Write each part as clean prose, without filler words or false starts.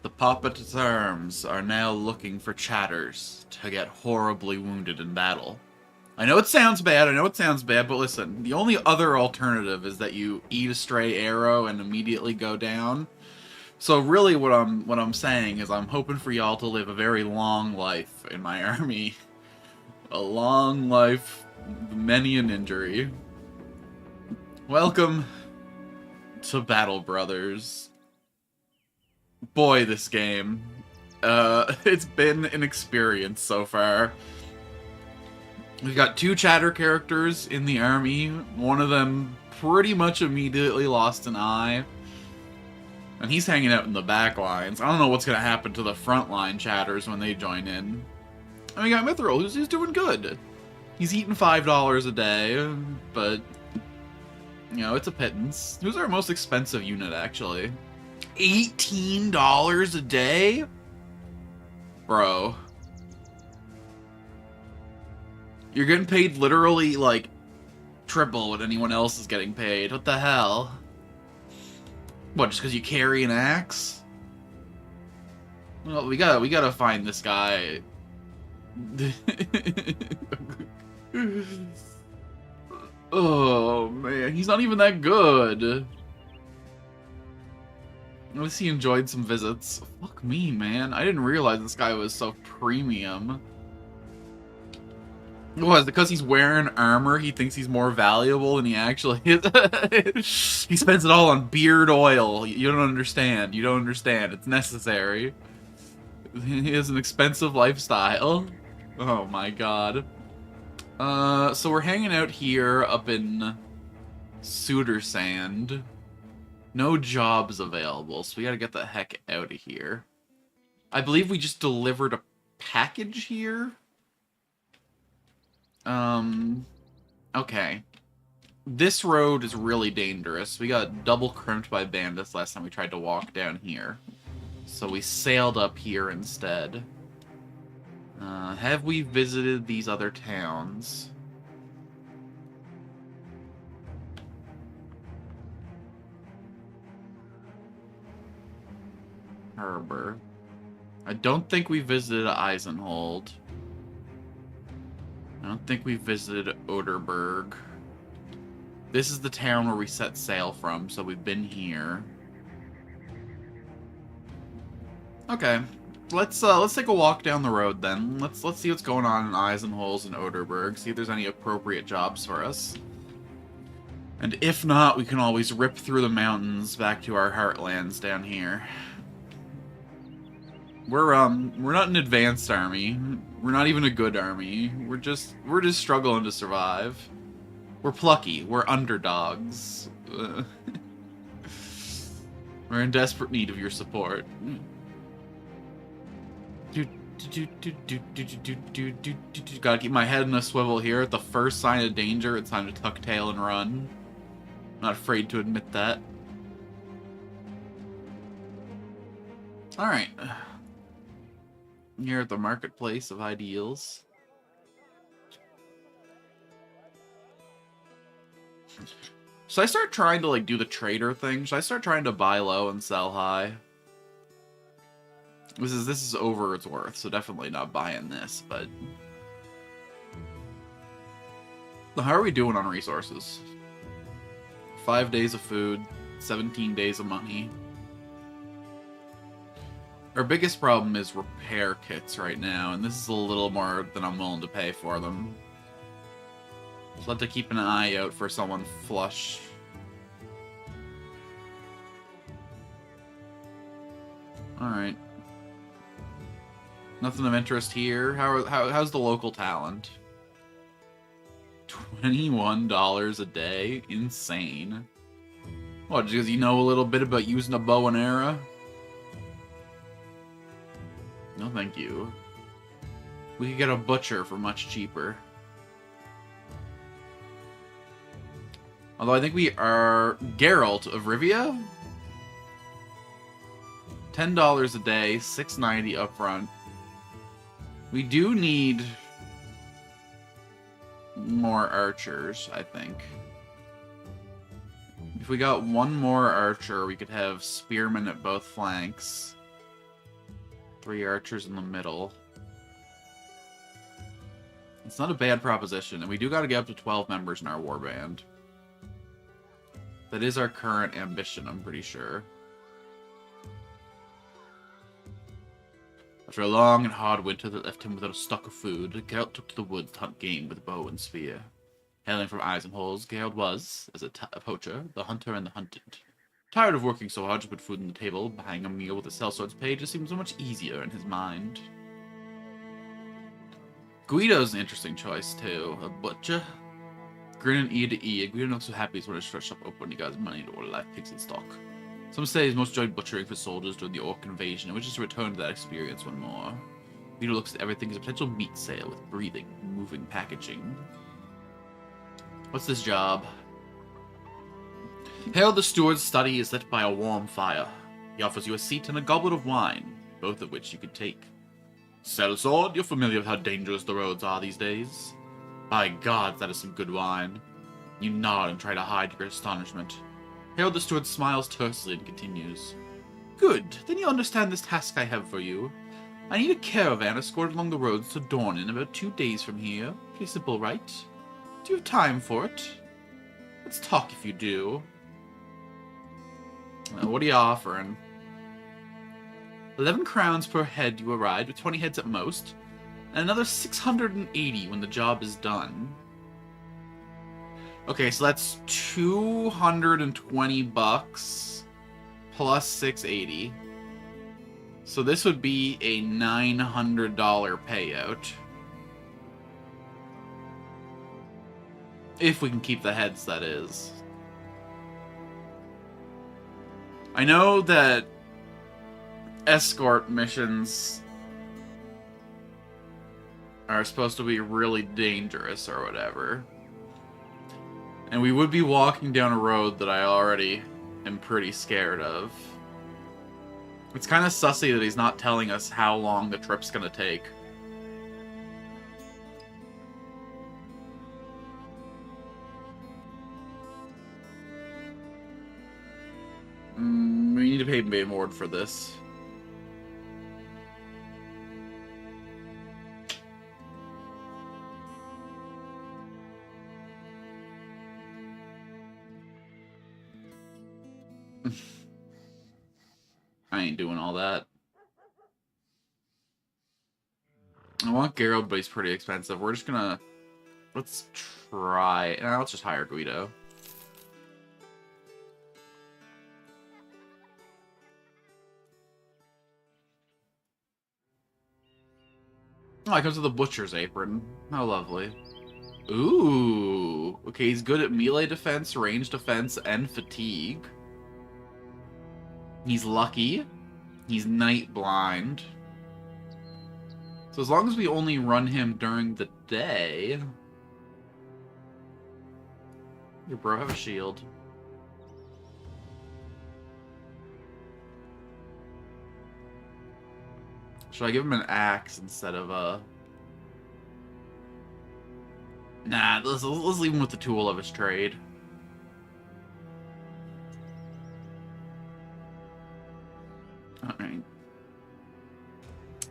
The puppet's arms are now looking for chatters to get horribly wounded in battle. I know it sounds bad, but listen, the only other alternative is that you eat a stray arrow and immediately go down. So really what I'm saying is I'm hoping for y'all to live a very long life in my army. A long life, many an injury. Welcome to Battle Brothers. Boy, this game. It's been an experience so far. We've got 2 chatter characters in the army. One of them pretty much immediately lost an eye. And he's hanging out in the back lines. I don't know what's going to happen to the frontline chatters when they join in. And we got Mithril, who's doing good. He's eating $5 a day, but, you know, it's a pittance. Who's our most expensive unit, actually? $18 a day? Bro. You're getting paid literally, like, triple what anyone else is getting paid. What the hell? What, just because you carry an axe? Well, we gotta find this guy. Oh, man. He's not even that good. At least he enjoyed some visits. Fuck me, man. I didn't realize this guy was so premium. What, because he's wearing armor, he thinks he's more valuable than he actually is? He spends it all on beard oil. You don't understand. You don't understand. It's necessary. He has an expensive lifestyle. Oh my god. So we're hanging out here up in Suitor Sand. No jobs available, so we gotta get the heck out of here. I believe we just delivered a package here? Okay. This road is really dangerous. We got double crimped by bandits last time we tried to walk down here. So we sailed up here instead. Have we visited these other towns? Herber. I don't think we visited Eisenhold. I don't think we visited Oderberg. This is the town where we set sail from, so we've been here. Okay, let's take a walk down the road then. Let's see what's going on in Eisenholz and Oderberg. See if there's any appropriate jobs for us. And if not, we can always rip through the mountains back to our heartlands down here. We're not an advanced army. We're not even a good army. We're just struggling to survive. We're plucky. We're underdogs. We're in desperate need of your support. Gotta keep my head in a swivel here. At the first sign of danger, it's time to tuck tail and run. Not afraid to admit that. Alright. Here at the marketplace of ideals. Should I start trying to, like, do the trader thing? Should I start trying to buy low and sell high? This is over its worth, so definitely not buying this, but... How are we doing on resources? 5 days of food, 17 days of money. Our biggest problem is repair kits right now, and this is a little more than I'm willing to pay for them. Just have to keep an eye out for someone flush. Alright. Nothing of interest here. How's the local talent? $21 a day? Insane. What, because you know a little bit about using a bow and arrow? No, thank you. We could get a butcher for much cheaper. Although I think we are... Geralt of Rivia? $10 a day, $6.90 upfront. We do need more archers, I think. If we got one more archer, we could have spearmen at both flanks. 3 archers in the middle. It's not a bad proposition, and we do gotta get up to 12 members in our warband. That is our current ambition, I'm pretty sure. After a long and hard winter that left him without a stock of food, Geralt took to the woods to hunt game with bow and spear. Hailing from Eisenholz, Geralt was, as a poacher, the hunter and the hunted. Tired of working so hard to put food on the table, buying a meal with a sellsword's pay just seemed so much easier in his mind. Guido's an interesting choice, too. A butcher. Grinning ear to ear, Guido not so happy as when his shop open when he got his money to order life pigs in stock. Some say he's most enjoyed butchering for soldiers during the Orc invasion, and wishes to return to that experience one more. Guido looks at everything as a potential meat sale with breathing, moving packaging. What's this job? Harold the Steward's study is lit by a warm fire. He offers you a seat and a goblet of wine, both of which you could take. Sellsword, you're familiar with how dangerous the roads are these days. By God, that is some good wine. You nod and try to hide your astonishment. Harold the Steward smiles tersely and continues. Good, then you understand this task I have for you. I need a caravan escorted along the roads to Dorne in about 2 days from here. Pretty simple, right? Do you have time for it? Let's talk if you do. What are you offering? 11 crowns per head you arrive, with 20 heads at most, and another 680 when the job is done. Okay, so that's 220 bucks plus 680. So this would be a $900 payout. If we can keep the heads, that is. I know that escort missions are supposed to be really dangerous or whatever. And we would be walking down a road that I already am pretty scared of. It's kind of sussy that he's not telling us how long the trip's gonna take. We need to pay Maynward for this. I ain't doing all that. I want Geralt, but he's pretty expensive. We're just gonna... Let's try... let's just hire Guido. Oh, it comes with a butcher's apron. How lovely. Ooh. Okay, he's good at melee defense, range defense, and fatigue. He's lucky. He's night blind. So as long as we only run him during the day... Here, bro, have a shield. Should I give him an axe instead of a... Nah, let's leave him with the tool of his trade. Alright.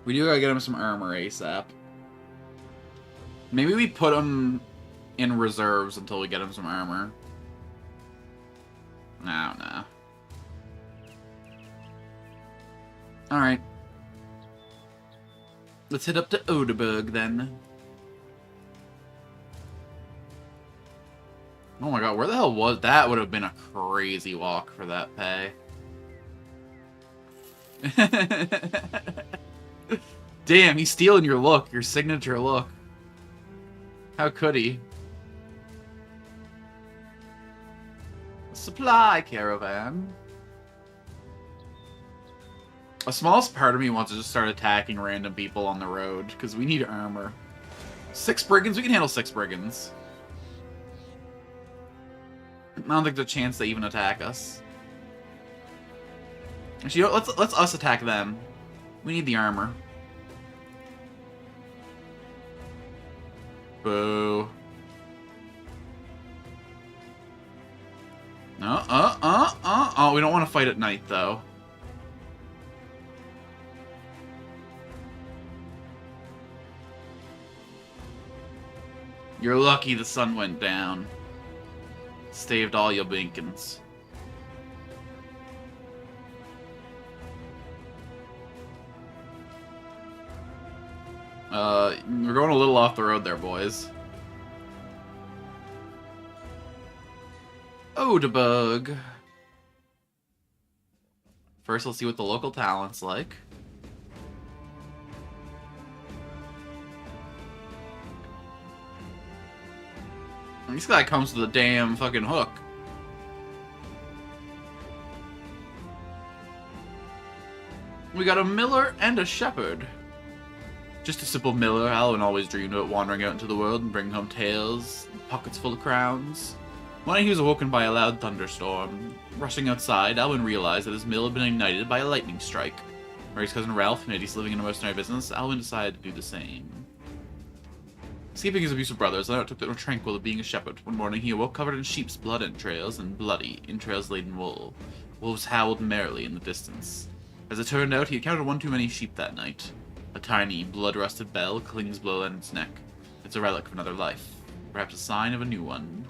We do gotta get him some armor ASAP. Maybe we put him in reserves until we get him some armor. No. Alright. Let's head up to Odeberg, then. Oh my god, where the hell was... That would have been a crazy walk for that pay. Damn, he's stealing your look, your signature look. How could he? Supply caravan. A small part of me wants to just start attacking random people on the road, because we need armor. 6 brigands? We can handle 6 brigands. I don't think there's a chance they even attack us. Actually, you know, let's us attack them. We need the armor. Boo. No, oh, we don't want to fight at night, though. You're lucky the sun went down. Staved all your binkins. We're going a little off the road there, boys. Odebug. First, let's see what the local talent's like. This guy comes with a damn fucking hook. We got a miller and a shepherd. Just a simple miller, Alwyn always dreamed of wandering out into the world and bringing home tales, pockets full of crowns. One night he was awoken by a loud thunderstorm. Rushing outside, Alwyn realized that his mill had been ignited by a lightning strike. Mary's cousin Ralph made he's living in a mercenary business. Alwyn decided to do the same. Escaping his abusive brothers, Leonard took the tranquil of being a shepherd. One morning he awoke covered in sheep's blood entrails and bloody, entrails-laden wool. Wolves howled merrily in the distance. As it turned out, he had counted one too many sheep that night. A tiny, blood-rusted bell clings below Leonard's neck. It's a relic of another life. Perhaps a sign of a new one.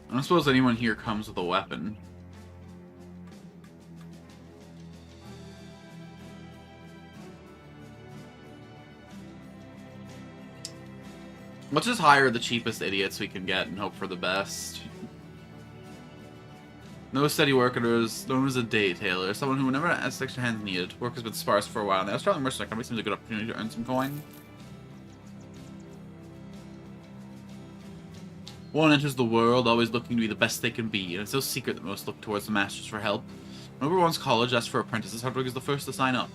I don't suppose anyone here comes with a weapon. Let's just hire the cheapest idiots we can get and hope for the best. No steady workers, known as a day tailor, someone who never has extra hands needed. Work has been sparse for a while. The Australian mercenary company seems a good opportunity to earn some coin. One enters the world, always looking to be the best they can be, and it's so secret that most look towards the masters for help. Whenever one's college asks for apprentices, Hardwick is the first to sign up.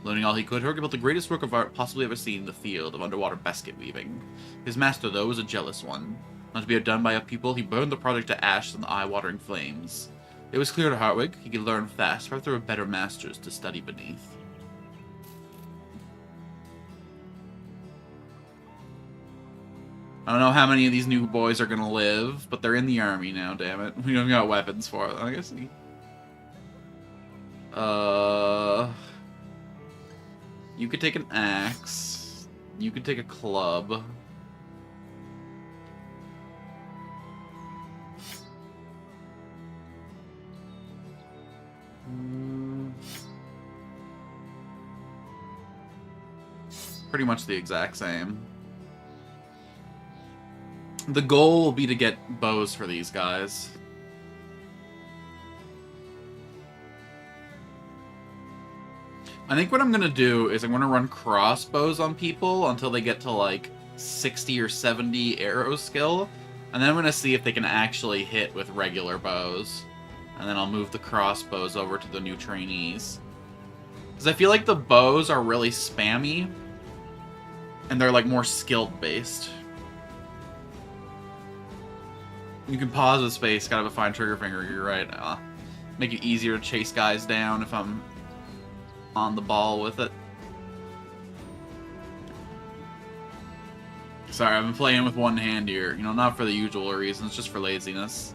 Learning all he could, Hardwick built the greatest work of art possibly ever seen in the field of underwater basket weaving. His master, though, was a jealous one. Not to be outdone by a people, he burned the project to ash in the eye-watering flames. It was clear to Hartwig he could learn fast, but there were better masters to study beneath. I don't know how many of these new boys are gonna live, but they're in the army now, damn it. We don't got weapons for them, I guess. You could take an axe. You could take a club. Pretty much the exact same. The goal will be to get bows for these guys. I think what I'm going to do is I'm going to run crossbows on people until they get to like 60 or 70 arrow skill. And then I'm going to see if they can actually hit with regular bows. And then I'll move the crossbows over to the new trainees. Because I feel like the bows are really spammy. And they're like more skilled based. You can pause with space, gotta have a fine trigger finger, you're right. Make it easier to chase guys down if I'm on the ball with it. Sorry, I've been playing with one hand here. You know, not for the usual reasons, just for laziness.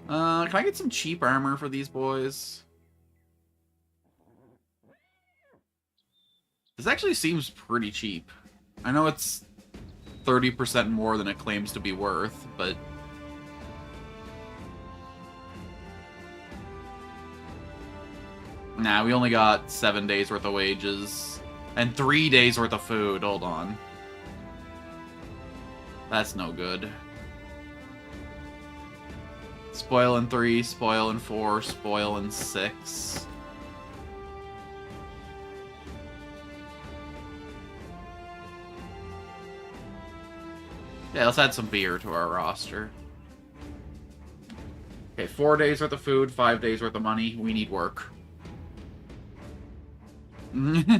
Can I get some cheap armor for these boys? This actually seems pretty cheap. I know it's 30% more than it claims to be worth, but... Nah, we only got 7 days worth of wages. And 3 days worth of food, hold on. That's no good. Spoil in 3, spoil in 4, spoil in 6. Yeah, let's add some beer to our roster. Okay, 4 days worth of food, 5 days worth of money. We need work. Having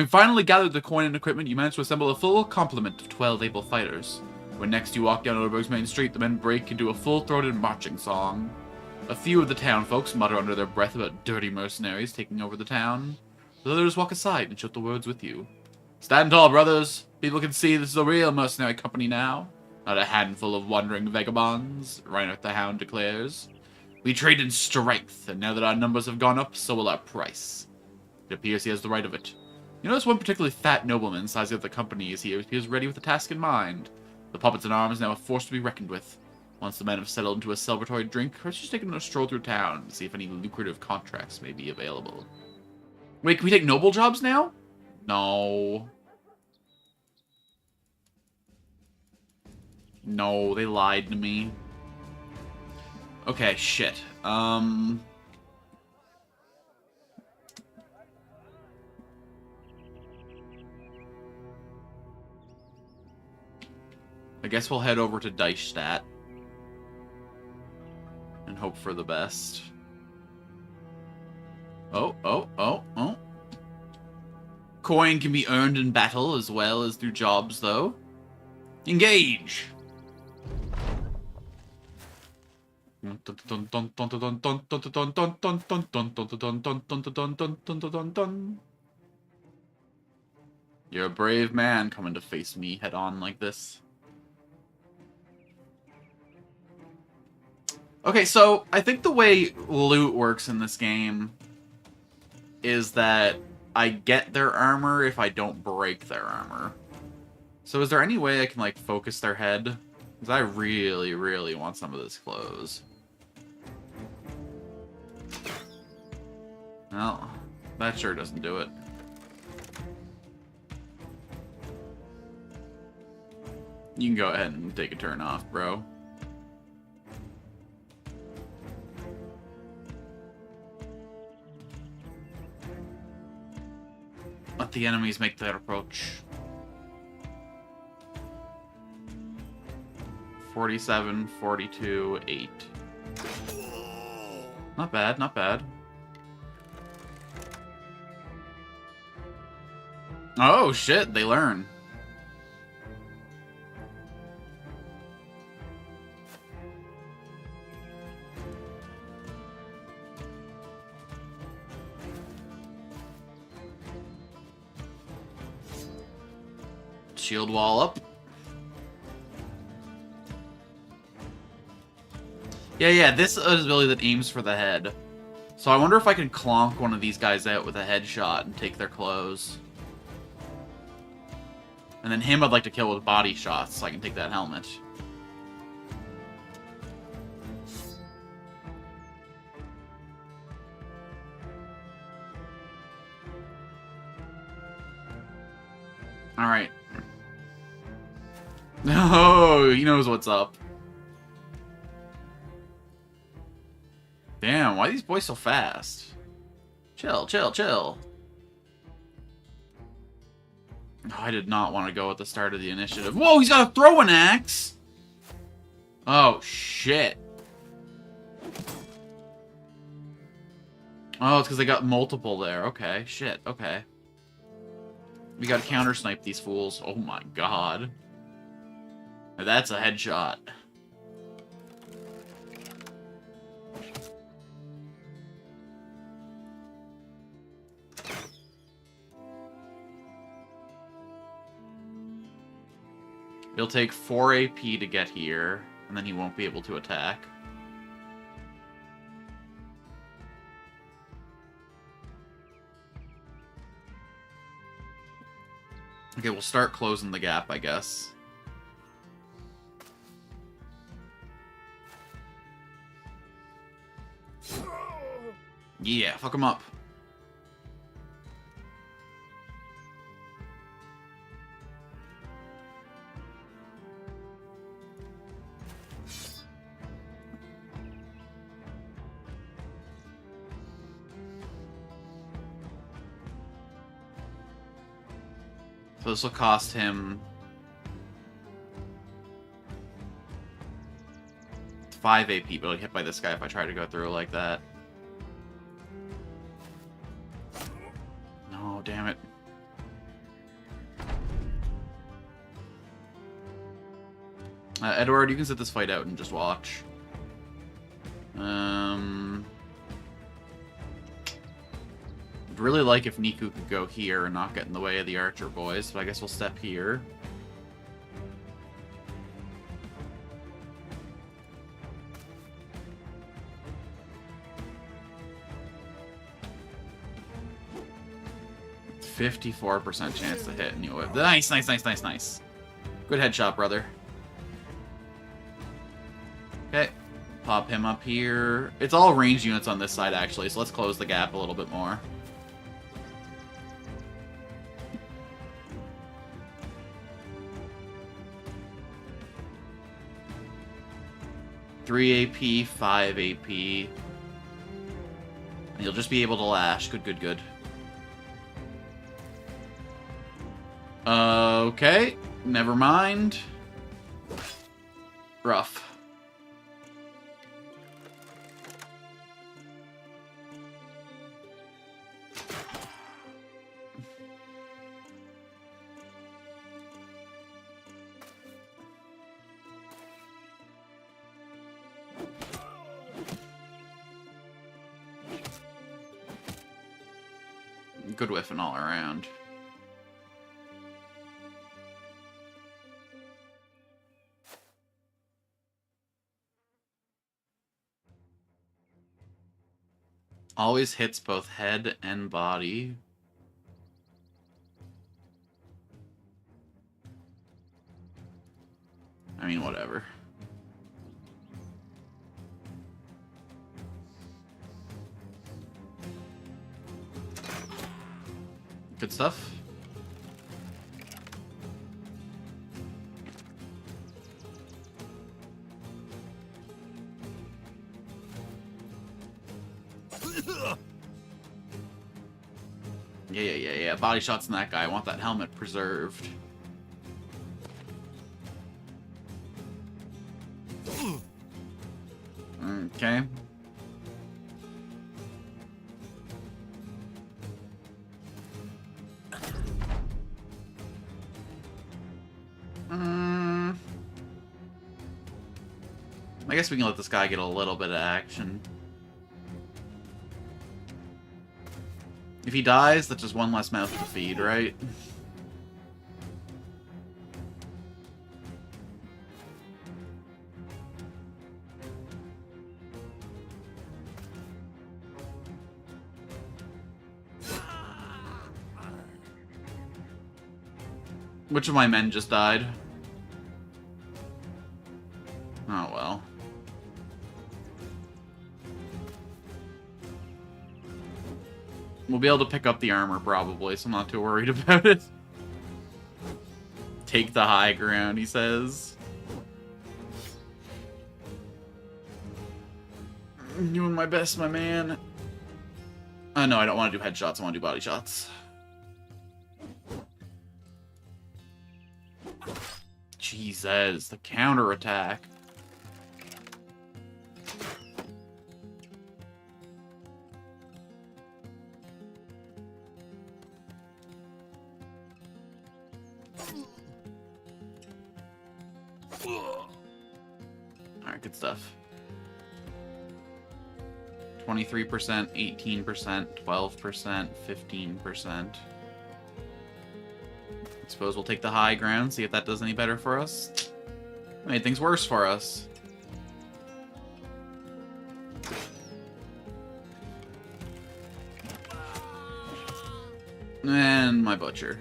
finally gathered the coin and equipment, you manage to assemble a full complement of 12 able fighters. When next you walk down Oderberg's main street, the men break into a full-throated marching song. A few of the town folks mutter under their breath about dirty mercenaries taking over the town. The others walk aside and shout the words with you. Stand tall, brothers. People can see this is a real mercenary company now. Not a handful of wandering vagabonds, Reinhardt the Hound declares. We trade in strength, and now that our numbers have gone up, so will our price. It appears he has the right of it. You notice one particularly fat nobleman sizing up the company as he appears ready with a task in mind. The puppets in arms now a force to be reckoned with. Once the men have settled into a celebratory drink, Kurt's just taking a stroll through town to see if any lucrative contracts may be available. Wait, can we take noble jobs now? No. No, they lied to me. Okay, shit. I guess we'll head over to Deichstadt and hope for the best. Oh. Coin can be earned in battle as well as through jobs, though. Engage! You're a brave man coming to face me head on like this. Okay, so I think the way loot works in this game is that I get their armor if I don't break their armor. So is there any way I can, like, focus their head? Because I really, really want some of this clothes. Well, that sure doesn't do it. You can go ahead and take a turn off, bro. Let the enemies make their approach. 47, 42, 8. Not bad, not bad. Oh, shit, they learn. Shield wall up. Yeah, this is an ability that aims for the head. So I wonder if I can clonk one of these guys out with a headshot and take their clothes. And then him I'd like to kill with body shots so I can take that helmet. Alright. Oh, he knows what's up. Damn, why are these boys so fast? Chill, chill, chill. Oh, I did not want to go at the start of the initiative. Whoa, he's got a throwing axe! Oh, shit. Oh, it's because they got multiple there. Okay, shit, okay. We gotta counter-snipe these fools. Oh my god. Now that's a headshot. He'll take 4 AP to get here, and then he won't be able to attack. Okay, we'll start closing the gap, I guess. Yeah, fuck him up. So this will cost him 5 AP, but I'll get hit by this guy if I try to go through like that. No, damn it. Edward, you can sit this fight out and just watch. I'd really like if Niku could go here and not get in the way of the archer boys, but I guess we'll step here. 54% chance to hit, and you whip. Nice, nice, nice, nice, nice. Good headshot, brother. Okay. Pop him up here. It's all ranged units on this side, actually, so let's close the gap a little bit more. Three AP, 5 AP. And you'll just be able to lash. Good, good, good. Okay. Never mind. Rough. Good whiffing all around. Always hits both head and body. I mean, whatever. Good stuff. Yeah. Body shots in that guy. I want that helmet preserved. Okay. I guess we can let this guy get a little bit of action. If he dies, that's just one less mouth to feed, right? Which of my men just died? Oh, well. We'll be able to pick up the armor, probably, so I'm not too worried about it. Take the high ground, he says. I'm doing my best, my man. No, I don't want to do headshots, I want to do body shots. Jesus, the counterattack. Alright, good stuff. 23%, 18%, 12%, 15%. I suppose we'll take the high ground, see if that does any better for us. Made things worse for us. And my butcher.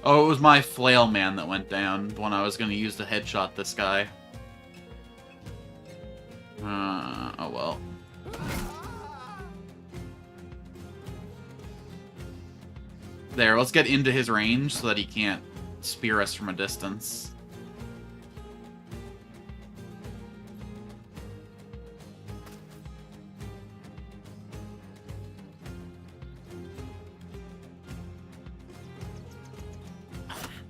Oh, it was my flail man that went down when I was going to use to headshot this guy. Oh well. There, let's get into his range so that he can't spear us from a distance.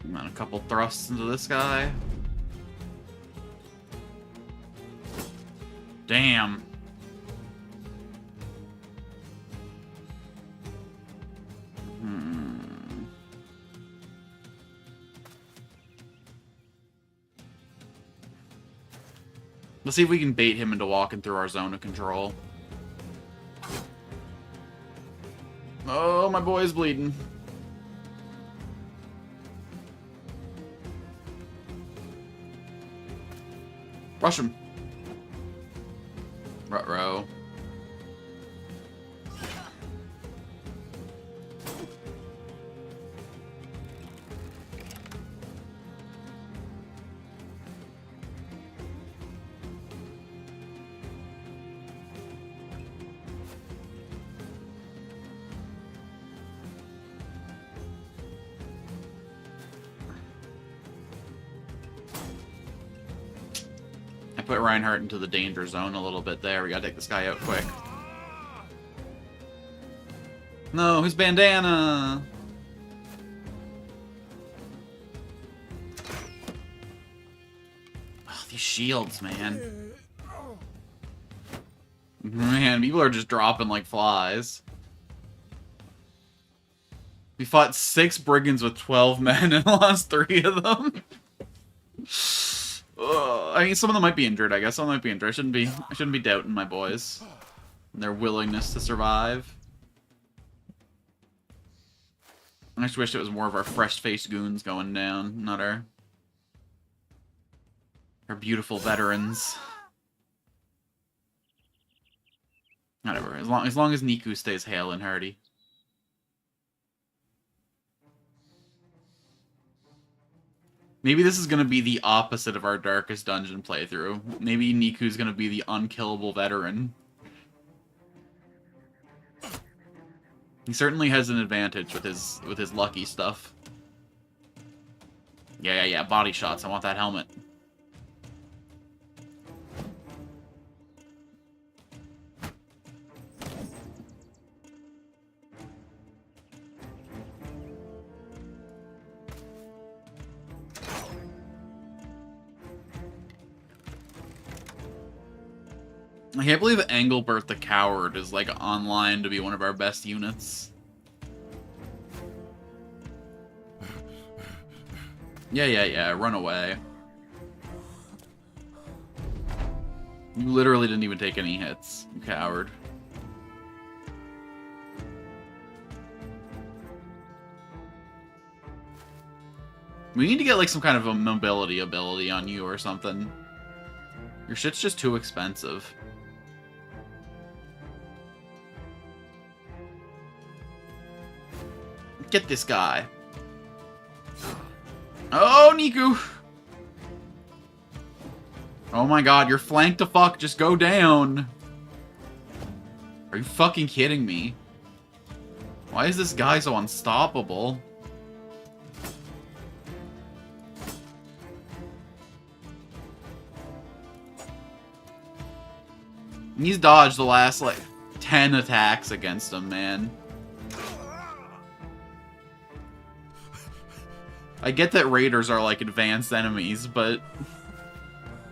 And then a couple thrusts into this guy. Damn. Let's see if we can bait him into walking through our zone of control. Oh, my boy is bleeding. Rush him. Ruh-roh. Put Reinhardt into the danger zone a little bit there. We gotta take this guy out quick. No, his bandana! Oh, these shields, man. Man, people are just dropping like flies. We fought 6 brigands with 12 men and lost 3 of them. I mean, some of them might be injured, I guess. Some might be injured. I shouldn't be doubting my boys and their willingness to survive. I just wish it was more of our fresh-faced goons going down, not our beautiful veterans. Whatever. As long as Niku stays hale and hearty. Maybe this is going to be the opposite of our Darkest Dungeon playthrough. Maybe Niku's going to be the unkillable veteran. He certainly has an advantage with his lucky stuff. Yeah. Body shots. I want that helmet. I can't believe Engelbert the Coward is, like, online to be one of our best units. Yeah, run away. You literally didn't even take any hits, you coward. We need to get, like, some kind of a mobility ability on you or something. Your shit's just too expensive. Get this guy. Oh, Niku! Oh my god, you're flanked to fuck. Just go down. Are you fucking kidding me? Why is this guy so unstoppable? He's dodged the last, like, 10 attacks against him, man. I get that raiders are, like, advanced enemies, but...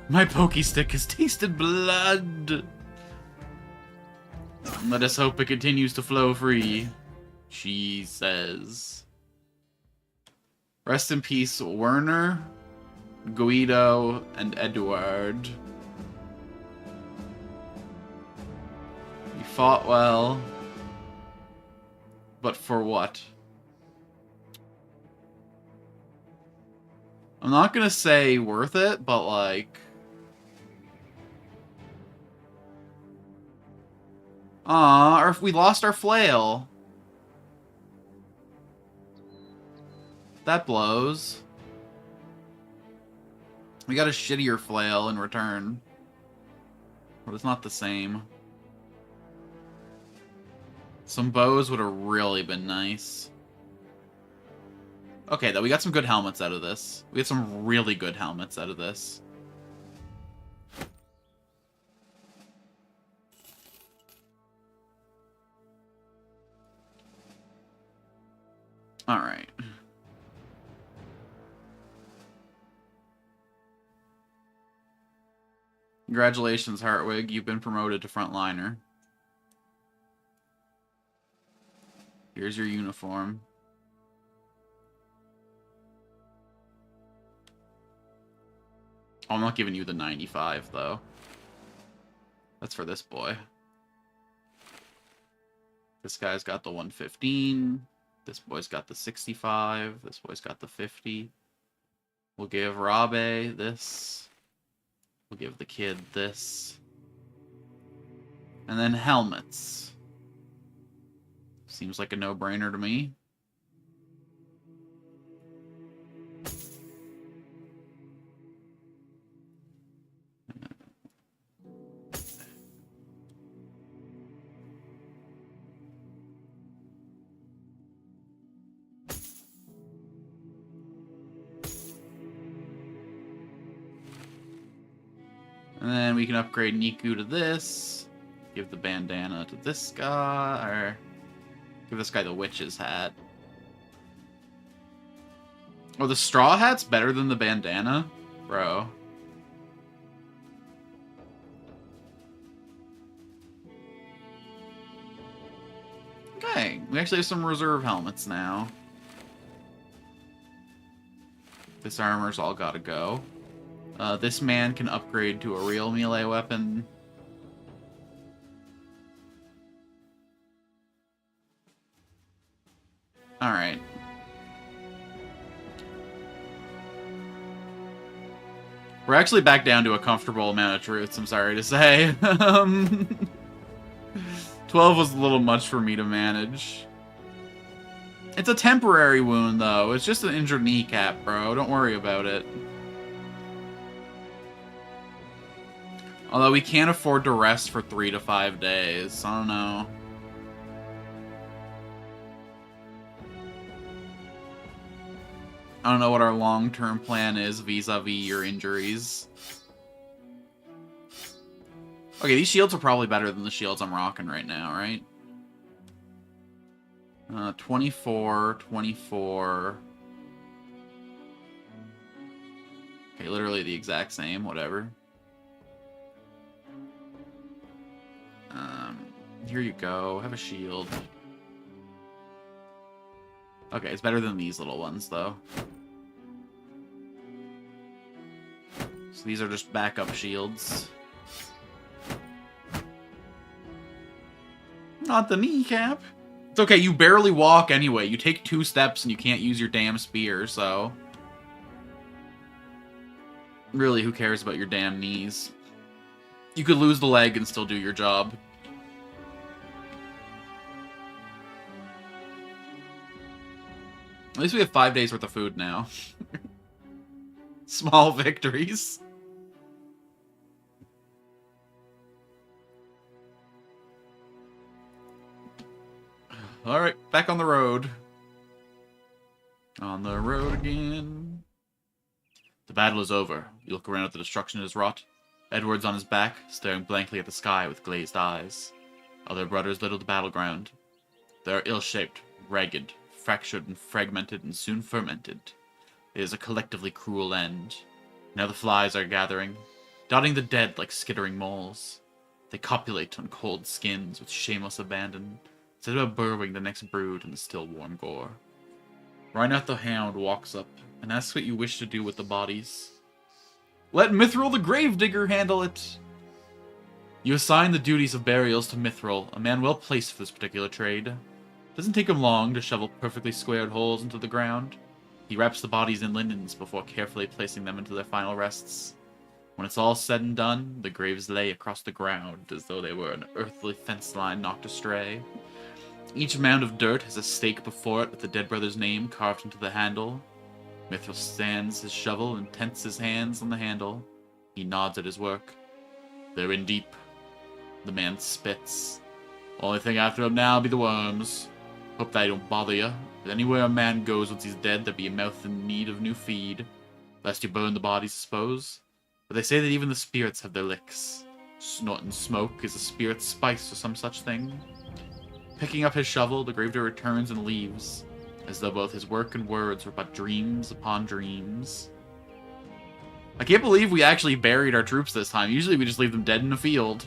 my Pokestick has tasted blood! Let us hope it continues to flow free, she says. Rest in peace, Werner, Guido, and Eduard. You fought well, but for what? I'm not gonna say worth it, but like... or if we lost our flail. That blows. We got a shittier flail in return. But it's not the same. Some bows would have really been nice. Okay, though, we got some good helmets out of this. We got some really good helmets out of this. Alright. Congratulations, Hartwig. You've been promoted to frontliner. Here's your uniform. Oh, I'm not giving you the 95, though. That's for this boy. This guy's got the 115. This boy's got the 65. This boy's got the 50. We'll give Rabe this. We'll give the kid this. And then helmets. Seems like a no-brainer to me. And And then we can upgrade Niku to this. Give the bandana to this guy, or give this guy the witch's hat. Oh, the straw hat's better than the bandana? Bro. Okay, we actually have some reserve helmets now. This armor's all gotta go. This man can upgrade to a real melee weapon. Alright. We're actually back down to a comfortable amount of truths, I'm sorry to say. 12 was a little much for me to manage. It's a temporary wound, though. It's just an injured kneecap, bro. Don't worry about it. Although we can't afford to rest for 3 to 5 days. I don't know. I don't know what our long-term plan is vis-a-vis your injuries. Okay, these shields are probably better than the shields I'm rocking right now, right? 24, 24. Okay, literally the exact same, whatever. Here you go, have a shield. Okay, it's better than these little ones, though. So these are just backup shields. Not the kneecap. It's okay, you barely walk anyway. You take 2 steps and you can't use your damn spear, so... Really, who cares about your damn knees? You could lose the leg and still do your job. At least we have 5 days worth of food now. Small victories. Alright, back on the road. On the road again. The battle is over. You look around at the destruction it has wrought. Edward's on his back, staring blankly at the sky with glazed eyes. Other brothers litter the battleground. They are ill-shaped, ragged, fractured and fragmented, and soon fermented. It is a collectively cruel end. Now the flies are gathering, dotting the dead like skittering moles. They copulate on cold skins with shameless abandon, instead of burrowing the next brood in the still warm gore. Reinhardt the Hound walks up and asks what you wish to do with the bodies. Let Mithril the Gravedigger handle it! You assign the duties of burials to Mithril, a man well placed for this particular trade. It doesn't take him long to shovel perfectly squared holes into the ground. He wraps the bodies in linens before carefully placing them into their final rests. When it's all said and done, the graves lay across the ground as though they were an earthly fence line knocked astray. Each mound of dirt has a stake before it with the dead brother's name carved into the handle. Mithril stands his shovel and tenses his hands on the handle. He nods at his work. They're in deep. The man spits. Only thing after him now be the worms. Hope they don't bother you. But anywhere a man goes once he's dead, there be a mouth in need of new feed. Lest you burn the bodies, suppose. But they say that even the spirits have their licks. Snorting smoke is a spirit's spice or some such thing. Picking up his shovel, the gravedigger returns and leaves, as though both his work and words were but dreams upon dreams. I can't believe we actually buried our troops this time. Usually we just leave them dead in the field.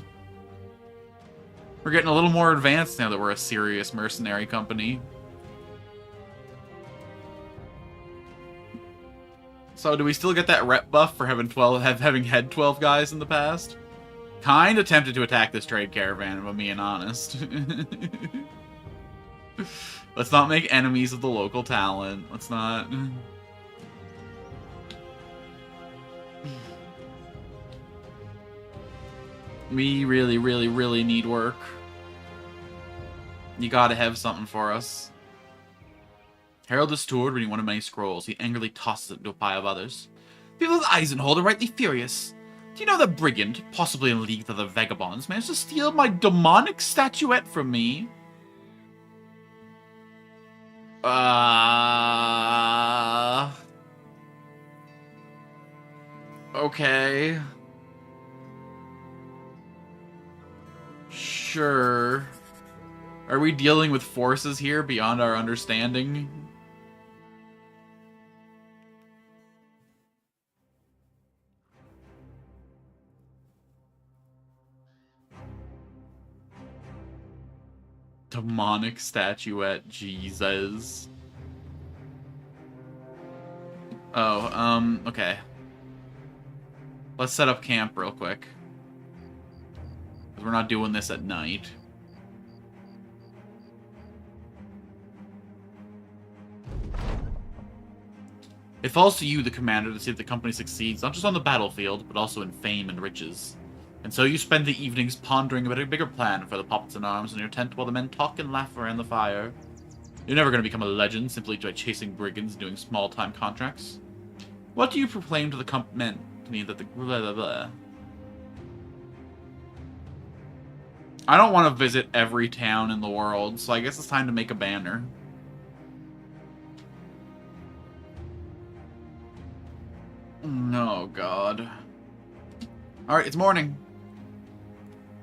We're getting a little more advanced now that we're a serious mercenary company. So do we still get that rep buff for having had 12 guys in the past? Kinda tempted to attack this trade caravan, if I'm being honest. Let's not make enemies of the local talent. Let's not... We really, really, really need work. You gotta have something for us. Harold is steward reading one of many scrolls. He angrily tosses it into a pile of others. People of Eisenhold are rightly furious. Do you know that brigand, possibly in league with other vagabonds, managed to steal my demonic statuette from me? Okay. Sure. Are we dealing with forces here beyond our understanding? Demonic statuette, Jesus. Oh, okay. Let's set up camp real quick. 'Cause we're not doing this at night. It falls to you, the commander, to see if the company succeeds, not just on the battlefield, but also in fame and riches. And so you spend the evenings pondering about a bigger plan for the puppets in arms in your tent while the men talk and laugh around the fire. You're never going to become a legend simply by chasing brigands and doing small-time contracts. What do you proclaim to the company that the blah blah blah? I don't want to visit every town in the world, so I guess it's time to make a banner. Oh, God. Alright, it's morning.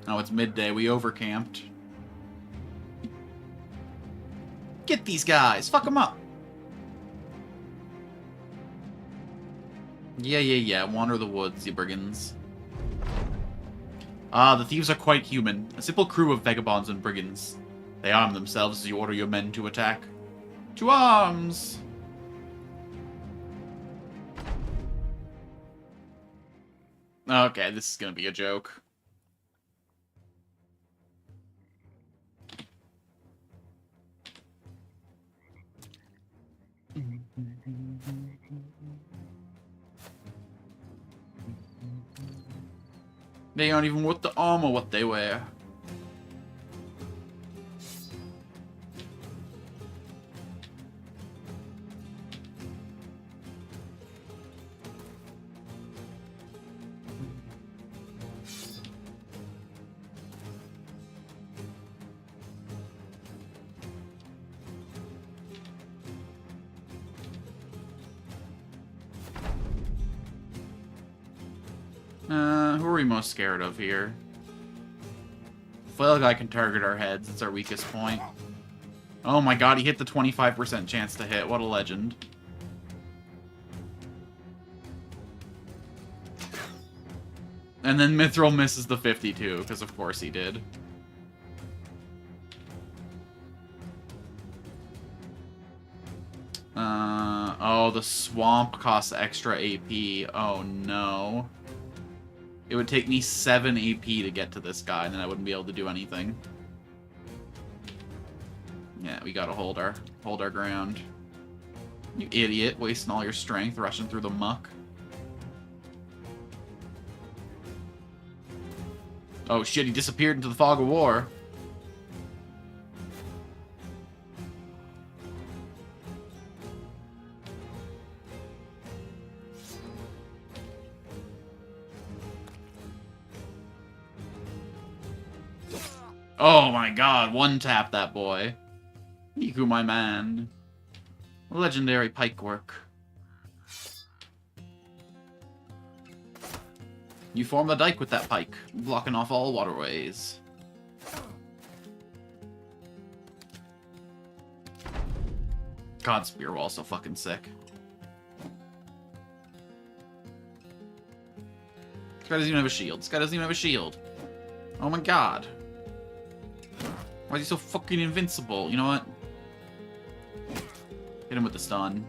Oh, it's midday. We overcamped. Get these guys! Fuck them up! Yeah. Wander the woods, you brigands. Ah, the thieves are quite human. A simple crew of vagabonds and brigands. They arm themselves as you order your men to attack. To arms! Okay, this is gonna be a joke. They aren't even worth the armor what they wear. Who are we most scared of here? Flail guy can target our heads. It's our weakest point. Oh my god, he hit the 25% chance to hit. What a legend. And then Mithril misses the 52, because of course he did. Oh, the swamp costs extra AP. Oh no. It would take me 7 AP to get to this guy, and then I wouldn't be able to do anything. Yeah, we gotta hold our ground. You idiot, wasting all your strength, rushing through the muck. Oh shit, he disappeared into the fog of war. Oh my god, one tap that boy. Niku, my man. Legendary pike work. You form the dike with that pike, blocking off all waterways. God, Spear Wall's so fucking sick. This guy doesn't even have a shield. This guy doesn't even have a shield. Oh my god. Why is he so fucking invincible? You know what? Hit him with the stun.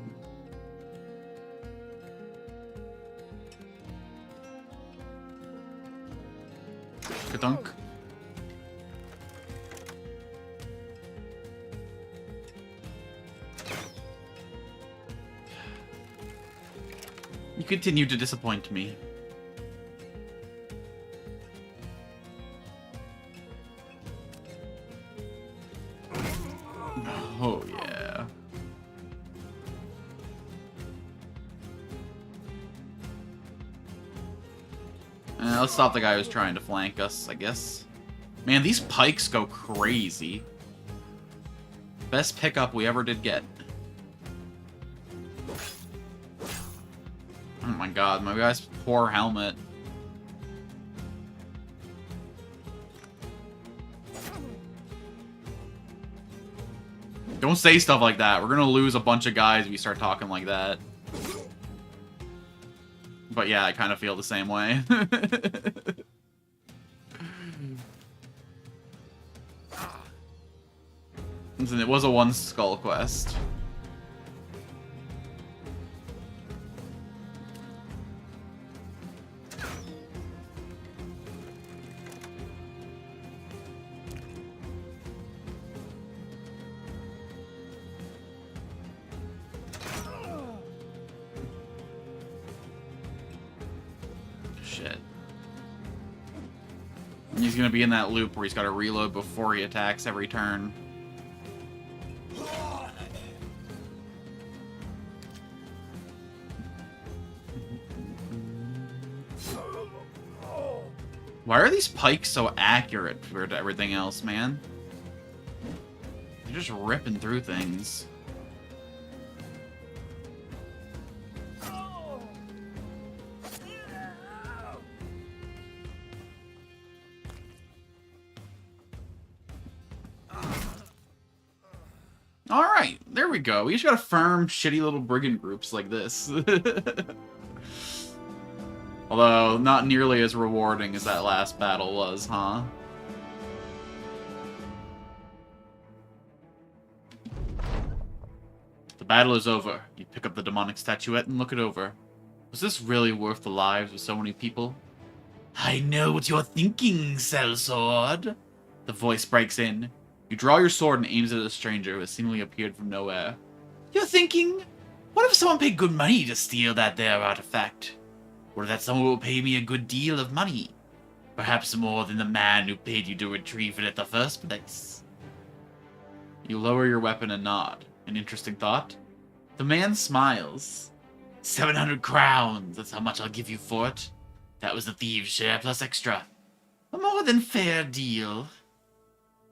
Ka-dunk. You continue to disappoint me. Oh, yeah. Let's stop the guy who's trying to flank us, I guess. Man, these pikes go crazy. Best pickup we ever did get. Oh my god, my guy's poor helmet. Don't say stuff like that. We're gonna lose a bunch of guys if you start talking like that. But yeah, I kind of feel the same way. Listen, it was a one skull quest. Shit. And he's gonna be in that loop where he's gotta reload before he attacks every turn. Why are these pikes so accurate compared to everything else, man? They're just ripping through things. Alright, there we go. We just gotta farm shitty little brigand groups like this. Although, not nearly as rewarding as that last battle was, huh? The battle is over. You pick up the demonic statuette and look it over. Was this really worth the lives of so many people? I know what you're thinking, sellsword. The voice breaks in. You draw your sword and aims it at a stranger who has seemingly appeared from nowhere. You're thinking, what if someone paid good money to steal that there artifact? Or that someone will pay me a good deal of money. Perhaps more than the man who paid you to retrieve it at the first place. You lower your weapon and nod. An interesting thought. The man smiles. 700 crowns, that's how much I'll give you for it. That was the thieves' share plus extra. A more than fair deal.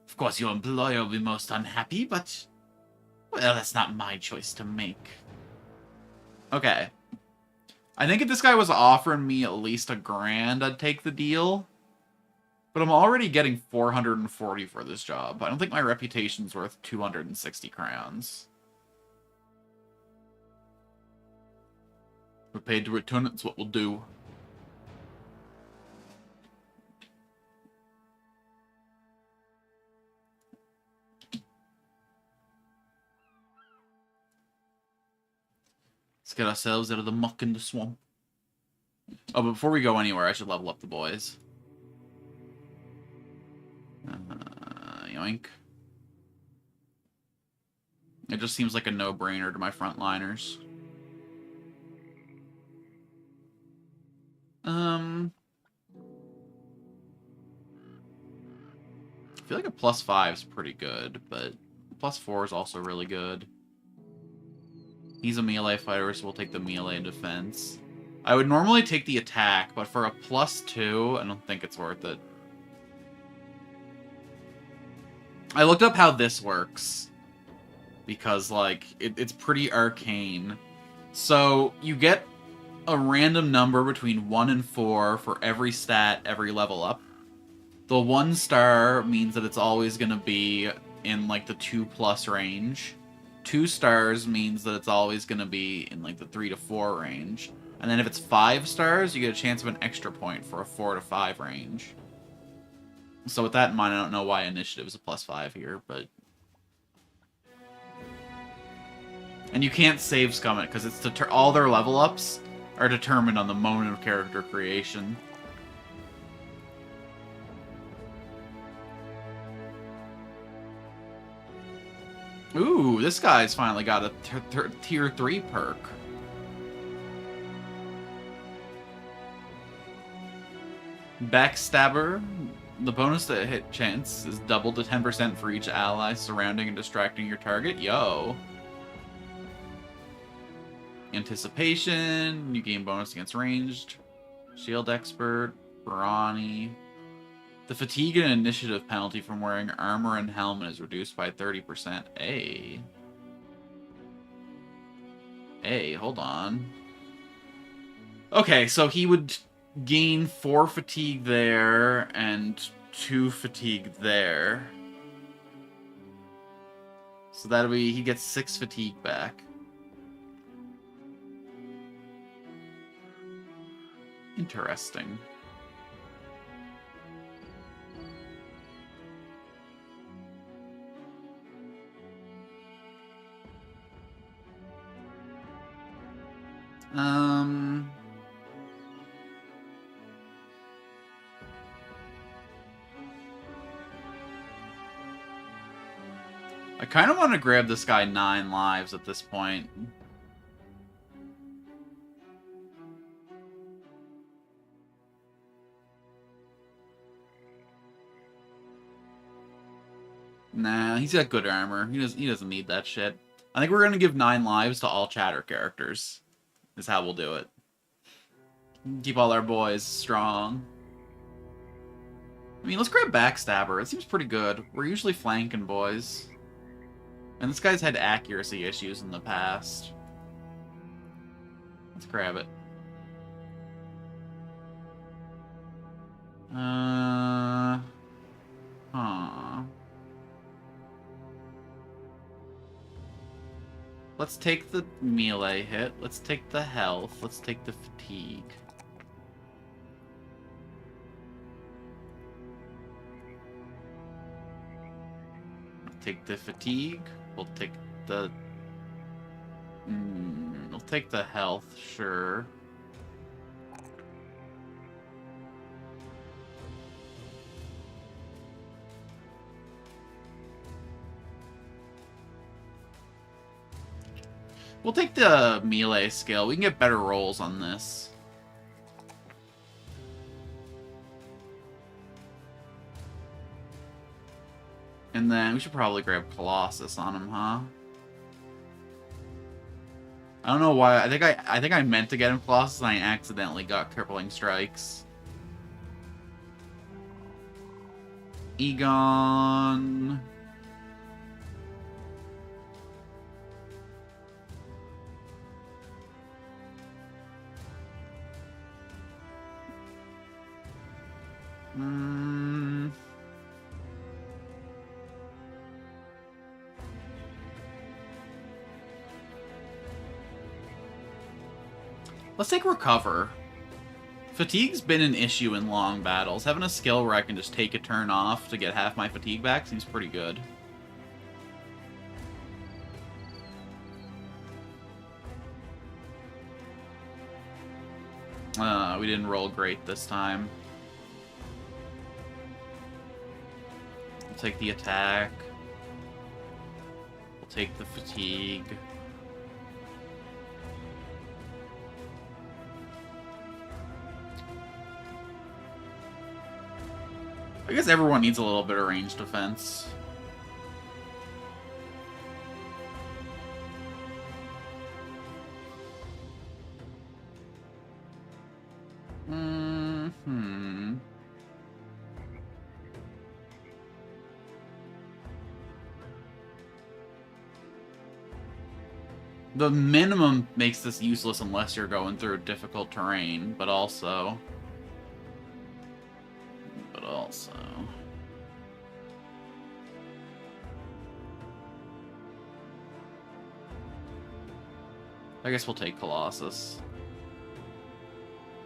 Of course your employer will be most unhappy, but... well, that's not my choice to make. Okay. I think if this guy was offering me at least $1,000, I'd take the deal. But I'm already getting 440 for this job. I don't think my reputation's worth 260 crowns. We're paid to return it, it's what we'll do. Let's get ourselves out of the muck in the swamp. Oh, but before we go anywhere, I should level up the boys. Yoink. It just seems like a no-brainer to my frontliners. I feel like a +5 is pretty good, but +4 is also really good. He's a melee fighter, so we'll take the melee defense. I would normally take the attack, but for a +2, I don't think it's worth it. I looked up how this works, because, like, it's pretty arcane. So, you get a random number between 1 and 4 for every stat, every level up. The 1 star means that it's always going to be in, like, the 2+ range. 2 stars means that it's always going to be in, like, the 3 to 4 range. And then if it's 5 stars, you get a chance of an extra point for a 4 to 5 range. So with that in mind, I don't know why initiative is a +5 here, but... And you can't save scum it, because it's all their level ups are determined on the moment of character creation. Ooh, this guy's finally got a tier 3 perk. Backstabber. The bonus to hit chance is doubled to 10% for each ally surrounding and distracting your target. Yo. Anticipation. You gain bonus against ranged. Shield expert. Brawny. The fatigue and initiative penalty from wearing armor and helmet is reduced by 30%. Hey, hold on. Okay, so he would gain 4 fatigue there and 2 fatigue there. So that'll be, he gets 6 fatigue back. Interesting. I kind of want to grab this guy 9 lives at this point. Nah, he's got good armor. He doesn't need that shit. I think we're gonna give 9 lives to all chatter characters. Is how we'll do it. Keep all our boys strong. I mean, let's grab Backstabber. It seems pretty good. We're usually flanking boys. And this guy's had accuracy issues in the past. Let's grab it. Let's take the melee hit. Let's take the health. Let's take the fatigue. Take the fatigue. We'll take the... we'll take the health, sure. We'll take the melee skill. We can get better rolls on this. And then we should probably grab Colossus on him, huh? I don't know why. I think I meant to get him Colossus and I accidentally got Crippling Strikes. Egon. Let's take Recover. Fatigue's been an issue in long battles. Having a skill where I can just take a turn off to get half my fatigue back seems pretty good. We didn't roll great this time. We'll take the attack. We'll take the fatigue. I guess everyone needs a little bit of range defense. The minimum makes this useless unless you're going through difficult terrain, but also... I guess we'll take Colossus.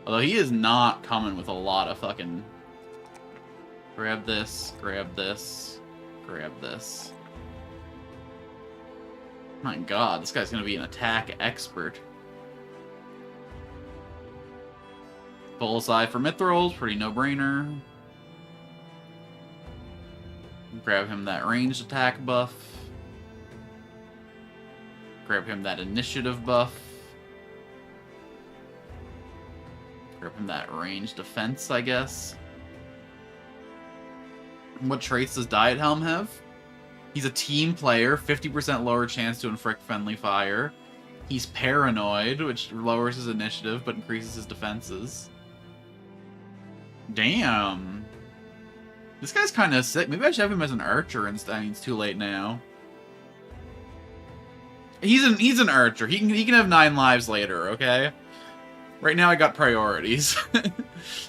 Although he is not coming with a lot of fucking... Grab this, grab this, grab this. My god, this guy's gonna be an attack expert. Bullseye for Mithrils, pretty no-brainer. Grab him that ranged attack buff. Grab him that initiative buff. Grab him that ranged defense, I guess. What traits does Diet Helm have? He's a team player, 50% lower chance to inflict friendly fire. He's paranoid, which lowers his initiative but increases his defenses. Damn. This guy's kind of sick. Maybe I should have him as an archer instead. I mean, it's too late now. He's an archer. He can have 9 lives later, okay? Right now I got priorities.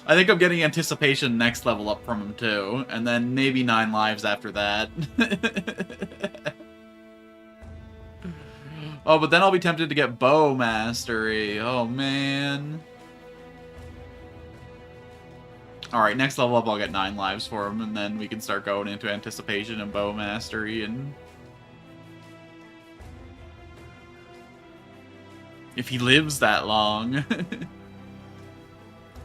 I think I'm getting anticipation next level up from him too, and then maybe 9 lives after that. Oh, but then I'll be tempted to get bow mastery. Oh, man. Alright, next level up I'll get 9 lives for him, and then we can start going into anticipation and bow mastery, and... if he lives that long.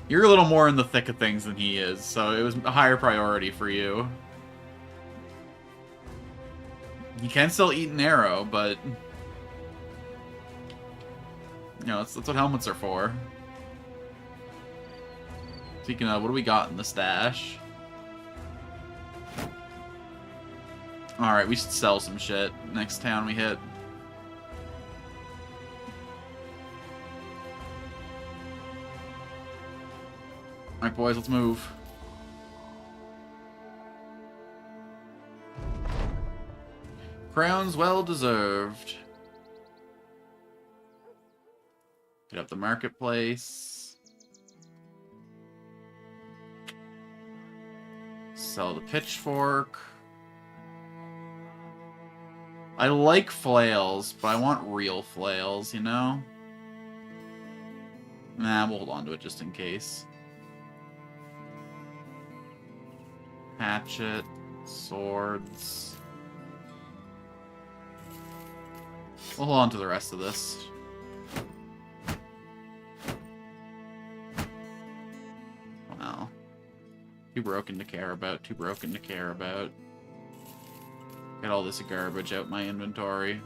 You're a little more in the thick of things than he is, so it was a higher priority for you. You can still eat an arrow, but... you know, that's what helmets are for. Speaking of, what do we got in the stash? Alright, we should sell some shit next town we hit. Alright, boys, let's move. Crown's well deserved. Get up the marketplace. Sell the pitchfork. I like flails, but I want real flails, you know? Nah, we'll hold on to it just in case. Hatchet, swords. We'll hold on to the rest of this. Well, too broken to care about, too broken to care about. Get all this garbage out my inventory.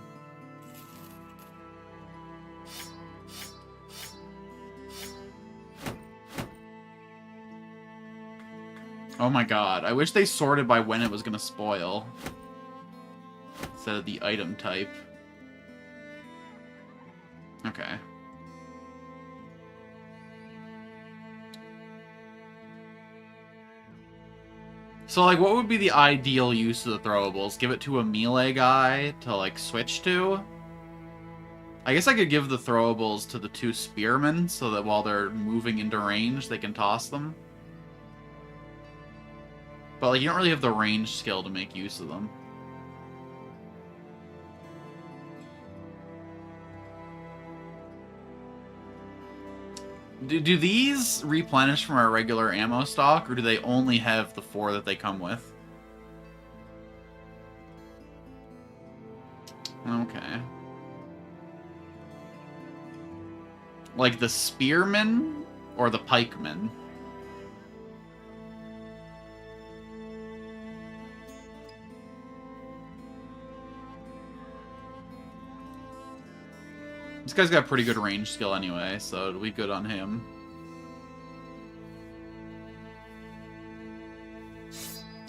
Oh my god, I wish they sorted by when it was gonna spoil. Instead of the item type. Okay. So, like, what would be the ideal use of the throwables? Give it to a melee guy to, like, switch to? I guess I could give the throwables to the 2 spearmen so that while they're moving into range, they can toss them. But, like, you don't really have the range skill to make use of them. Do these replenish from our regular ammo stock, or do they only have the 4 that they come with? Okay. Like the spearmen or the pikemen? This guy's got pretty good range skill anyway, so it'll be good on him.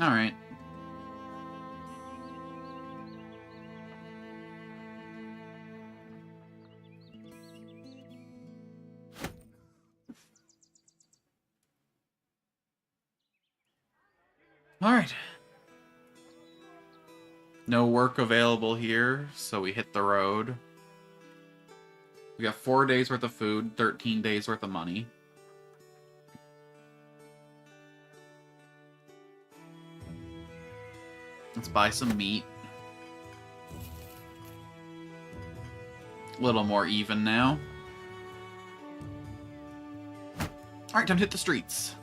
Alright. Alright. No work available here, so we hit the road. We got 4 days worth of food, 13 days worth of money. Let's buy some meat. A little more even now. Alright, time to hit the streets.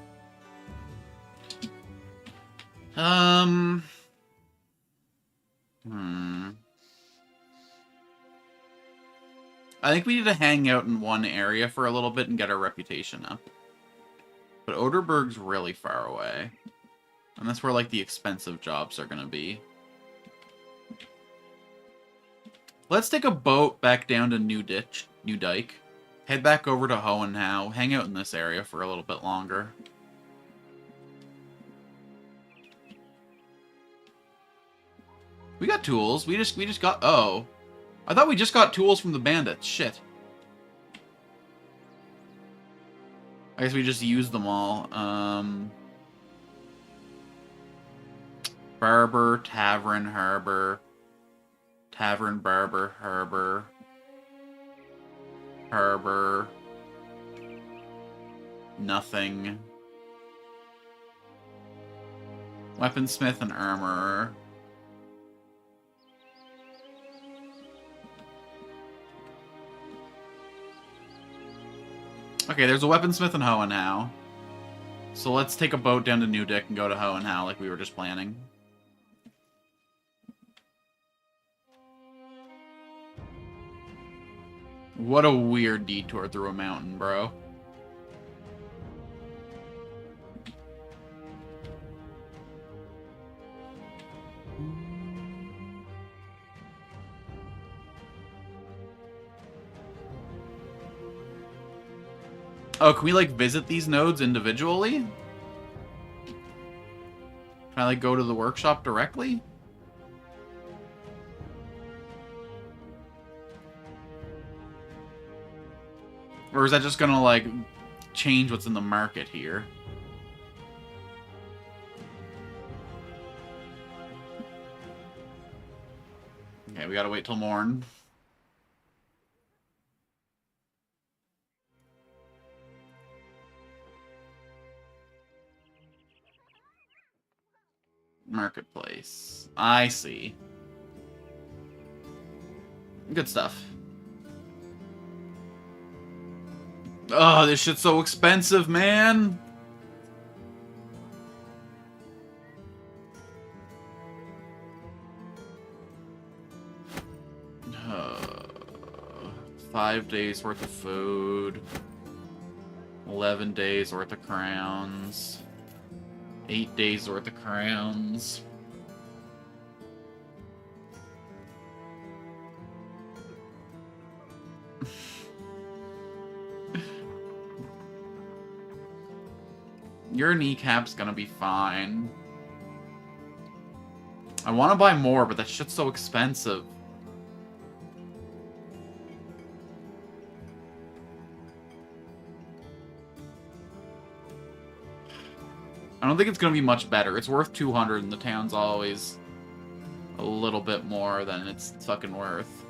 I think we need to hang out in one area for a little bit and get our reputation up. But Oderberg's really far away. And that's where, like, the expensive jobs are gonna be. Let's take a boat back down to New Dyke. Head back over to Hohenhau. Hang out in this area for a little bit longer. We got tools. We just got... oh. I thought we just got tools from the bandits. Shit. I guess we just used them all. Barber, Tavern, Harbor. Tavern, Barber, Harbor. Harbor. Nothing. Weaponsmith and Armorer. Okay, there's a weaponsmith in Hohenhau. So let's take a boat down to Newdick and go to Hohenhau like we were just planning. What a weird detour through a mountain, bro. Oh, can we, like, visit these nodes individually? Can I, like, go to the workshop directly? Or is that just gonna, like, change what's in the market here? Okay, we gotta wait till morn. Marketplace. I see. Good stuff. Oh, this shit's so expensive, man! Uh, 5 days worth of food. 11 days worth of crowns. 8 days worth of crowns. Your kneecap's gonna be fine. I want to buy more, but that shit's so expensive. I don't think it's gonna be much better. It's worth 200 and the town's always a little bit more than it's fucking worth.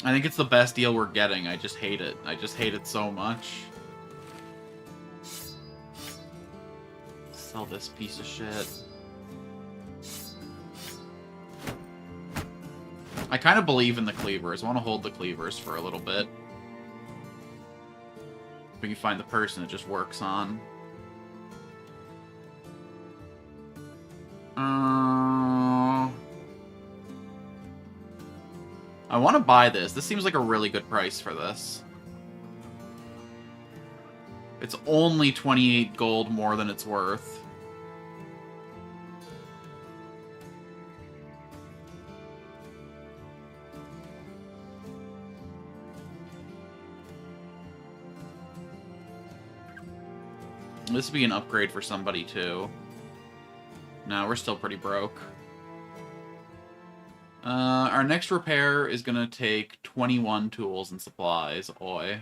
I think it's the best deal we're getting. I just hate it. I just hate it so much. Sell this piece of shit. I kind of believe in the cleavers. I want to hold the cleavers for a little bit. If we can find the person it just works on. I want to buy this. This seems like a really good price for this. It's only 28 gold more than it's worth. This would be an upgrade for somebody, too. No, we're still pretty broke. Our next repair is gonna take 21 tools and supplies. Oi.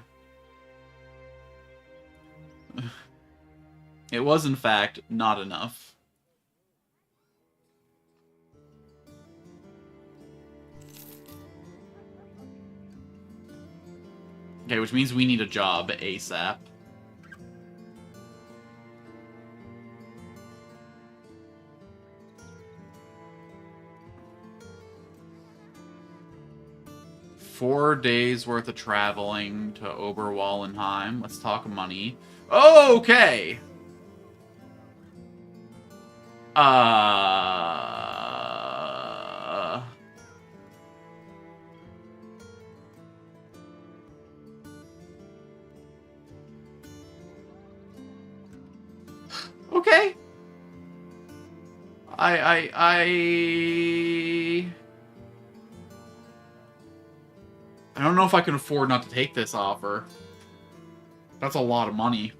It was, in fact, not enough. Okay, which means we need a job ASAP. Four days worth of traveling to Oberwallenheim. Let's talk money. Okay! Okay. I don't know if I can afford not to take this offer. That's a lot of money.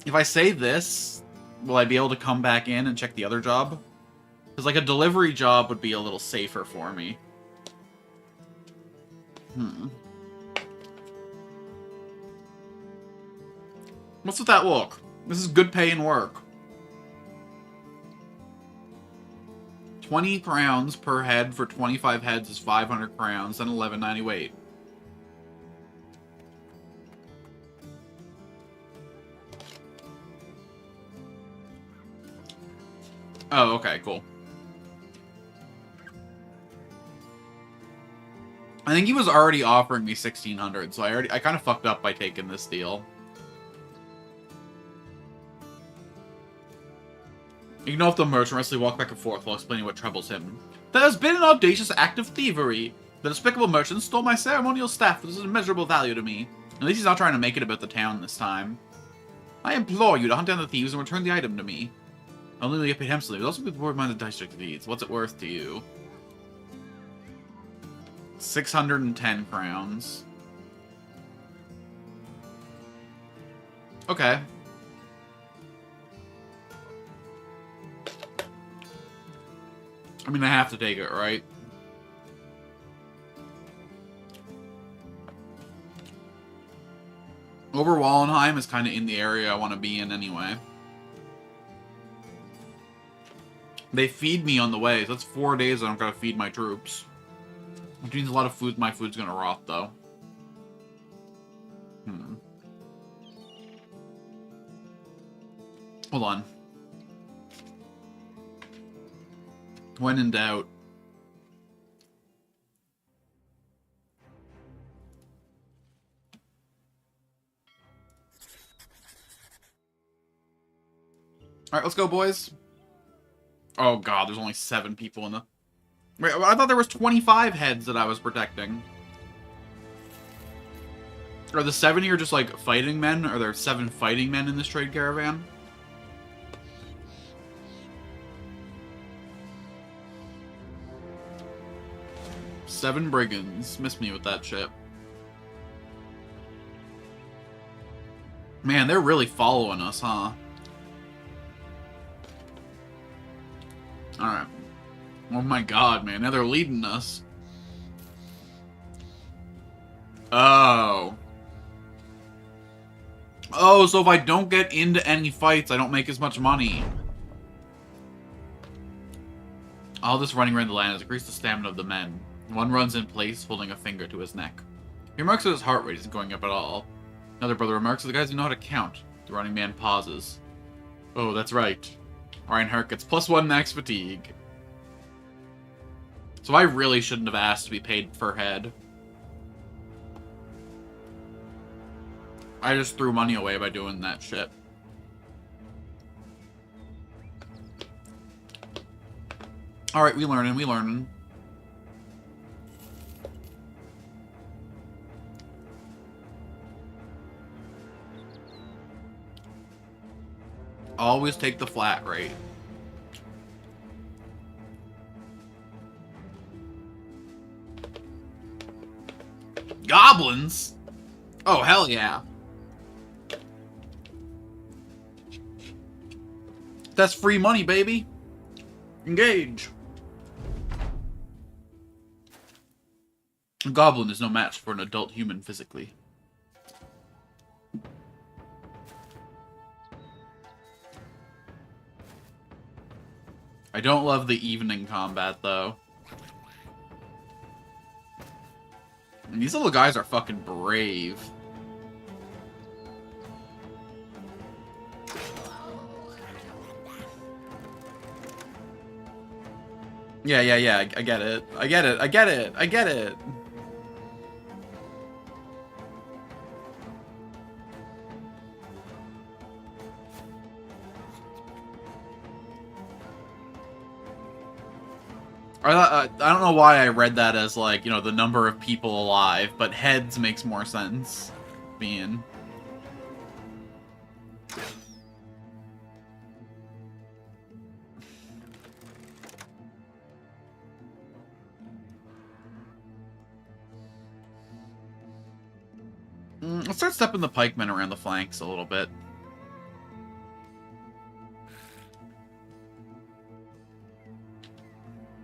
If I say this, will I be able to come back in and check the other job? Because, like, a delivery job would be a little safer for me. What's with that look? This is good pay and work. 20 crowns per head for 25 heads is 500 crowns, and 11.98. Oh, okay, cool. I think he was already offering me 1,600, so I kind of fucked up by taking this deal. You know if the merchant wrestling walk back and forth while explaining what troubles him. There has been an audacious act of thievery. The despicable merchant stole my ceremonial staff, which is of immeasurable value to me. At least he's not trying to make it about the town this time. I implore you to hunt down the thieves and return the item to me. Only will get paid handsomely, but also be bored by the district deeds. What's it worth to you? 610 crowns. Okay. I mean, I have to take it, right? Oberwallenheim is kind of in the area I want to be in anyway. They feed me on the way, so that's 4 days I don't gotta feed my troops. Which means a lot of food, my food's gonna rot, though. Hold on. When in doubt. Alright, let's go, boys. Oh god, there's only 7 people in the... Wait, I thought there was 25 heads that I was protecting. Are the 7 here just, like, fighting men? Are there 7 fighting men in this trade caravan? Seven brigands. Miss me with that shit. Man, they're really following us, huh? Alright. Oh my god, man. Now they're leading us. Oh. Oh, so if I don't get into any fights, I don't make as much money. All this running around the land has increased the stamina of the men. One runs in place, holding a finger to his neck. He remarks that his heart rate isn't going up at all. Another brother remarks that the guys who know how to count. The running man pauses. Oh, that's right. Reinhardt gets +1 max fatigue. So I really shouldn't have asked to be paid per head. I just threw money away by doing that shit. Alright, we learning. Always take the flat rate. Goblins? Oh, hell yeah. That's free money, baby. Engage. A goblin is no match for an adult human physically. I don't love the evening combat, though. And these little guys are fucking brave. Yeah, I get it. I get it. I don't know why I read that as, like, you know, the number of people alive, but heads makes more sense. Being... Let's start stepping the pikemen around the flanks a little bit.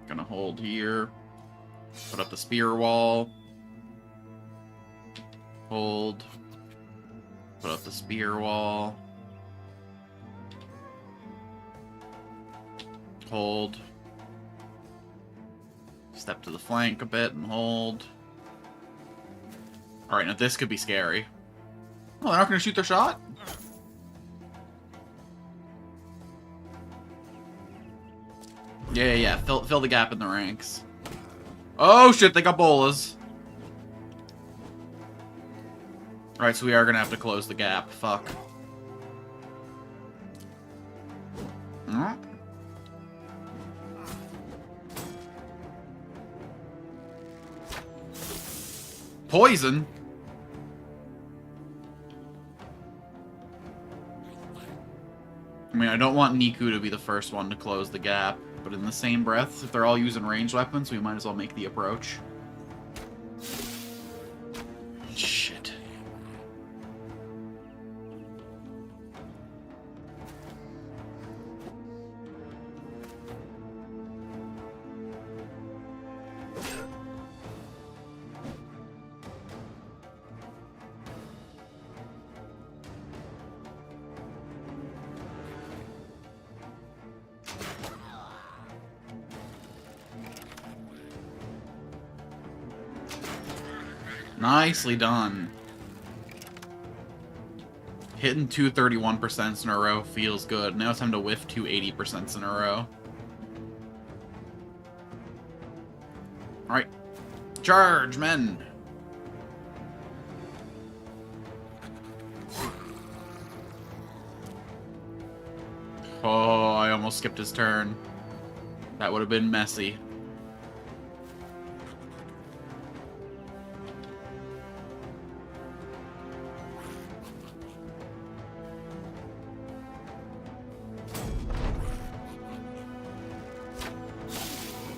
Gonna hold here. Put up the spear wall. Hold. Put up the spear wall. Hold. Step to the flank a bit and hold. Alright, now this could be scary. Oh, they're not gonna shoot their shot? Yeah. Fill the gap in the ranks. Oh shit, they got bolas. Alright, so we are gonna have to close the gap. Fuck. Poison? I mean, I don't want Niku to be the first one to close the gap, but in the same breath, if they're all using ranged weapons, we might as well make the approach. Shit. Nicely done. Hitting 231% in a row feels good. Now it's time to whiff 280% in a row. Alright. Charge, men! Oh, I almost skipped his turn. That would have been messy.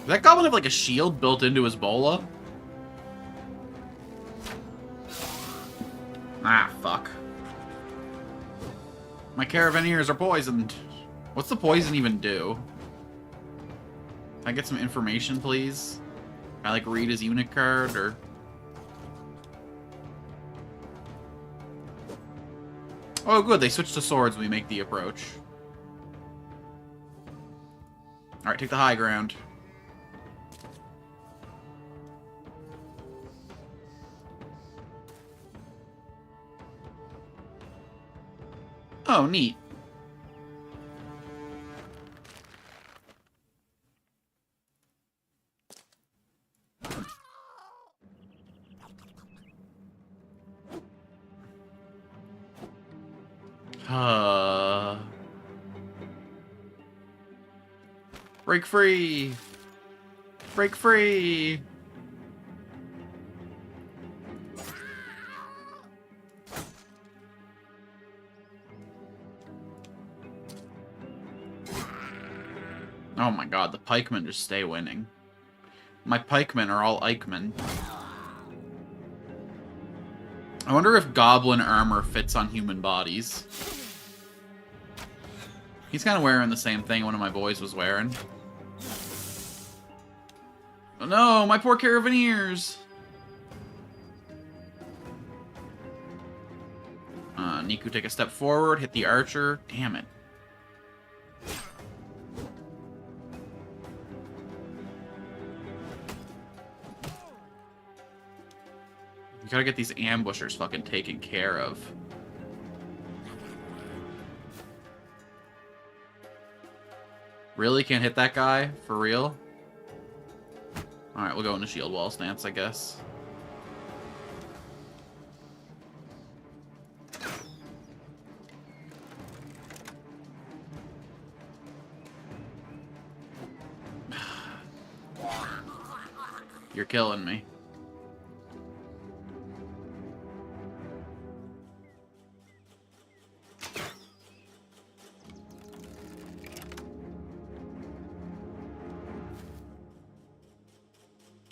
Does that goblin have like a shield built into his bola? Ah, fuck. My caravaneers are poisoned. What's the poison even do? Can I get some information, please? Can I like read his unit card or... Oh, good. They switch to swords when we make the approach. Alright, take the high ground. Oh, neat. Break free! Break free! Oh my god, the pikemen just stay winning. My pikemen are all Ikemen. I wonder if goblin armor fits on human bodies. He's kind of wearing the same thing one of my boys was wearing. Oh no, my poor caravaneers! Niku, take a step forward, hit the archer. Damn it. We gotta get these ambushers fucking taken care of. Really? Can't hit that guy? For real? Alright, we'll go into shield wall stance, I guess. You're killing me.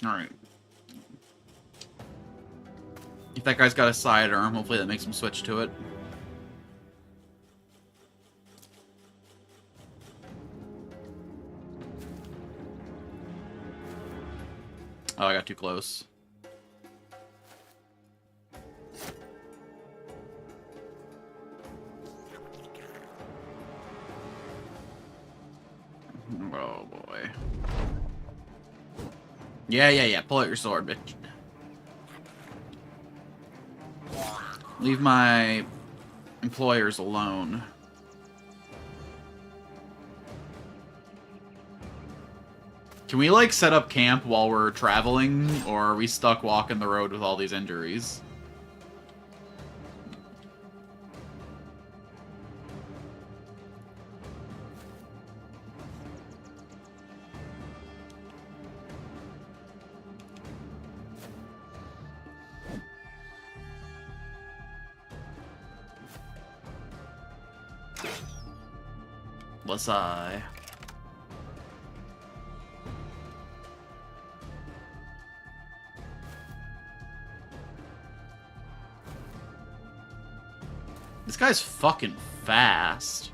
Alright. If that guy's got a sidearm, hopefully that makes him switch to it. Oh, I got too close. Oh, boy. Yeah. Pull out your sword, bitch. Leave my employers alone. Can we, like, set up camp while we're traveling, or are we stuck walking the road with all these injuries? Lasai. This guy's fucking fast.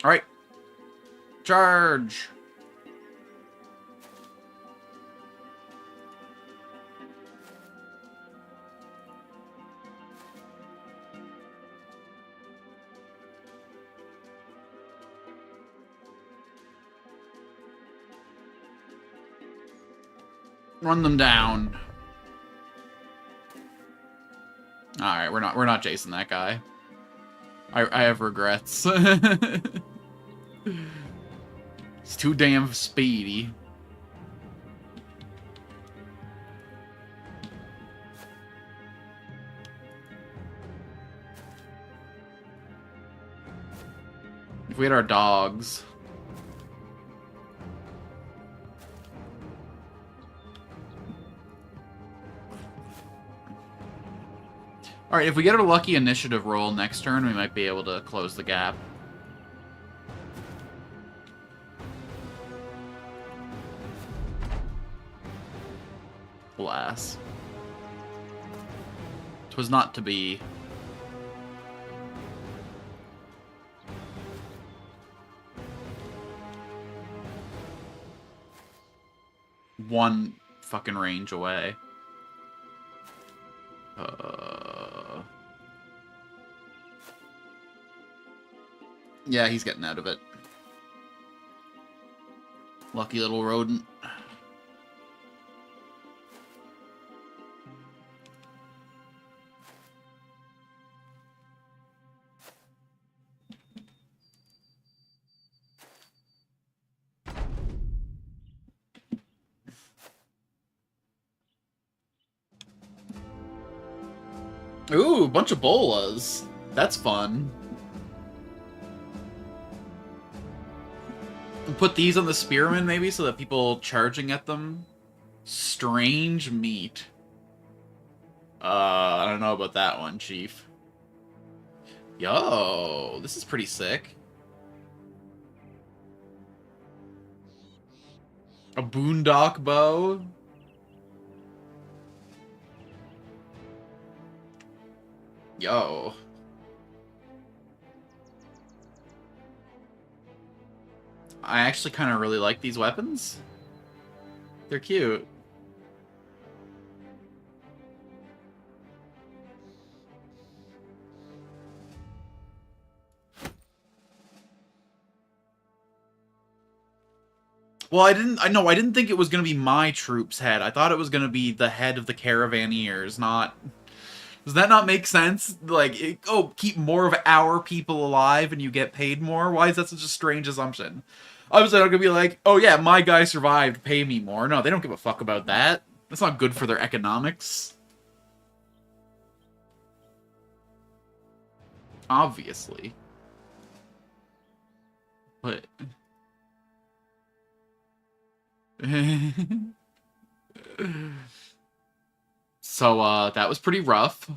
Alright. Charge! Run them down. Alright, we're not chasing that guy. I have regrets. It's too damn speedy. If we had our dogs. Alright, if we get a lucky initiative roll next turn, we might be able to close the gap. Alas. 'Twas not to be. One fucking range away. Yeah, he's getting out of it. Lucky little rodent. Ooh, a bunch of bolas. That's fun. Put these on the spearmen, maybe, so that people charging at them. Strange meat. I don't know about that one, Chief. Yo, this is pretty sick. A boondock bow. Yo. I actually kind of really like these weapons. They're cute. Well, I didn't think it was going to be my troop's head. I thought it was going to be the head of the Caravanneers, not... Does that not make sense? Like, keep more of our people alive and you get paid more? Why is that such a strange assumption? I was not gonna be like, oh yeah, my guy survived, pay me more. No, they don't give a fuck about that. That's not good for their economics. Obviously. But... So, that was pretty rough.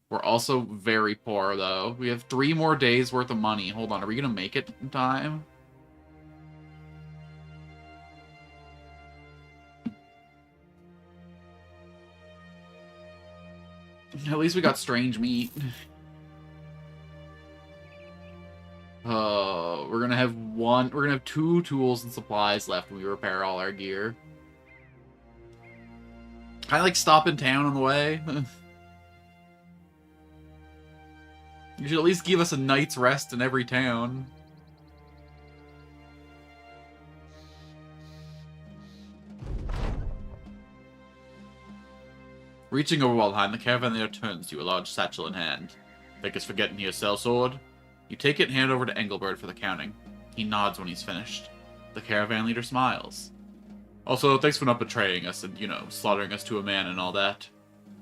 We're also very poor, though. We have 3 more days worth of money. Hold on, are we gonna make it in time? At least we got strange meat. We're gonna have 2 tools and supplies left when we repair all our gear. Kinda like stop in town on the way. You should at least give us a night's rest in every town. Reaching over Waldheim, the Caravannier turns to you, a large satchel in hand. Think it's forgetting your sellsword? You take it and hand it over to Engelbert for the counting. He nods when he's finished. The caravan leader smiles. Also, thanks for not betraying us and, slaughtering us to a man and all that.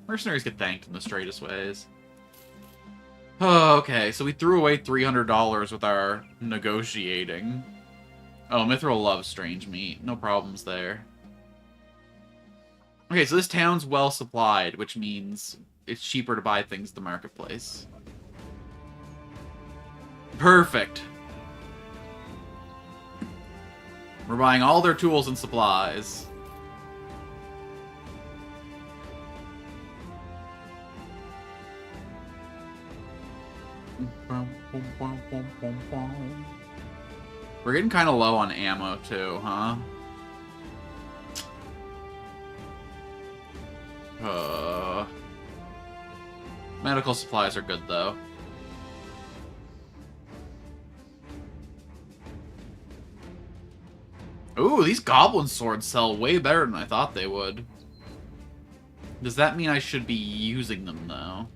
Mercenaries get thanked in the straightest ways. Oh, okay, so we threw away $300 with our negotiating. Oh, Mithril loves strange meat. No problems there. Okay, so this town's well supplied, which means it's cheaper to buy things at the marketplace. Perfect. We're buying all their tools and supplies. We're getting kind of low on ammo, too, huh? Medical supplies are good, though. Ooh, these goblin swords sell way better than I thought they would. Does that mean I should be using them, though?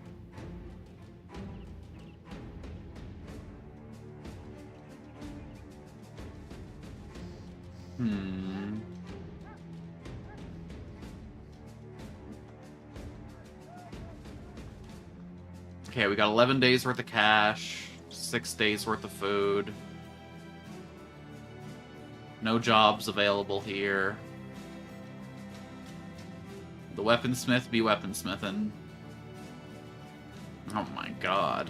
Okay, we got 11 days worth of cash, 6 days worth of food. No jobs available here. The weaponsmith be weaponsmithing. Oh my god.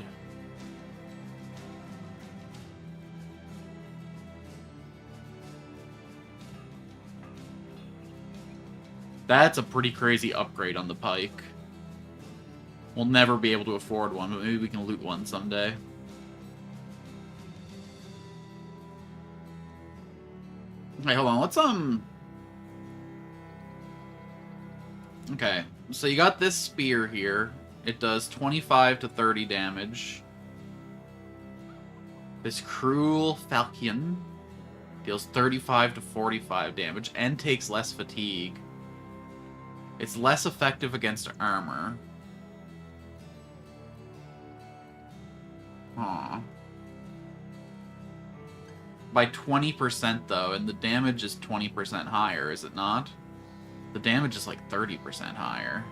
That's a pretty crazy upgrade on the pike. We'll never be able to afford one, but maybe we can loot one someday. Okay, hold on. Let's, Okay, so you got this spear here. It does 25 to 30 damage. This Cruel Falchion deals 35 to 45 damage and takes less fatigue. It's less effective against armor. Aw. By 20% though, and the damage is 20% higher, is it not? The damage is like 30% higher.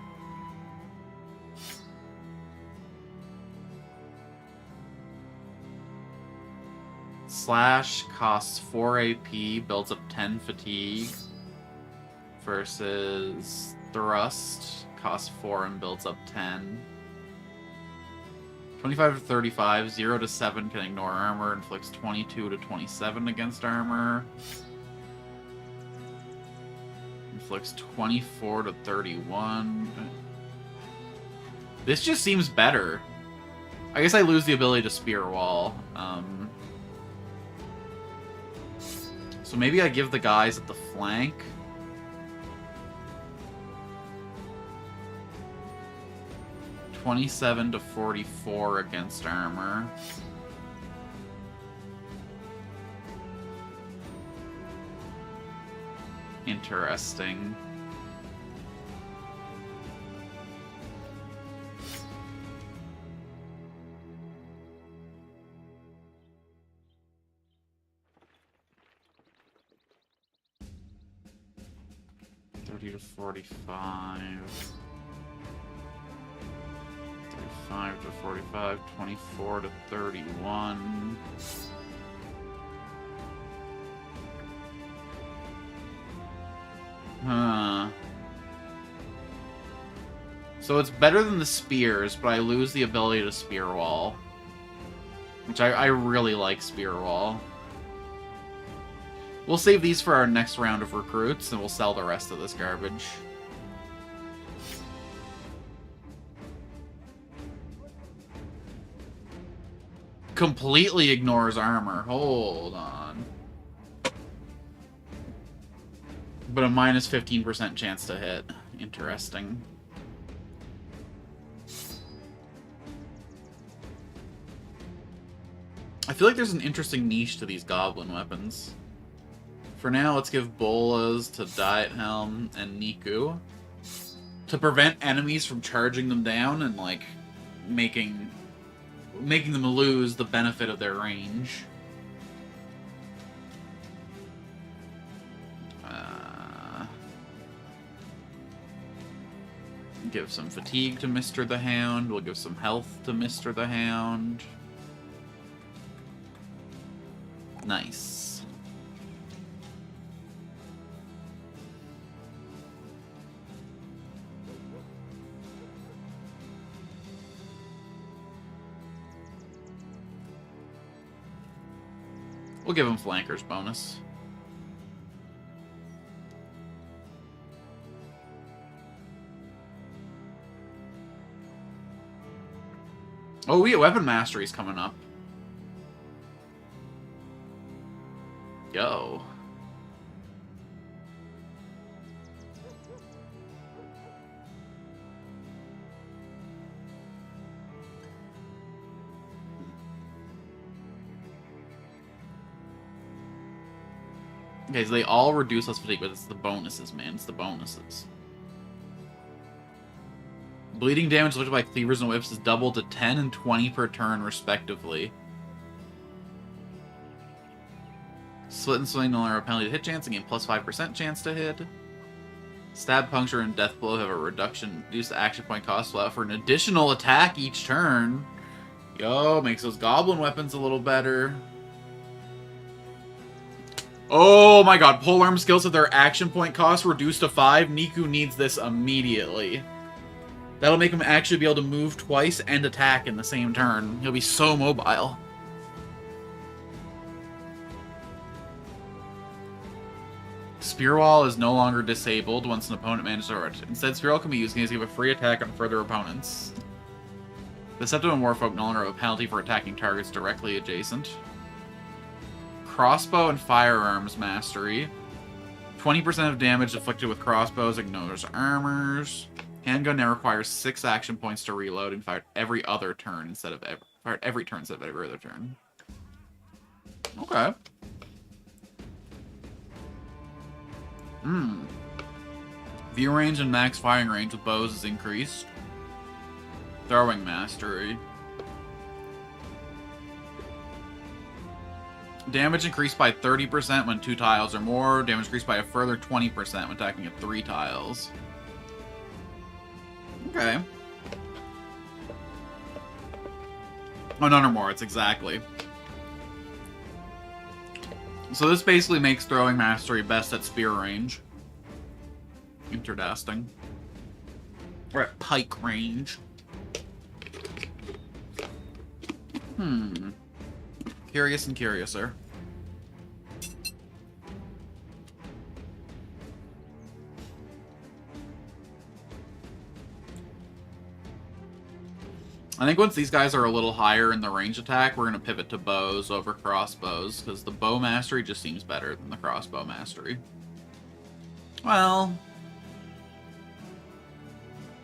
Slash costs 4 AP, builds up 10 fatigue. Versus Thrust costs 4 and builds up 10. 25 to 35, 0 to 7 can ignore armor, inflicts 22 to 27 against armor. Inflicts 24 to 31. This just seems better. I guess I lose the ability to spear wall. So maybe I give the guys at the flank. $27 to 44 against armor. Interesting. $30 to 45. 35 to 45, 24 to 31. Huh. So it's better than the spears, but I lose the ability to spear wall. Which I really like spear wall. We'll save these for our next round of recruits, and we'll sell the rest of this garbage. Completely ignores armor. Hold on. But a minus 15% chance to hit. Interesting. I feel like there's an interesting niche to these goblin weapons. For now, let's give bolas to Diet Helm and Niku to prevent enemies from charging them down and, like, making them lose the benefit of their range. Give some fatigue to Mr. the Hound. We'll give some health to Mr. the Hound. Nice. We'll give him flanker's bonus. Oh, we get weapon masteries coming up. Yo. Okay, so they all reduce less fatigue, but it's the bonuses, man. It's the bonuses. Bleeding damage inflicted by cleavers and whips is doubled to 10 and 20 per turn, respectively. Split and swing no longer have a penalty to hit chance and gain plus 5% chance to hit. Stab, puncture, and death blow have a reduction. Reduce the action point cost allow for an additional attack each turn. Yo, makes those goblin weapons a little better. Oh my god, polearm skills have their action point cost reduced to 5. Niku needs this immediately. That'll make him actually be able to move twice and attack in the same turn. He'll be so mobile. Spear Wall is no longer disabled once an opponent manages to hurt. Instead, Spear Wall can be used to give a free attack on further opponents. Deceptive and Warfolk no longer have a penalty for attacking targets directly adjacent. Crossbow and Firearms Mastery. 20% of damage inflicted with crossbows ignores armors. Handgun now requires 6 action points to reload and fired every other turn instead of every turn instead of every other turn. Okay. View range and max firing range with bows is increased. Throwing Mastery. Damage increased by 30% when 2 tiles or more. Damage increased by a further 20% when attacking at 3 tiles. Okay. Oh, none or more. It's exactly. So this basically makes Throwing Mastery best at spear range. Interesting. Or at pike range. Curious and curiouser. I think once these guys are a little higher in the range attack, we're going to pivot to bows over crossbows, because the bow mastery just seems better than the crossbow mastery. Well,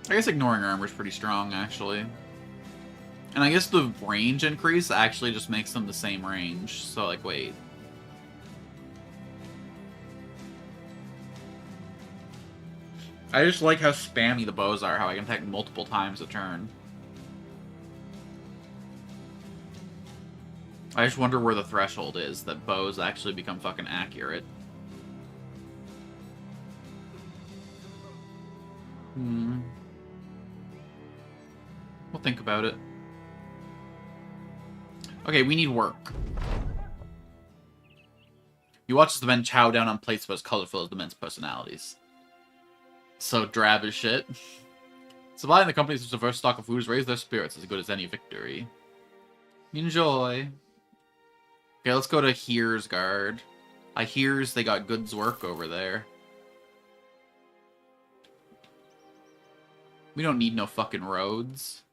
I guess ignoring armor is pretty strong, actually. And I guess the range increase actually just makes them the same range. So, like, wait. I just like how spammy the bows are, how I can attack multiple times a turn. I just wonder where the threshold is that bows actually become fucking accurate. We'll think about it. Okay, we need work. You watch as the men chow down on plates about as colorful as the men's personalities. So drab as shit. Supplying the company's diverse stock of foods raise their spirits as good as any victory. Enjoy. Okay, let's go to Here's Guard. I hears they got goods work over there. We don't need no fucking roads.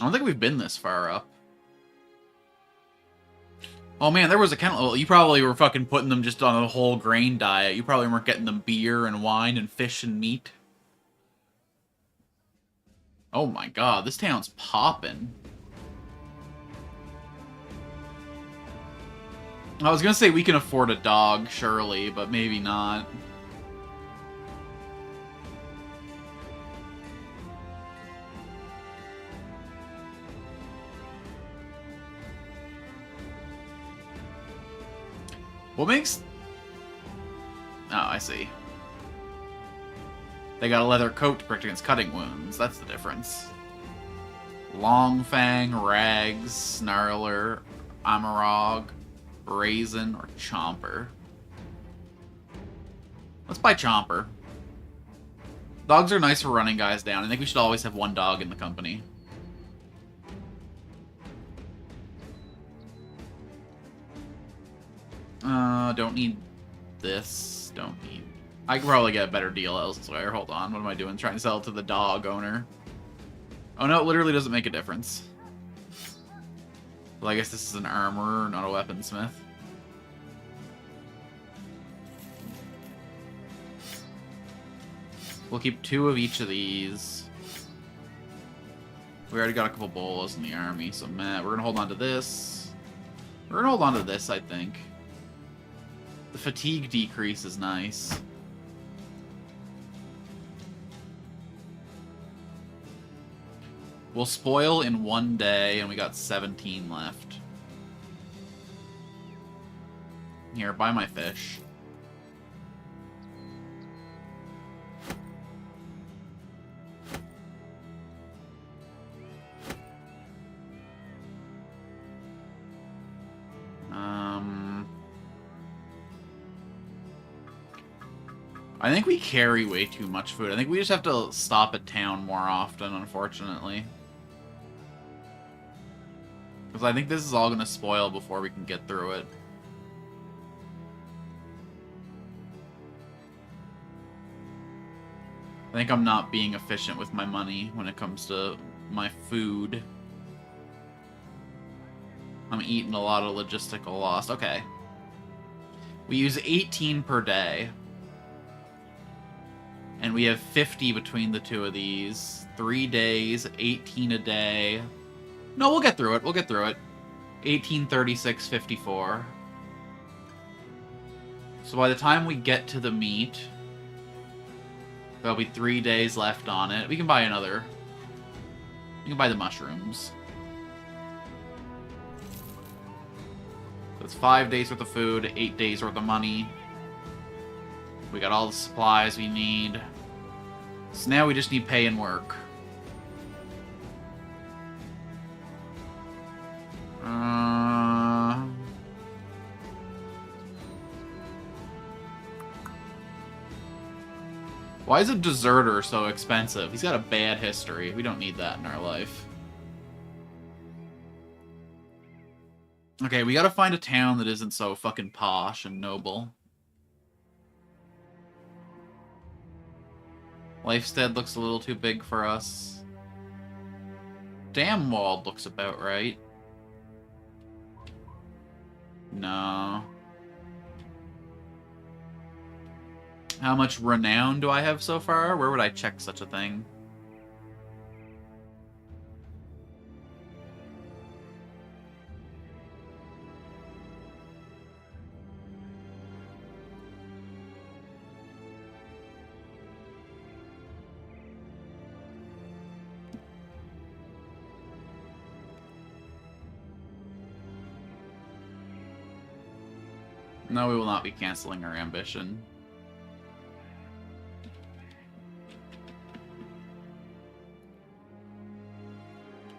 I don't think we've been this far up. Oh man, there was a kennel. You probably were fucking putting them just on a whole grain diet. You probably weren't getting them beer and wine and fish and meat. Oh my god, this town's popping. I was gonna say we can afford a dog, surely, but maybe not. What makes... Oh, I see. They got a leather coat to protect against cutting wounds. That's the difference. Longfang, Rags, Snarler, Amarog, Brazen, or Chomper. Let's buy Chomper. Dogs are nice for running guys down. I think we should always have one dog in the company. Don't need this. Don't need... I could probably get a better deal elsewhere. Hold on, what am I doing? Trying to sell it to the dog owner. Oh no, it literally doesn't make a difference. Well, I guess this is an armorer, not a weaponsmith. We'll keep 2 of each of these. We already got a couple bolas in the army, so we're gonna hold on to this. We're gonna hold on to this, I think. The fatigue decrease is nice. We'll spoil in 1 day, and we got 17 left. Here, buy my fish. I think we carry way too much food. I think we just have to stop at town more often, unfortunately. Because I think this is all going to spoil before we can get through it. I think I'm not being efficient with my money when it comes to my food. I'm eating a lot of logistical loss. Okay. We use 18 per day. And we have 50 between the 2 of these. 3 days, 18 a day. No, we'll get through it. We'll get through it. 1836.54. So by the time we get to the meat, there'll be 3 days left on it. We can buy another. We can buy the mushrooms. So it's 5 days worth of food, 8 days worth of money. We got all the supplies we need. So now we just need pay and work. Why is a deserter so expensive? He's got a bad history. We don't need that in our life. Okay, we gotta find a town that isn't so fucking posh and noble. Lifestead looks a little too big for us. Damwald looks about right. No. How much renown do I have so far? Where would I check such a thing? No, we will not be canceling our ambition.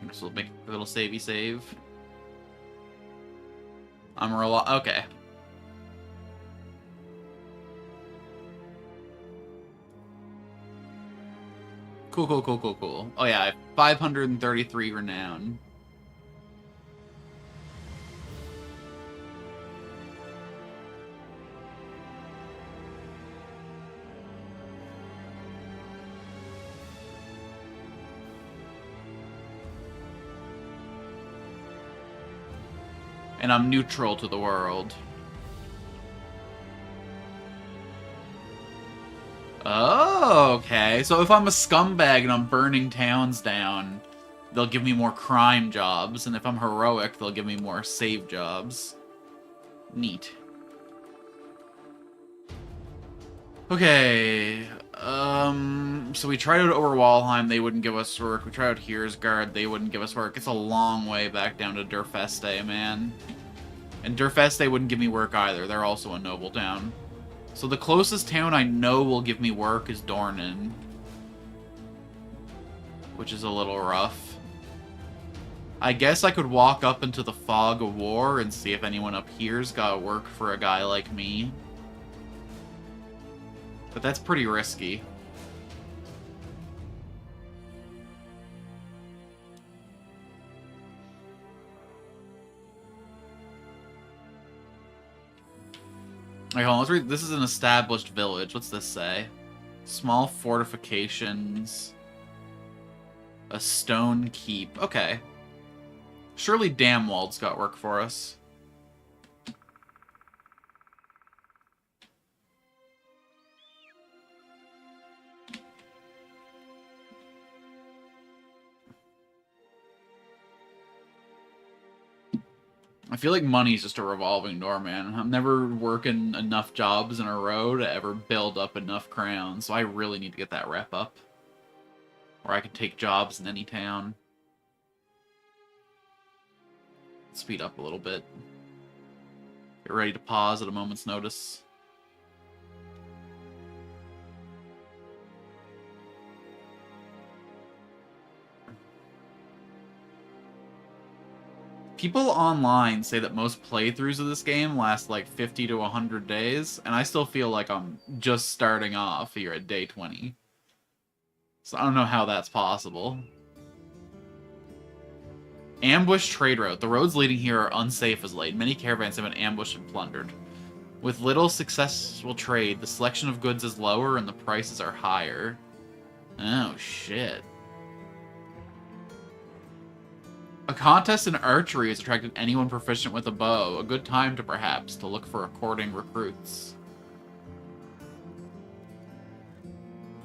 This will make a little savey save. Okay. Cool, cool, cool, cool, cool. Oh yeah, I have 533 renown. And I'm neutral to the world. Oh, okay. So if I'm a scumbag and I'm burning towns down, they'll give me more crime jobs. And if I'm heroic, they'll give me more save jobs. Neat. Okay. So we tried out over Walheim, they wouldn't give us work. We tried out Heersgard, they wouldn't give us work. It's a long way back down to Durfeste, man. And Durfeste wouldn't give me work either. They're also a noble town. So the closest town I know will give me work is Dornan. Which is a little rough. I guess I could walk up into the fog of war and see if anyone up here's got work for a guy like me. But that's pretty risky. Wait, hold on, let's read. This is an established village. What's this say? Small fortifications. A stone keep. Okay. Surely Damwald's got work for us. I feel like money's just a revolving door, man. I'm never working enough jobs in a row to ever build up enough crowns, so I really need to get that rep up. Or I can take jobs in any town. Speed up a little bit. Get ready to pause at a moment's notice. People online say that most playthroughs of this game last like 50 to 100 days, and I still feel like I'm just starting off here at day 20. So I don't know how that's possible. Ambush trade route. The roads leading here are unsafe as late. Many caravans have been ambushed and plundered. With little successful trade, the selection of goods is lower and the prices are higher. Oh, shit. A contest in archery has attracted anyone proficient with a bow. A good time to, perhaps, to look for courting recruits.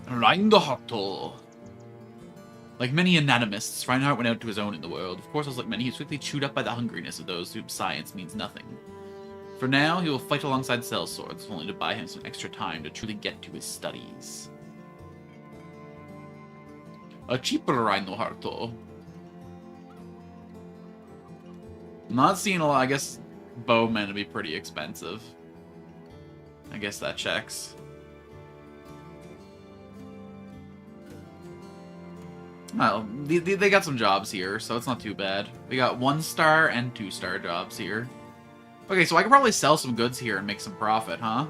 Reinhardt. Like many anatomists, Reinhardt went out to his own in the world. Of course, as like many, he was quickly chewed up by the hungriness of those whom science means nothing. For now, he will fight alongside sellswords, only to buy him some extra time to truly get to his studies. A cheaper Reinhardt. I'm not seeing a lot. I guess bowmen would be pretty expensive. I guess that checks. Well, they got some jobs here, so it's not too bad. We got 1-star and 2-star jobs here. Okay, so I could probably sell some goods here and make some profit, huh?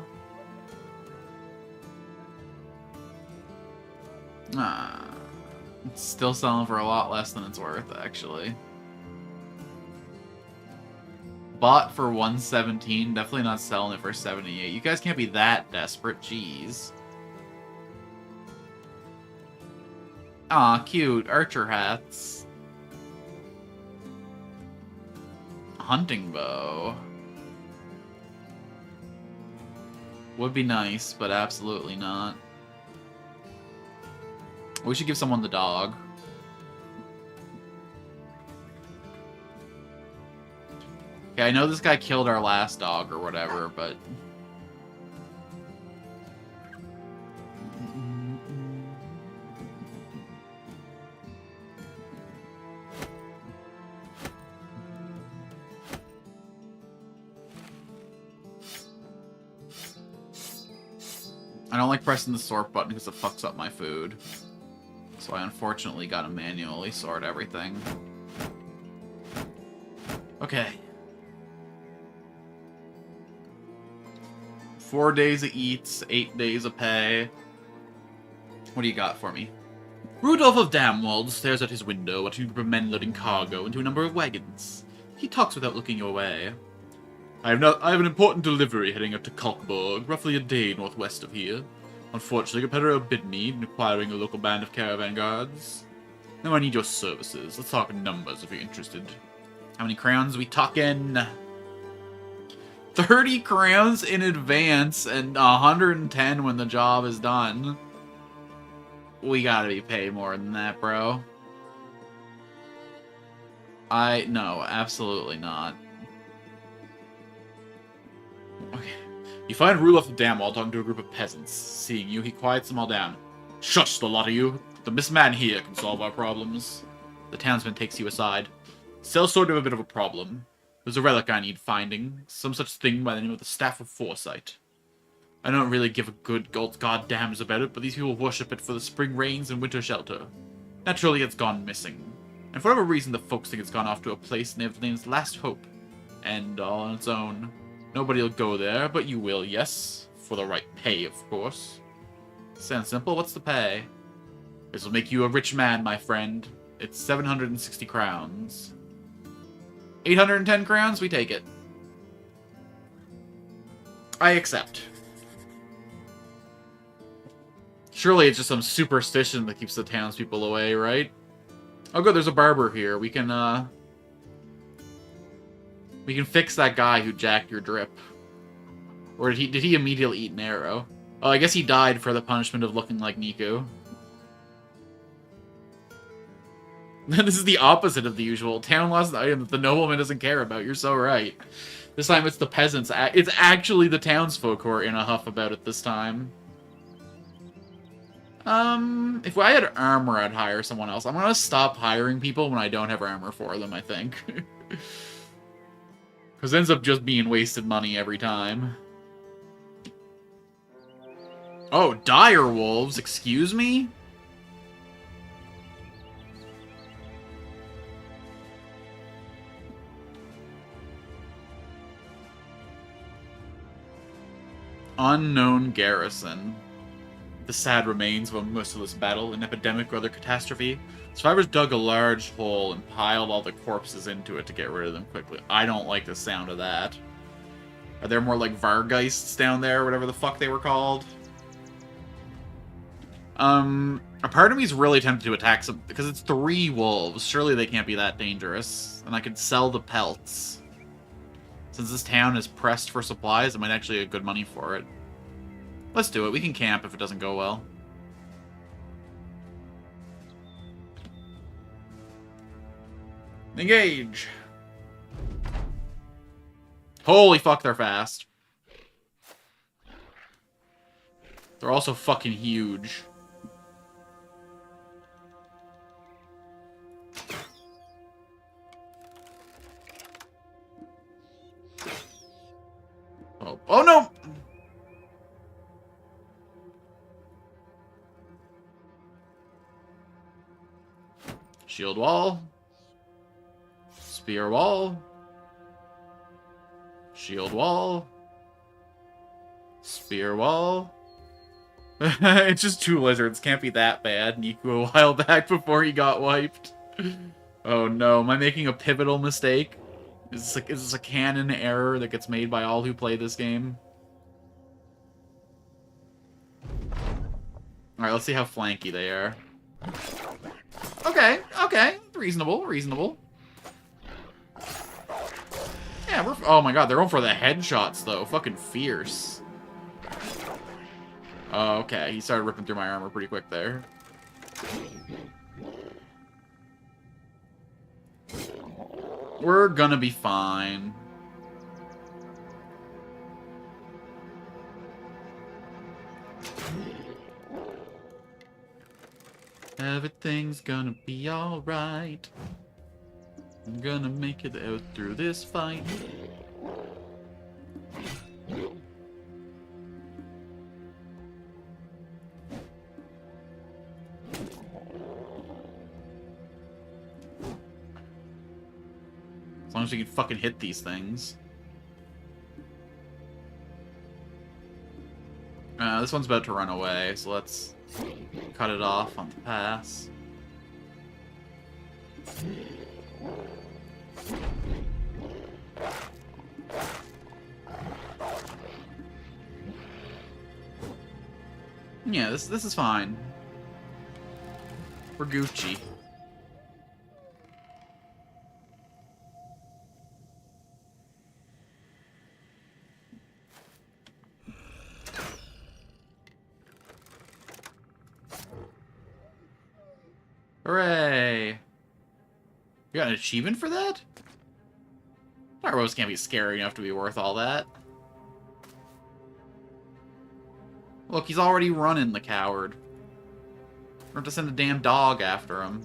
It's still selling for a lot less than it's worth, actually. Bought for 117, definitely not selling it for 78. You guys can't be that desperate, jeez. Aw, cute. Archer hats. Hunting bow. Would be nice, but absolutely not. We should give someone the dog. Okay, I know this guy killed our last dog or whatever, but... I don't like pressing the sort button because it fucks up my food. So I unfortunately gotta manually sort everything. Okay. 4 days of eats, 8 days of pay. What do you got for me? Rudolph of Damwald stares at his window at a group of men loading cargo into a number of wagons. He talks without looking your way. I have an important delivery heading up to Kalkborg, roughly a day northwest of here. Unfortunately, a competitor outbid me in acquiring a local band of caravan guards. Now I need your services. Let's talk numbers if you're interested. How many crowns are we talking? 30 crowns in advance and 110 when the job is done. We gotta be paid more than that, bro. No, absolutely not. Okay. You find Rudolph of Damwald talking to a group of peasants. Seeing you, he quiets them all down. Shush, the lot of you. The Miss Man here can solve our problems. The townsman takes you aside. Sellsword have a bit of a problem. There's a relic I need finding. Some such thing by the name of the Staff of Foresight. I don't really give a good goddams about it, but these people worship it for the spring rains and winter shelter. Naturally, it's gone missing. And for whatever reason, the folks think it's gone off to a place named Last Hope. And all on its own. Nobody will go there, but you will, yes. For the right pay, of course. Sounds simple. What's the pay? This will make you a rich man, my friend. It's 760 crowns. 810 crowns? We take it. I accept. Surely it's just some superstition that keeps the townspeople away, right? Oh good, there's a barber here. We can fix that guy who jacked your drip. Or did he immediately eat an arrow? Oh, I guess he died for the punishment of looking like Niku. This is the opposite of the usual. Town lost an item that the nobleman doesn't care about. You're so right. This time it's the peasants. It's actually the townsfolk who are in a huff about it this time. If I had armor, I'd hire someone else. I'm gonna stop hiring people when I don't have armor for them, I think. Because it ends up just being wasted money every time. Oh, dire wolves, excuse me? Unknown garrison. The sad remains of a merciless battle, an epidemic or other catastrophe. Survivors dug a large hole and piled all the corpses into it to get rid of them quickly. I don't like the sound of that. Are there more like Vargeists down there, whatever the fuck they were called? A part of me is really tempted to attack some, because it's 3 wolves. Surely they can't be that dangerous. And I could sell the pelts. Since this town is pressed for supplies, it might actually get good money for it. Let's do it. We can camp if it doesn't go well. Engage! Holy fuck, they're fast. They're also fucking huge. Oh no! Shield wall. Spear wall. Shield wall. Spear wall. It's just 2 lizards. Can't be that bad. Niku a while back before he got wiped. Oh no, am I making a pivotal mistake? Is this a canon error that gets made by all who play this game? Alright, let's see how flanky they are. Okay, okay. Reasonable, reasonable. Yeah, we're... Oh my god, they're going for the headshots, though. Fucking fierce. Oh, okay. He started ripping through my armor pretty quick there. We're gonna be fine. Everything's gonna be alright. I'm gonna make it out through this fight. As long as we can fucking hit these things. This one's about to run away, so let's cut it off on the pass. Yeah, this is fine. We're Gucci. Hooray! You got an achievement for that? Our rose can't be scary enough to be worth all that. Look, he's already running, the coward. We're going to send a damn dog after him.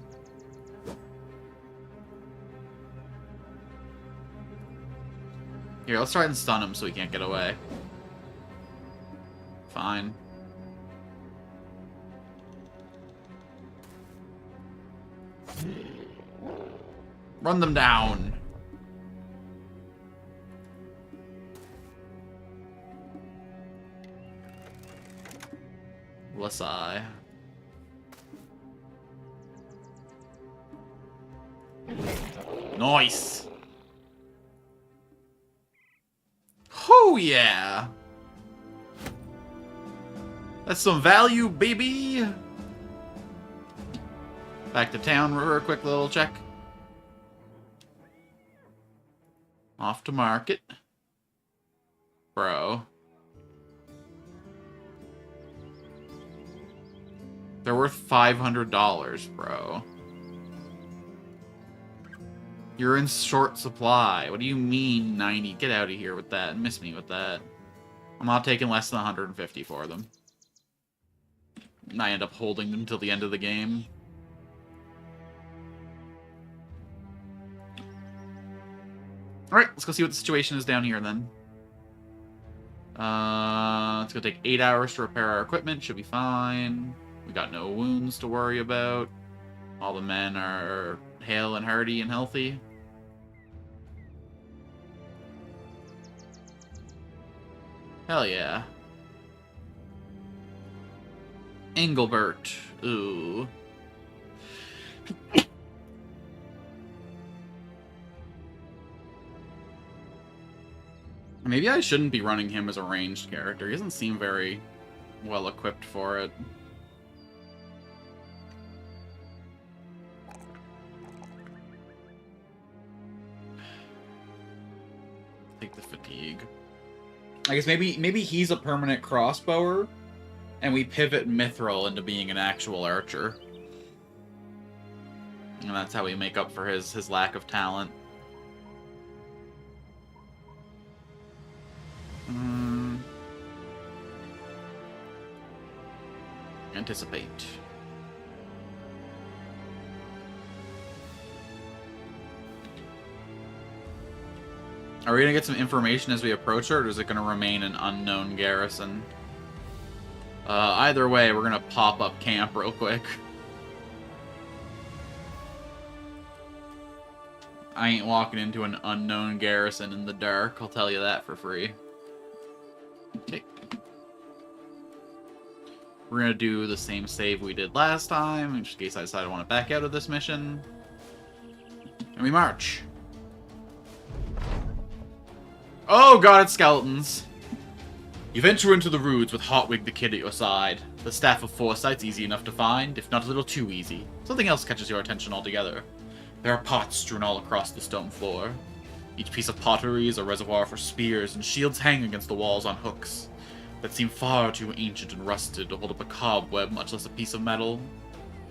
Here, let's try and stun him so he can't get away. Fine. Run them down. Lasai. Nice. Oh yeah. That's some value, baby! Back to town for a quick little check. Off to market. Bro. They're worth $500, bro. You're in short supply. What do you mean 90? Get out of here with that. Miss me with that. I'm not taking less than 150 for them. And I end up holding them till the end of the game. Alright, let's go see what the situation is down here then. It's gonna take 8 hours to repair our equipment. Should be fine. We got no wounds to worry about. All the men are hale and hearty and healthy. Hell yeah. Engelbert. Ooh. Maybe I shouldn't be running him as a ranged character. He doesn't seem very well equipped for it. Take the fatigue. I guess maybe he's a permanent crossbower, and we pivot Mithril into being an actual archer. And that's how we make up for his lack of talent. Anticipate. Are we gonna get some information as we approach her, or is it gonna remain an unknown garrison? Either way, we're gonna pop up camp real quick. I ain't walking into an unknown garrison in the dark, I'll tell you that for free. Okay. We're gonna do the same save we did last time, in just case I decide I want to back out of this mission. And we march. Oh god, it's skeletons. You venture into the rudes with Hartwig the Kid at your side. The Staff of Foresight's easy enough to find, if not a little too easy. Something else catches your attention altogether. There are pots strewn all across the stone floor. Each piece of pottery is a reservoir for spears, and shields hang against the walls on hooks that seem far too ancient and rusted to hold up a cobweb, much less a piece of metal.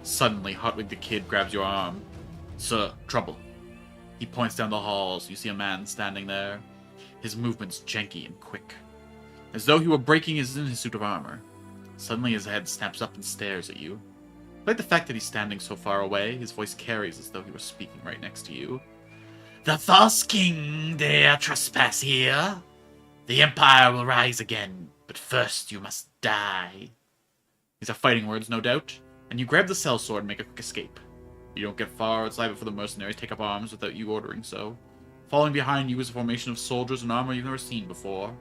Suddenly, Hartwig the Kid grabs your arm. Sir, trouble. He points down the halls. You see a man standing there. His movements janky and quick, as though he were breaking in his suit of armor. Suddenly his head snaps up and stares at you. Despite the fact that he's standing so far away, his voice carries as though he were speaking right next to you. The false king dare trespass here. The Empire will rise again, but first you must die. These are fighting words, no doubt, and you grab the sellsword and make a quick escape. You don't get far outside before the mercenaries take up arms without you ordering so. Following behind you is a formation of soldiers in armor you've never seen before.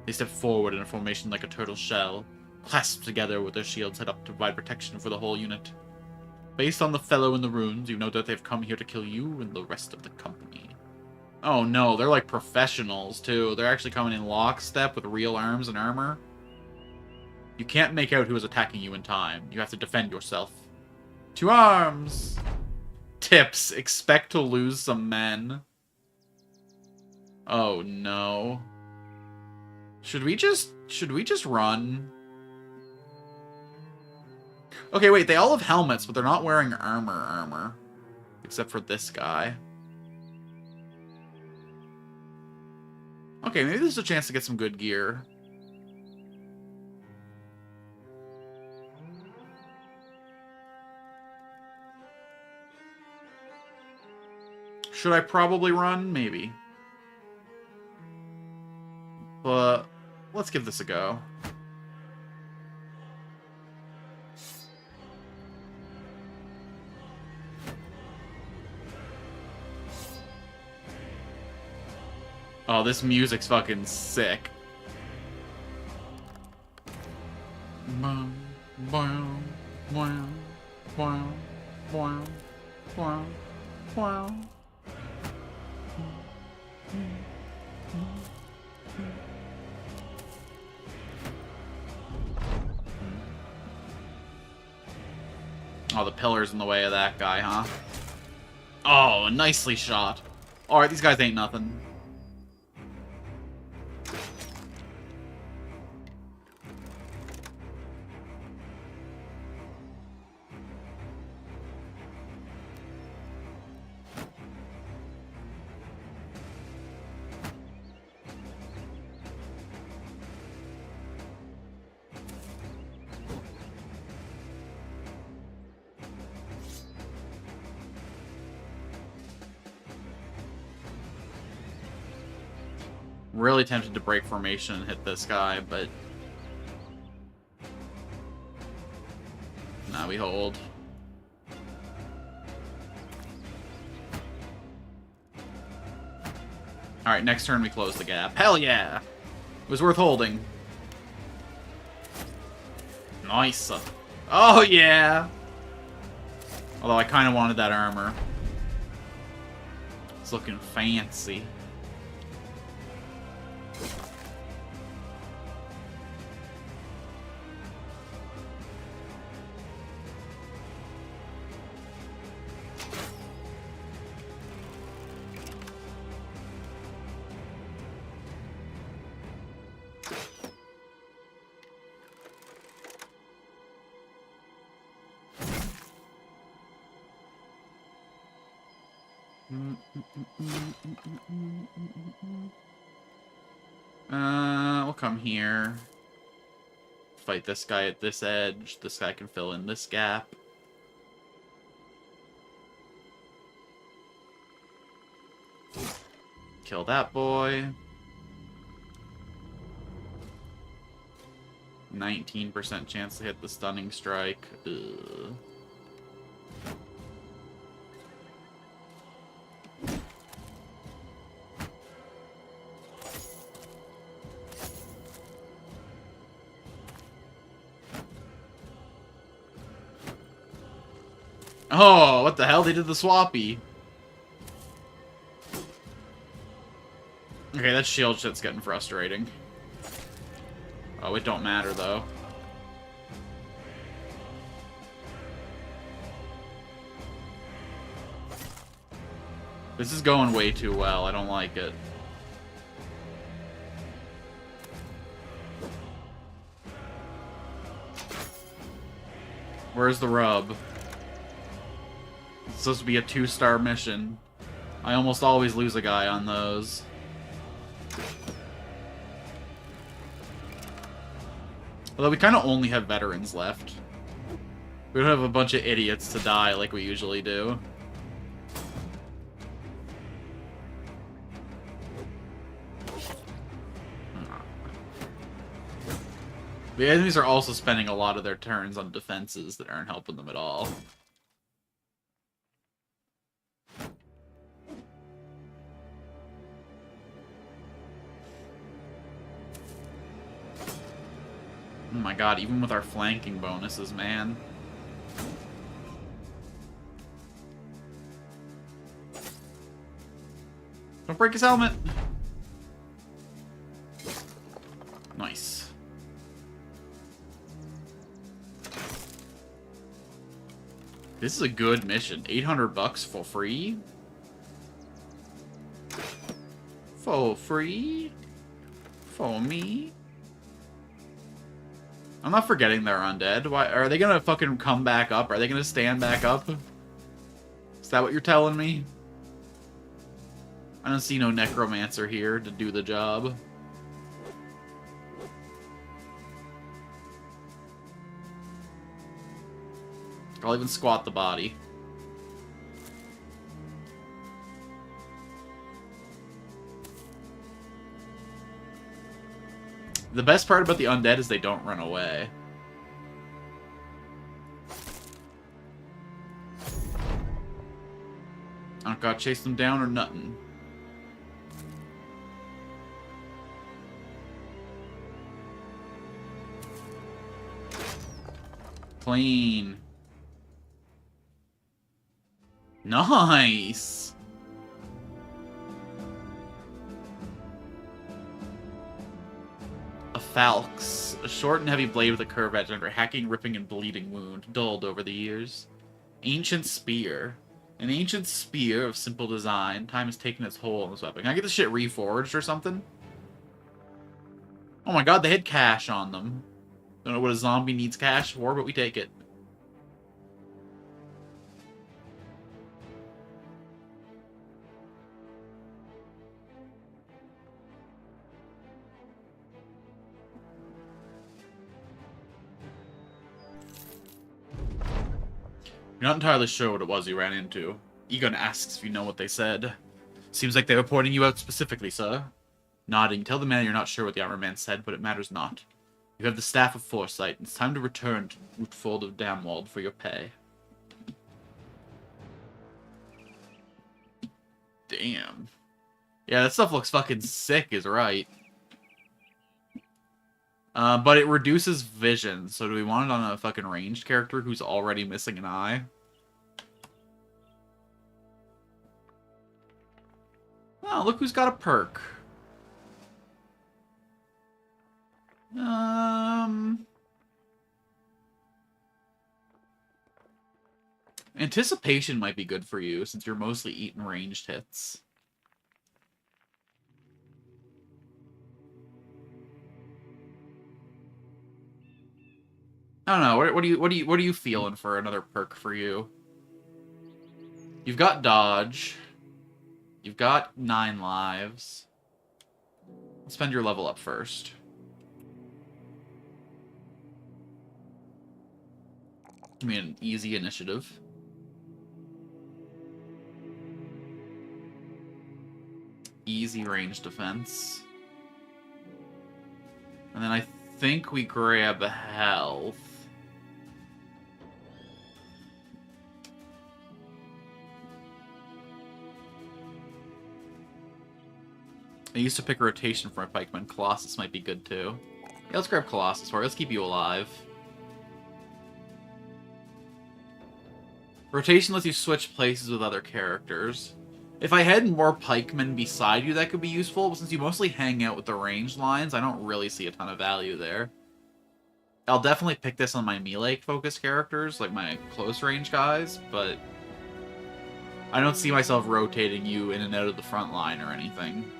They step forward in a formation like a turtle shell, clasped together with their shields set up to provide protection for the whole unit. Based on the fellow in the ruins, you know that they've come here to kill you and the rest of the company. Oh no, they're like professionals too. They're actually coming in lockstep with real arms and armor. You can't make out who is attacking you in time. You have to defend yourself. To arms! Tips, expect to lose some men. Oh no. Should we just run? Okay, wait, they all have helmets, but they're not wearing armor. Except for this guy. Okay, maybe there's a chance to get some good gear. Should I probably run? Maybe. But let's give this a go. Oh, this music's fucking sick. Oh, the pillar's in the way of that guy, huh? Oh, nicely shot. Alright, these guys ain't nothing. Really tempted to break formation and hit this guy, but... Nah, we hold. Alright, next turn we close the gap. Hell yeah! It was worth holding. Nice. Oh yeah! Although I kind of wanted that armor. It's looking fancy. We'll come here. Fight this guy at this edge. This guy can fill in this gap. Kill that boy. 19% chance to hit the stunning strike. Ugh. Oh, what the hell? They did the swappy. Okay, that shield shit's getting frustrating. Oh, it don't matter, though. This is going way too well. I don't like it. Where's the rub? It's supposed to be a 2-star mission. I almost always lose a guy on those. Although we kind of only have veterans left. We don't have a bunch of idiots to die like we usually do. The enemies are also spending a lot of their turns on defenses that aren't helping them at all. Oh my god, even with our flanking bonuses, man. Don't break his helmet! Nice. This is a good mission. 800 bucks for free? For free? For me? I'm not forgetting they're undead. Why are they gonna fucking come back up? Are they gonna stand back up? Is that what you're telling me? I don't see no necromancer here to do the job. I'll even squat the body. The best part about the undead is they don't run away. I don't gotta chase them down or nothing. Clean. Nice! A Falx. A short and heavy blade with a curved edge under hacking, ripping, and bleeding wound. Dulled over the years. Ancient Spear. An ancient spear of simple design. Time has taken its toll on this weapon. Can I get this shit reforged or something? Oh my god, they had cash on them. Don't know what a zombie needs cash for, but we take it. You're not entirely sure what it was you ran into. Egon asks if you know what they said. Seems like they were pointing you out specifically, sir. Nodding, tell the man you're not sure what the armor man said, but it matters not. You have the Staff of Foresight, and it's time to return to Rootfold of Damwald for your pay. Damn. Yeah, that stuff looks fucking sick, is right. But it reduces vision, so do we want it on a fucking ranged character who's already missing an eye? Oh, look who's got a perk. Anticipation might be good for you, since you're mostly eating ranged hits. I don't know. What are you feeling for another perk for you? You've got dodge. You've got 9 lives. Let's spend your level up first. Give me an easy initiative. Easy range defense. And then I think we grab a health. I used to pick a rotation for my pikeman. Colossus might be good too. Yeah, let's grab Colossus for it. Let's keep you alive. Rotation lets you switch places with other characters. If I had more pikemen beside you, that could be useful, but since you mostly hang out with the ranged lines, I don't really see a ton of value there. I'll definitely pick this on my melee-focused characters, like my close-range guys, but I don't see myself rotating you in and out of the front line or anything.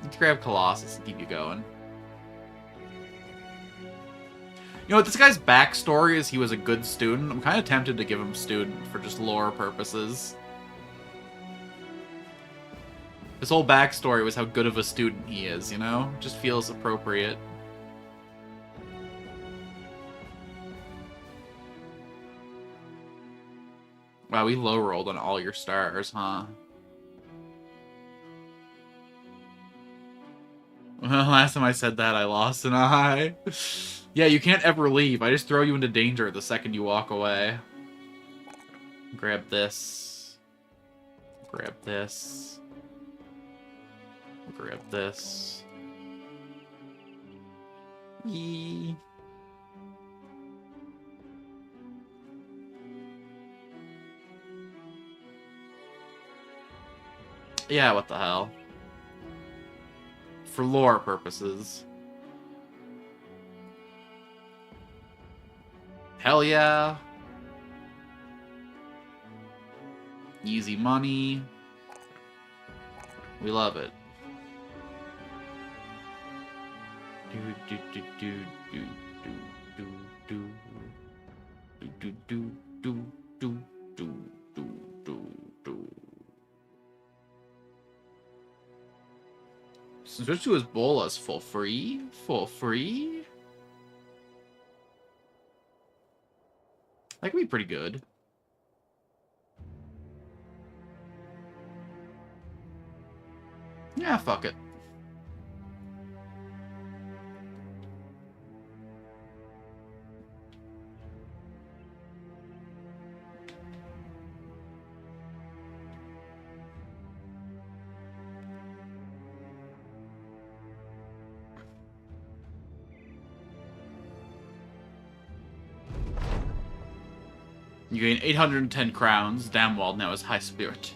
Let's grab Colossus and keep you going. You know what, this guy's backstory is he was a good student. I'm kind of tempted to give him student for just lore purposes. His whole backstory was how good of a student he is, you know? Just feels appropriate. Wow, we low-rolled on all your stars, huh? Well, last time I said that, I lost an eye. Yeah, you can't ever leave. I just throw you into danger the second you walk away. Grab this. Grab this. Grab this. Yee. Yeah, what the hell. For lore purposes. Hell yeah. Easy money. We love it. Do do do do do do do do do do do do do do do do. Switch to his bolas for free? For free? That could be pretty good. Yeah, fuck it. You gain 810 crowns. Damwald now has high spirit.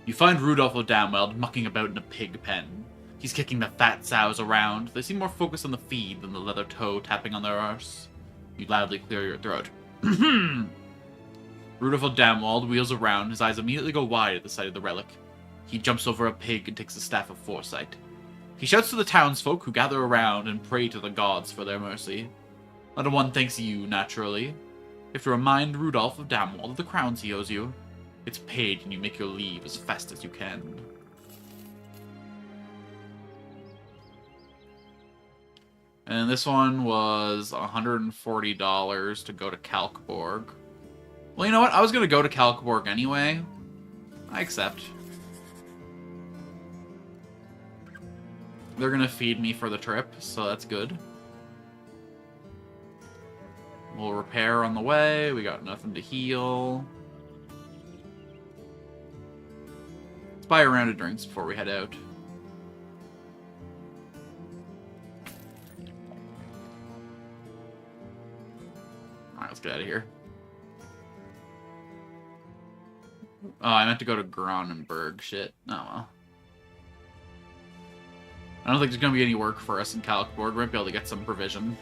You find Rudolph of Damwald mucking about in a pig pen. He's kicking the fat sows around. They seem more focused on the feed than the leather toe tapping on their arse. You loudly clear your throat. Rudolph of Damwald wheels around. His eyes immediately go wide at the sight of the relic. He jumps over a pig and takes the Staff of Foresight. He shouts to the townsfolk who gather around and pray to the gods for their mercy. Not one thanks you, naturally. You have to remind Rudolph of Damwald of the crowns he owes you. It's paid and you make your leave as fast as you can. And this one was $140 to go to Kalkborg. Well, you know what? I was going to go to Kalkborg anyway. I accept. They're going to feed me for the trip, so that's good. We'll repair on the way. We got nothing to heal. Let's buy a round of drinks before we head out. Alright, let's get out of here. Oh, I meant to go to Gronenberg. Shit. Oh, well. I don't think there's going to be any work for us in Kalkborg. We might be able to get some provision.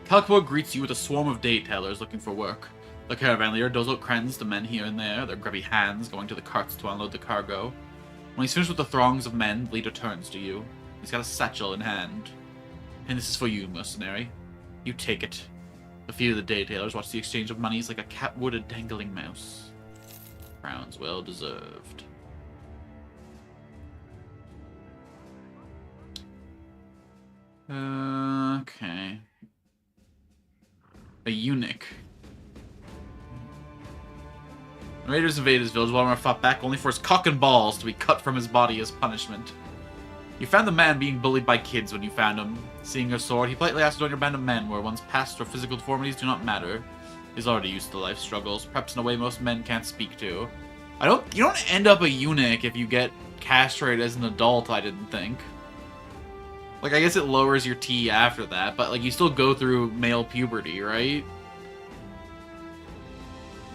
Kalkborg greets you with a swarm of day-tellers looking for work. The caravan leader does out crowns to men here and there, their grubby hands going to the carts to unload the cargo. When he's finished with the throngs of men, the leader turns to you. He's got a satchel in hand. And this is for you, mercenary. You take it. A few of the day-tailors watch the exchange of monies like a cat would a dangling mouse. Crowns well deserved. Okay. A eunuch. The raiders invaded his village. Waldemar fought back only for his cock and balls to be cut from his body as punishment. You found the man being bullied by kids when you found him. Seeing your sword, he politely asked to join your band of men where one's past or physical deformities do not matter. He's already used to life struggles, perhaps in a way most men can't speak to. You don't end up a eunuch if you get castrated as an adult, I didn't think. Like, I guess it lowers your T after that, but, like, you still go through male puberty, right?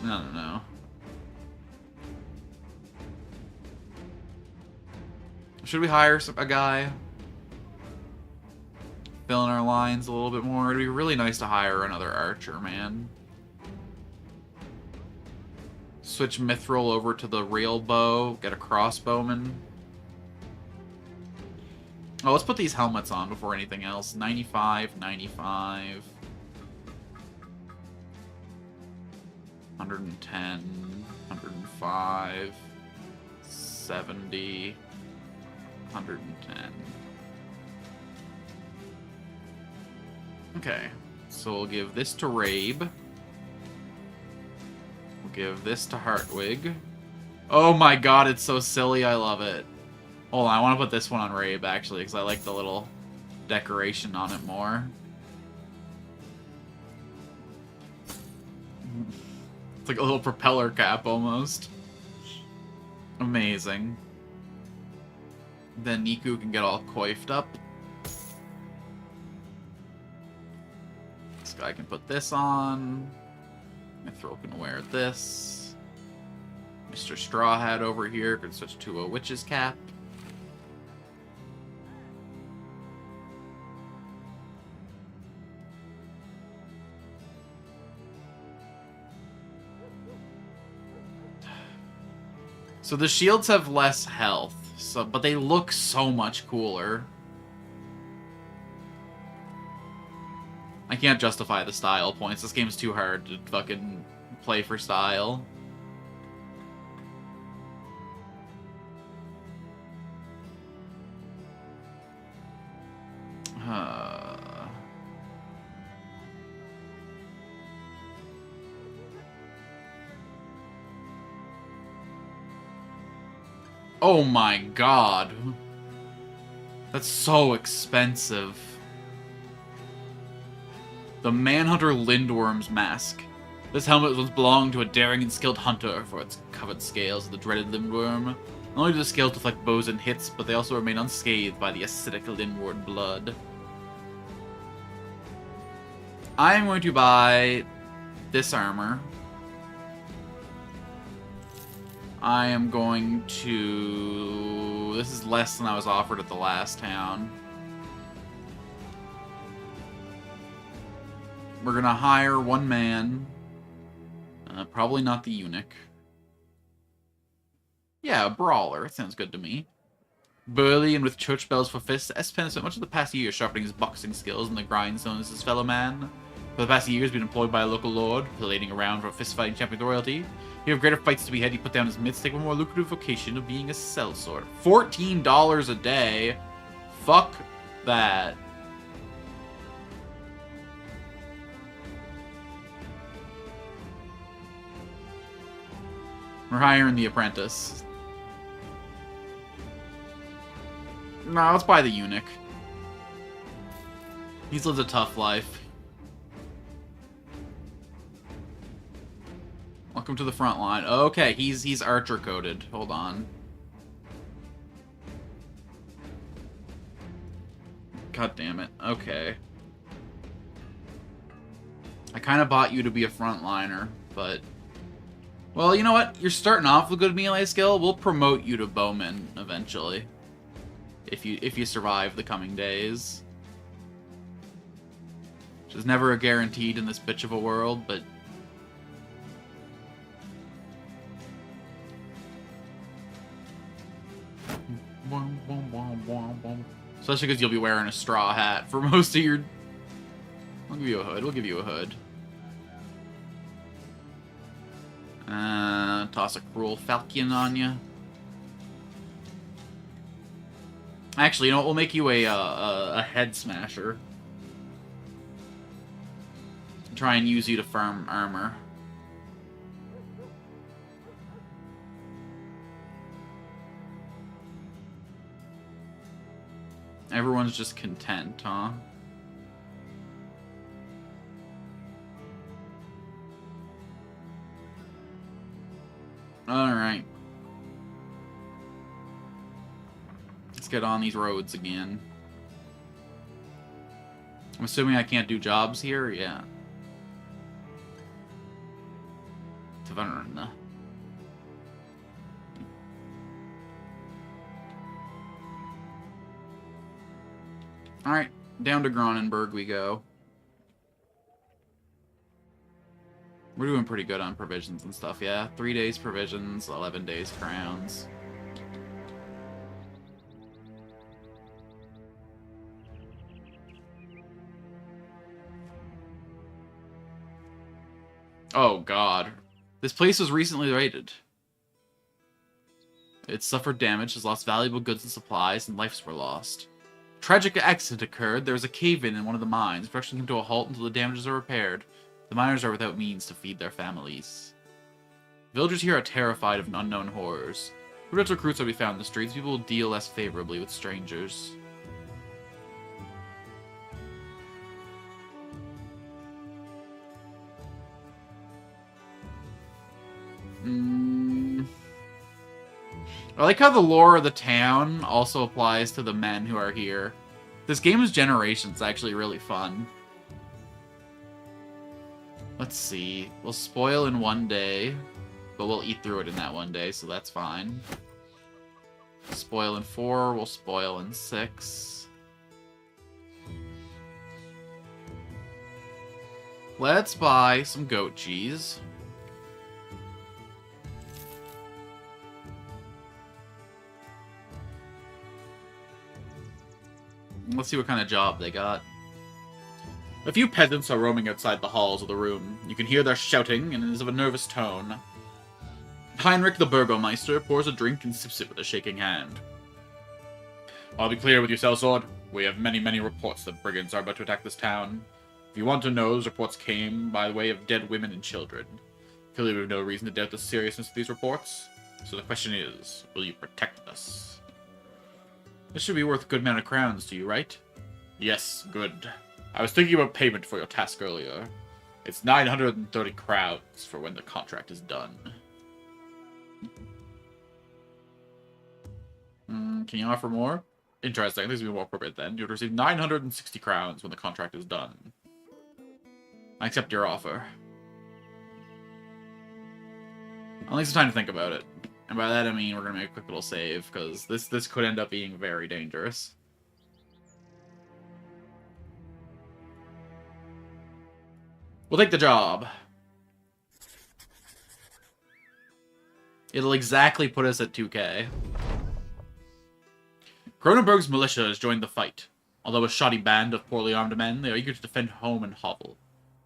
I don't know. Should we hire a guy? Fill in our lines a little bit more. It'd be really nice to hire another archer, man. Switch Mithril over to the rail bow. Get a crossbowman. Oh, let's put these helmets on before anything else. 95, 95. 110, 105, 70, 110. Okay, so we'll give this to Rabe. We'll give this to Hartwig. Oh my god, it's so silly, I love it. Hold on, I want to put this one on Rabe, actually, because I like the little decoration on it more. It's like a little propeller cap, almost. Amazing. Then Niku can get all coiffed up. This guy can put this on. Mithril can wear this. Mr. Straw Hat over here can switch to a witch's cap. So the shields have less health, but they look so much cooler. I can't justify the style points. This game's too hard to fucking play for style. Oh my god. That's so expensive. The Manhunter Lindworm's Mask. This helmet once belonged to a daring and skilled hunter for its covered scales of the dreaded Lindworm. Not only do the scales deflect bows and hits, but they also remain unscathed by the acidic Lindward blood. I am going to buy this armor. I am going to... This is less than I was offered at the last town. We're gonna hire one man. Probably not the eunuch. Yeah, a brawler. Sounds good to me. Burly and with church bells for fists, S-Pen spent much of the past year sharpening his boxing skills in the grindstone as his fellow man. For the past year, he's been employed by a local lord, parading around for a fist-fighting champion of royalty. If you have greater fights to be had, he put down his mitts, take a more lucrative vocation of being a sellsword. $14 a day? Fuck that. We're hiring the apprentice. No, let's buy the eunuch. He's lived a tough life. Welcome to the front line. Okay, he's archer coded. Hold on. God damn it. Okay. I kind of bought you to be a frontliner, but... Well, you know what? You're starting off with a good melee skill. We'll promote you to bowman eventually. If you survive the coming days. Which is never a guaranteed in this bitch of a world, but... Especially because you'll be wearing a straw hat for most of your... I'll give you a hood. We'll give you a hood. Toss a cruel falcon on you. Actually, you know what? We'll make you a head smasher. Try and use you to farm armor. Everyone's just content, huh? Alright. Let's get on these roads again. I'm assuming I can't do jobs here? Yeah. Tavern. Alright, down to Gronenberg we go. We're doing pretty good on provisions and stuff, yeah. 3 days provisions, 11 days crowns. Oh god. This place was recently raided. It suffered damage, has lost valuable goods and supplies, and lives were lost. Tragic accident occurred. There was a cave-in in one of the mines. Production came to a halt until the damages are repaired. The miners are without means to feed their families. Villagers here are terrified of unknown horrors. Prudent recruits will be found in the streets. People will deal less favorably with strangers. I like how the lore of the town also applies to the men who are here. This game is Generations actually really fun. Let's see. We'll spoil in 1 day, but we'll eat through it in that 1 day, so that's fine. Spoil in 4, we'll spoil in 6. Let's buy some goat cheese. Let's see what kind of job they got. A few peasants are roaming outside the halls of the room. You can hear their shouting, and it is of a nervous tone. Heinrich the Burgomeister pours a drink and sips it with a shaking hand. I'll be clear with you, Sellsword. We have many reports that brigands are about to attack this town. If you want to know, those reports came by way of dead women and children. Clearly we have no reason to doubt the seriousness of these reports. So the question is, will you protect us? This should be worth a good amount of crowns to you, right? Yes, good. I was thinking about payment for your task earlier. It's 930 crowns for when the contract is done. Can you offer more? Interesting. I think this would be more appropriate then. You would receive 960 crowns when the contract is done. I accept your offer. I'll need some time to think about it. And by that I mean we're gonna make a quick little save, because this could end up being very dangerous. We'll take the job. It'll exactly put us at 2K. Cronenberg's militia has joined the fight. Although a shoddy band of poorly armed men, they are eager to defend home and hovel.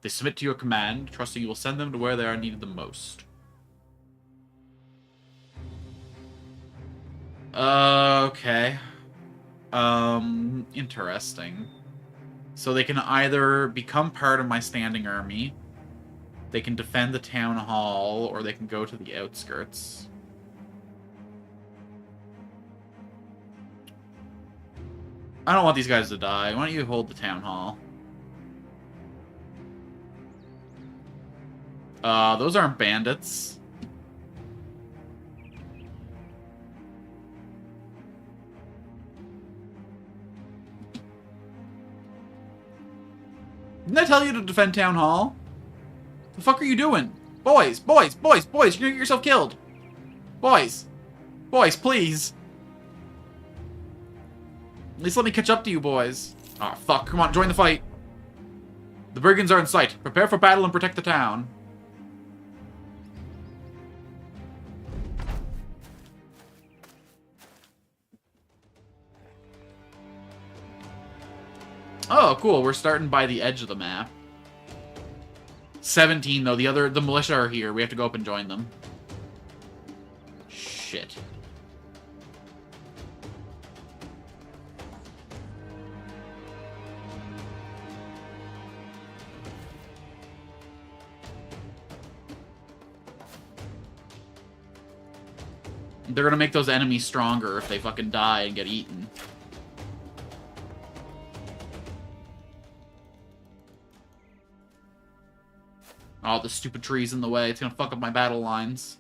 They submit to your command, trusting you will send them to where they are needed the most. Okay. Interesting. So they can either become part of my standing army, they can defend the town hall, or they can go to the outskirts. I don't want these guys to die. Why don't you hold the town hall? Those aren't bandits. Didn't I tell you to defend town hall? The fuck are you doing? Boys, boys, boys, boys, you're gonna get yourself killed. Boys. Boys, please. At least let me catch up to you, boys. Aw, oh, fuck. Come on, join the fight. The brigands are in sight. Prepare for battle and protect the town. Oh, cool. We're starting by the edge of the map. 17, though. The militia are here. We have to go up and join them. Shit. They're gonna make those enemies stronger if they fucking die and get eaten. Oh, the stupid tree's in the way. It's gonna fuck up my battle lines.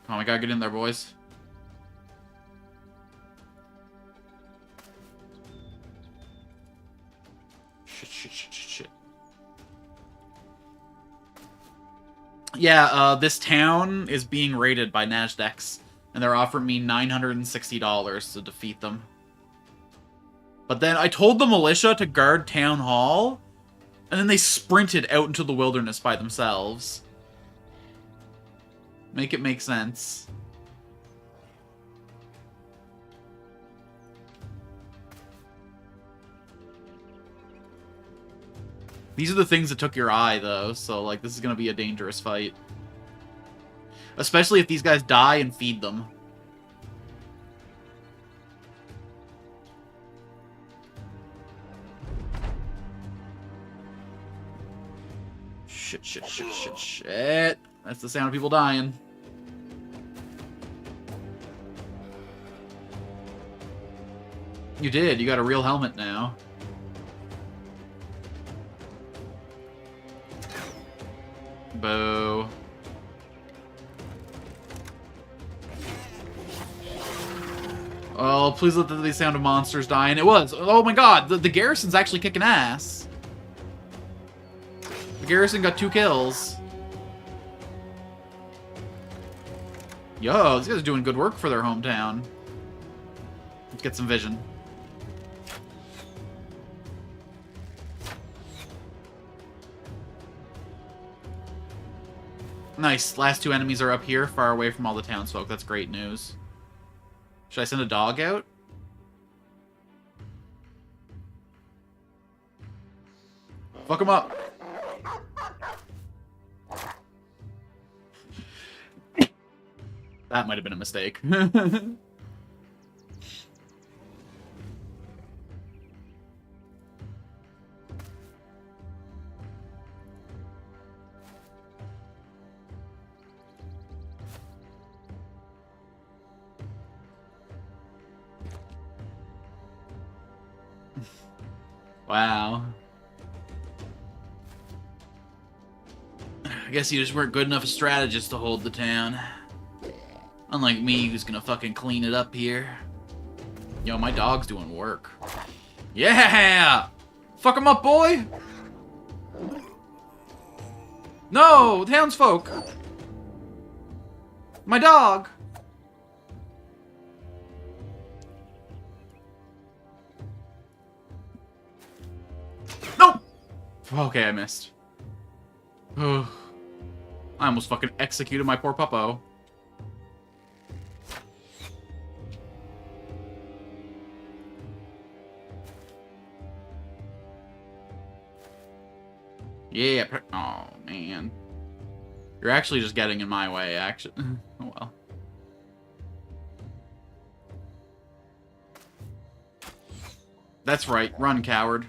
Come on, we gotta get in there, boys. Shit. Yeah, this town is being raided by Nasdaqs, and they're offering me $960 to defeat them. But then I told the militia to guard town hall, and then they sprinted out into the wilderness by themselves. Make it make sense. These are the things that took your eye, though, so, like, this is gonna be a dangerous fight. Especially if these guys die and feed them. Shit. That's the sound of people dying. You did. You got a real helmet now. Boo. Oh, please let the sound of monsters die. And it was. Oh my god, the garrison's actually kicking ass. The garrison got 2 kills. Yo, these guys are doing good work for their hometown. Let's get some vision. Nice. Last 2 enemies are up here, far away from all the townsfolk. That's great news. Should I send a dog out? Fuck him up. That might have been a mistake. Wow. I guess you just weren't good enough a strategist to hold the town. Unlike me, who's gonna fucking clean it up here. Yo, my dog's doing work. Yeah! Fuck him up, boy! No! Townsfolk! My dog! No! Okay, I missed. I almost fucking executed my poor puppo. Yeah, oh man. You're actually just getting in my way, actually. Oh well. That's right, run, coward.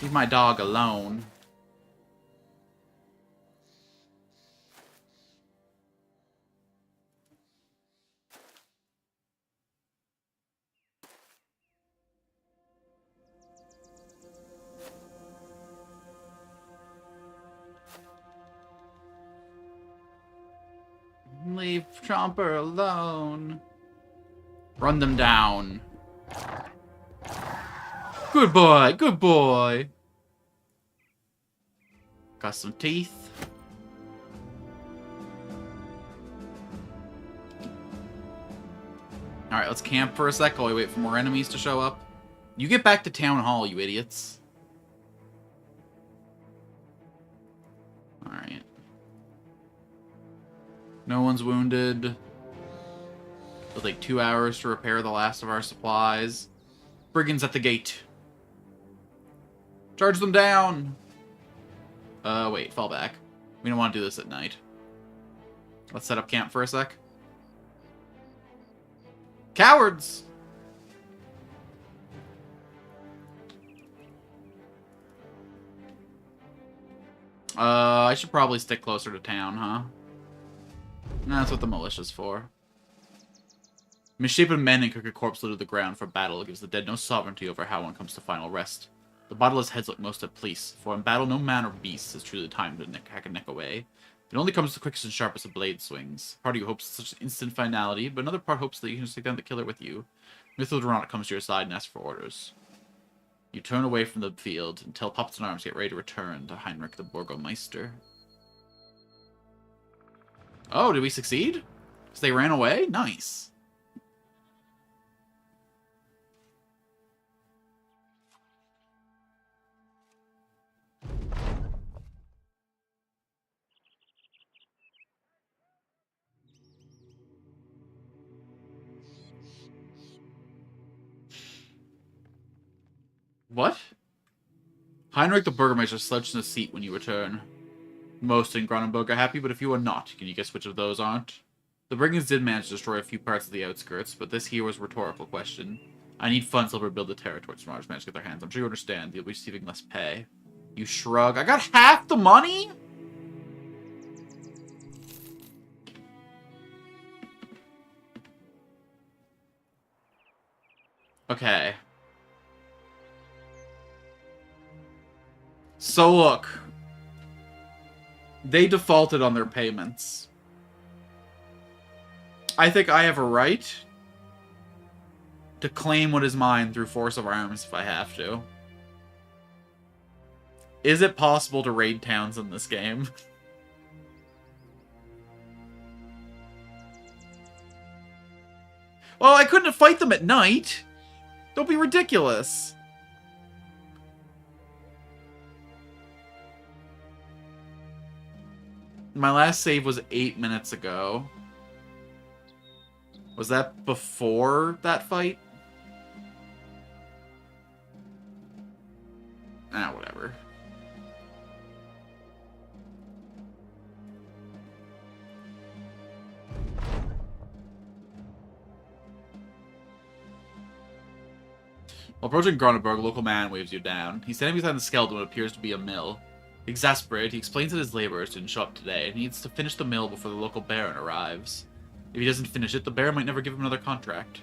Leave my dog alone. Leave Chomper alone. Run them down. Good boy, good boy. Got some teeth. Alright, let's camp for a sec while we wait for more enemies to show up. You get back to Town Hall, you idiots. Alright. No one's wounded. It'll take 2 hours to repair the last of our supplies. Brigands at the gate. Charge them down! Wait, fall back. We don't want to do this at night. Let's set up camp for a sec. Cowards! I should probably stick closer to town, huh? That's what the militia's for. Misshapen men and cook a corpse low to the ground for battle. It gives the dead no sovereignty over how one comes to final rest. The bodiless heads look most at peace, for in battle no man or beast is truly time to hack a neck away. It only comes the quickest and sharpest of blade swings. Part of you hopes for such instant finality, but another part hopes that you can just take down the killer with you. Mithildorana comes to your side and asks for orders. You turn away from the field until puppets in arms get ready to return to Heinrich the Burgomeister. Oh, did we succeed? Because they ran away? Nice. What? Heinrich the Burgomeister slouched in a seat when you return. Most in Gronenberg are happy, but if you are not, can you guess which of those aren't? The brigands did manage to destroy a few parts of the outskirts, but this here was a rhetorical question. I need funds to rebuild the territories Marauders managed to get their hands. I'm sure you understand. You'll be receiving less pay. You shrug. I got half the money? Okay. So look. They defaulted on their payments. I think I have a right to claim what is mine through force of arms if I have to. Is it possible to raid towns in this game? Well, I couldn't fight them at night. Don't be ridiculous. My last save was 8 minutes ago. Was that before that fight? Ah, whatever. While approaching Gronenberg, a local man waves you down. He's standing beside the skeleton what appears to be a mill. Exasperated, he explains that his laborers didn't show up today and he needs to finish the mill before the local baron arrives. If he doesn't finish it, the baron might never give him another contract.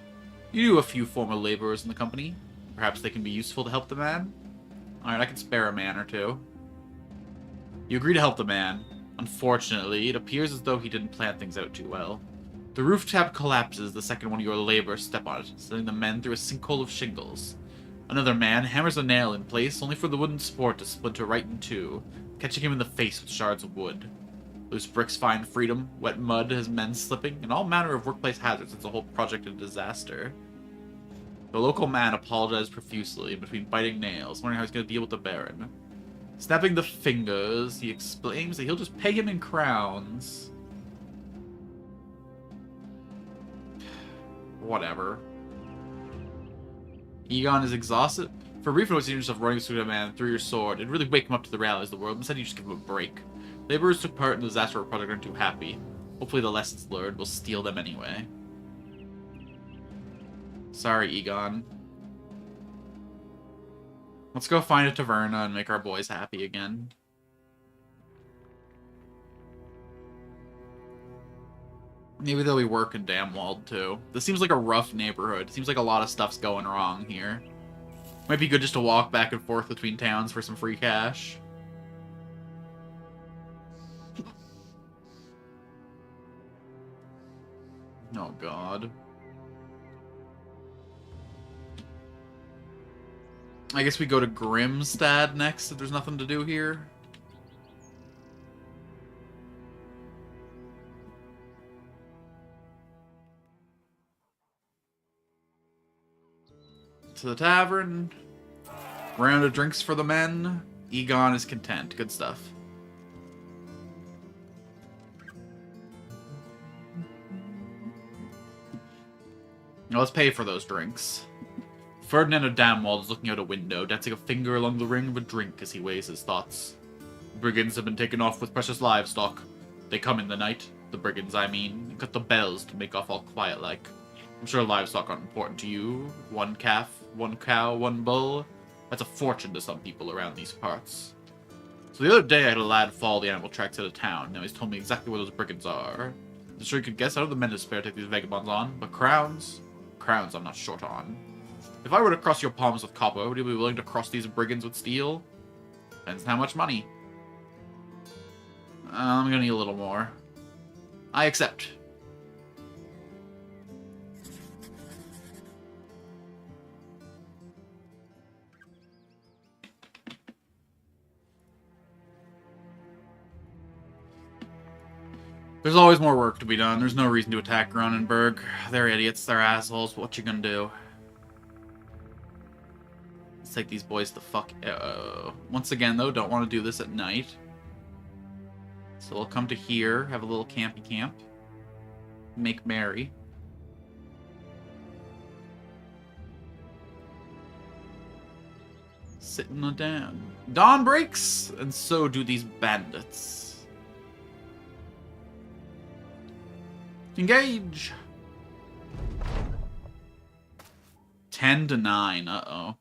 You knew a few former laborers in the company. Perhaps they can be useful to help the man? Alright, I can spare a man or two. You agree to help the man. Unfortunately, it appears as though he didn't plan things out too well. The roof tap collapses the second one of your laborers step on it, sending the men through a sinkhole of shingles. Another man hammers a nail in place, only for the wooden support to splinter right in two, catching him in the face with shards of wood. Loose bricks find freedom, wet mud has men slipping, and all manner of workplace hazards. It's a whole project of disaster. The local man apologized profusely in between biting nails, wondering how he's going to deal with the Baron. Snapping the fingers, he explains that he'll just pay him in crowns. Whatever. Egon is exhausted. For a brief note, you see yourself running through a man through your sword. It'd really wake him up to the realities of the world. Instead, you just give him a break. Laborers took part in the disaster project aren't too happy. Hopefully the lessons learned will steal them anyway. Sorry, Egon. Let's go find a taverna and make our boys happy again. Maybe they'll be working Damwald too. This seems like a rough neighborhood. Seems like a lot of stuff's going wrong here. Might be good just to walk back and forth between towns for some free cash. Oh god. I guess we go to Grimstad next if there's nothing to do here. To the tavern. Round of drinks for the men. Egon is content. Good stuff. Now let's pay for those drinks. Ferdinand of Damwald is looking out a window, dancing a finger along the ring of a drink as he weighs his thoughts. The brigands have been taken off with precious livestock. They come in the night, the brigands I mean, and cut the bells to make off all quiet-like. I'm sure livestock aren't important to you. One calf, one cow, one bull. That's a fortune to some people around these parts. So the other day I had a lad follow the animal tracks out of town. Now he's told me exactly where those brigands are. I'm sure you could guess I don't have the men to spare to take these vagabonds on, but crowns I'm not short on. If I were to cross your palms with copper, would you be willing to cross these brigands with steel? Depends on how much money. I'm gonna need a little more. I accept. There's always more work to be done. There's no reason to attack Cronenberg. They're idiots, they're assholes, but what you gonna do? Let's take these boys the fuck out. Once again, though, don't want to do this at night. So we'll come to here, have a little campy camp. Make merry. Sitting down. Dawn breaks, and so do these bandits. Engage! 10 to 9, uh-oh.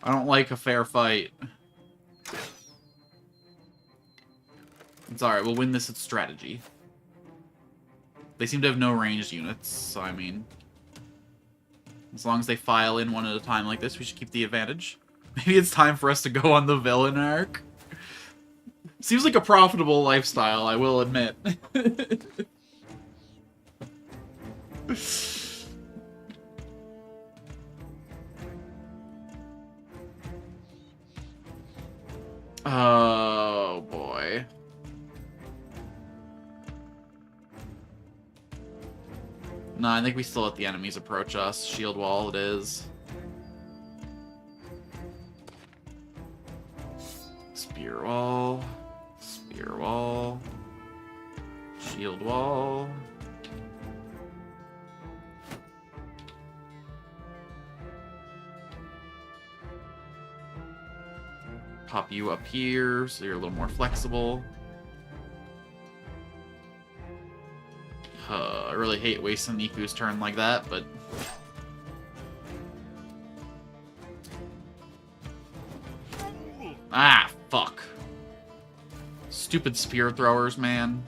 I don't like a fair fight. It's alright, we'll win this at strategy. They seem to have no ranged units, so I mean... As long as they file in one at a time like this, we should keep the advantage. Maybe it's time for us to go on the villain arc. Seems like a profitable lifestyle, I will admit. Oh, boy. No, I think we still let the enemies approach us. Shield wall it is. Spear wall. Spear wall. Shield wall. Pop you up here so you're a little more flexible. I really hate wasting Niku's turn like that, but... Ah, fuck. Stupid spear throwers, man.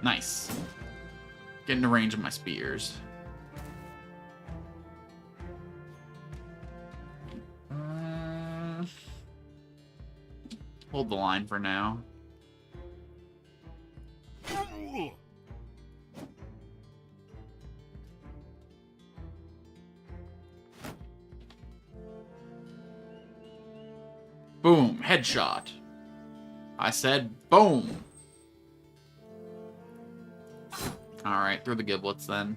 Nice. Get into range of my spears. Hold the line for now. Boom. Headshot. I said boom. Alright, through the giblets then.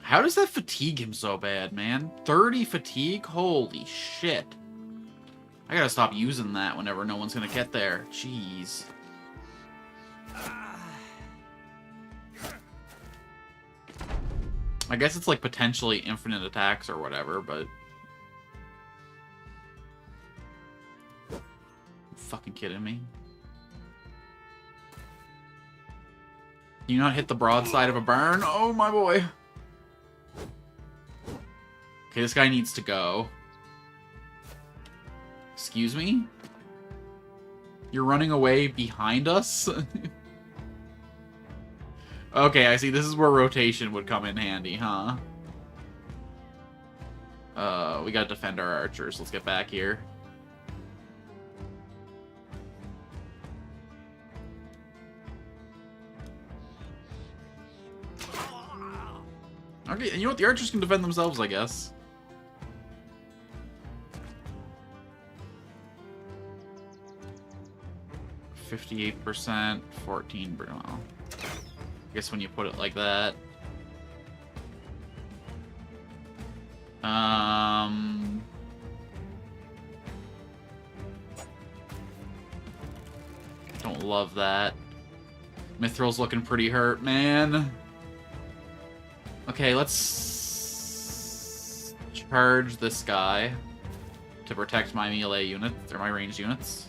How does that fatigue him so bad, man? 30 fatigue? Holy shit. I gotta stop using that whenever no one's gonna get there. Jeez. I guess it's like potentially infinite attacks or whatever, but... You fucking kidding me? Can you not hit the broadside of a barn? Oh, my boy. Okay, this guy needs to go. Excuse me? You're running away behind us? Okay, I see. This is where rotation would come in handy, huh? We gotta defend our archers. Let's get back here. Okay, you know what? The archers can defend themselves, I guess. %, 14, well, I guess when you put it like that. Don't love that. Mithril's looking pretty hurt, man. Okay, let's charge this guy to protect my melee units, or my ranged units.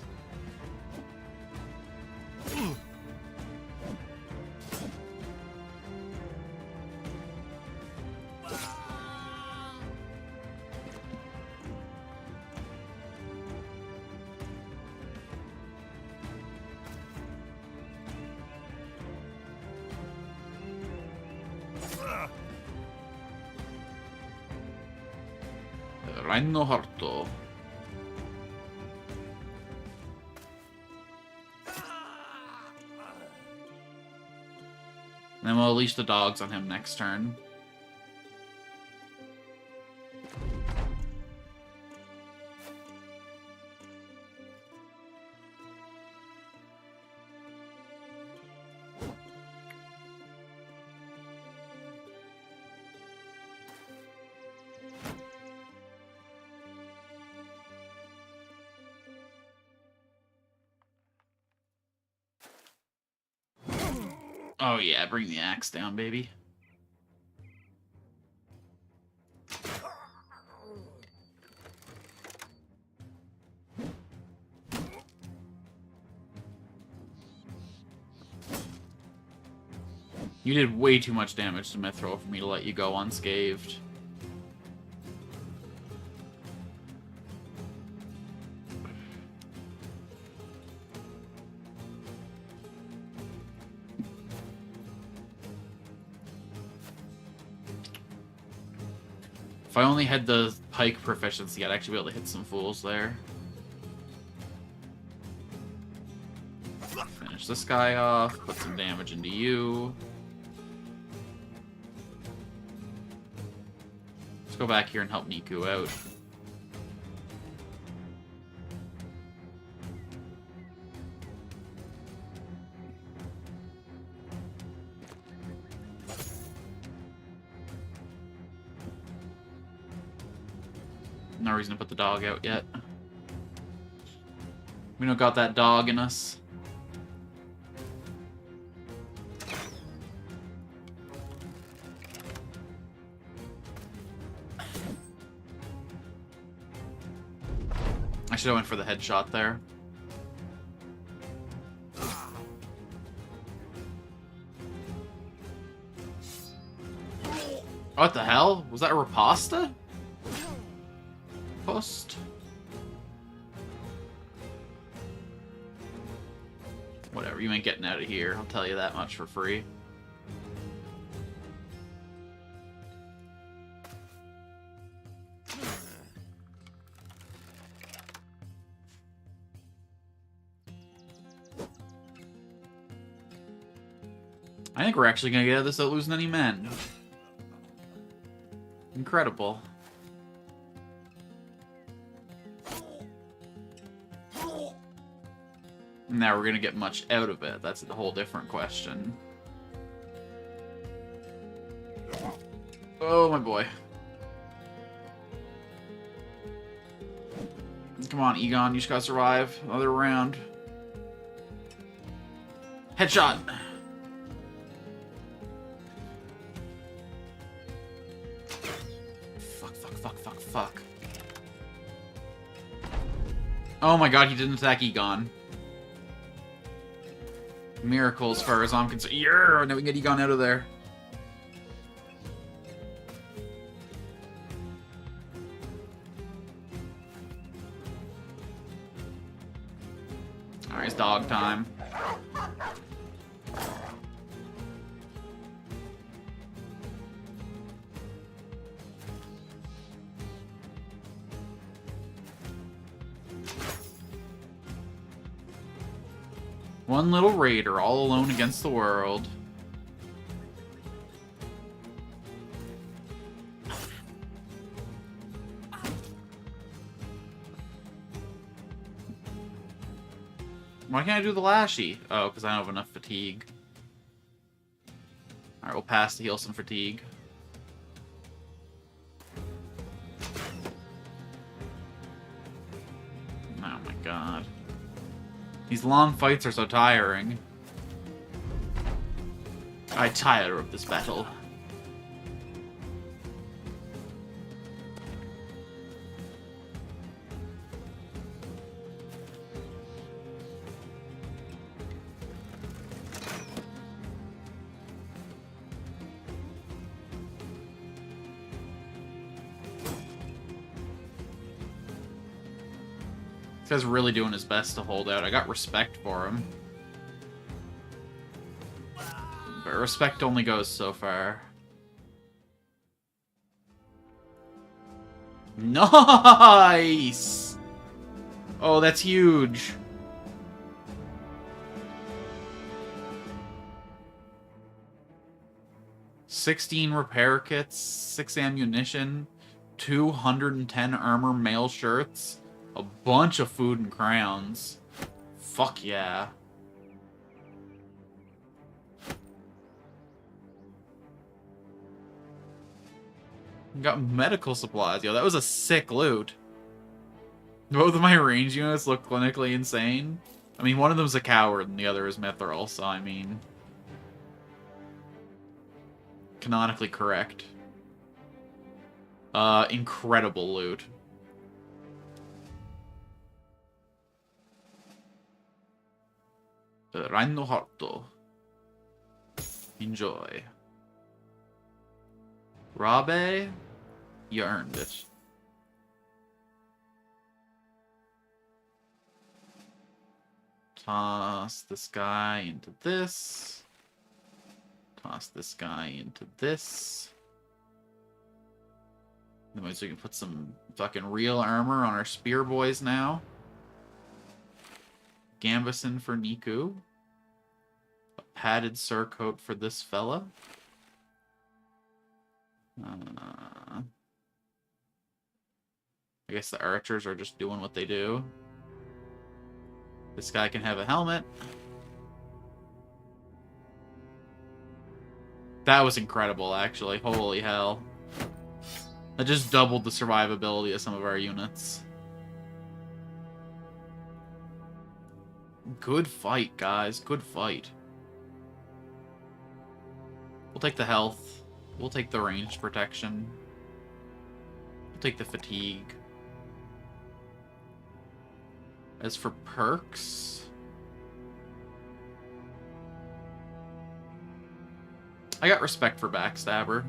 Rhino Harto. Then we'll unleash the dogs on him next turn. Oh yeah, bring the axe down, baby. You did way too much damage to Mithril for me to let you go unscathed. If I only had the pike proficiency, I'd actually be able to hit some fools there. Finish this guy off, put some damage into you. Let's go back here and help Niku out. No reason to put the dog out yet. We don't got that dog in us. I should have went for the headshot there. What the hell? Was that a riposta? Bloodlust. Whatever, you ain't getting out of here. I'll tell you that much for free. I think we're actually gonna get out of this without losing any men. Incredible. Now we're gonna get much out of it. That's a whole different question. Oh, my boy. Come on, Egon, you just gotta survive another round. Headshot! Fuck. Oh my god, he didn't attack Egon. Miracle as far as I'm concerned. Yeah, now we can get Egon out of there. Alright, it's dog time. One little raider, all alone against the world. Why can't I do the lashy? Oh, because I don't have enough fatigue. Alright, we'll pass to heal some fatigue. Oh my god. These long fights are so tiring. I tire of this battle. This guy's really doing his best to hold out. I got respect for him. But respect only goes so far. Nice! Oh, that's huge. $16 repair kits, 6 ammunition, 210 armor mail shirts, a bunch of food and crowns. Fuck yeah. Got medical supplies. Yo, that was a sick loot. Both of my range units look clinically insane. I mean, one of them's a coward and the other is mithril, so I mean... canonically correct. Incredible loot. Rhino Harto. Enjoy. Rabe? You earned it. Toss this guy into this. Toss this guy into this. Then so we can put some fucking real armor on our spear boys now. Gambison for Niku. A padded surcoat for this fella. I guess the archers are just doing what they do. This guy can have a helmet. That was incredible, actually. Holy hell. That just doubled the survivability of some of our units. Good fight, guys. Good fight. We'll take the health. We'll take the ranged protection. We'll take the fatigue. As for perks... I got respect for Backstabber.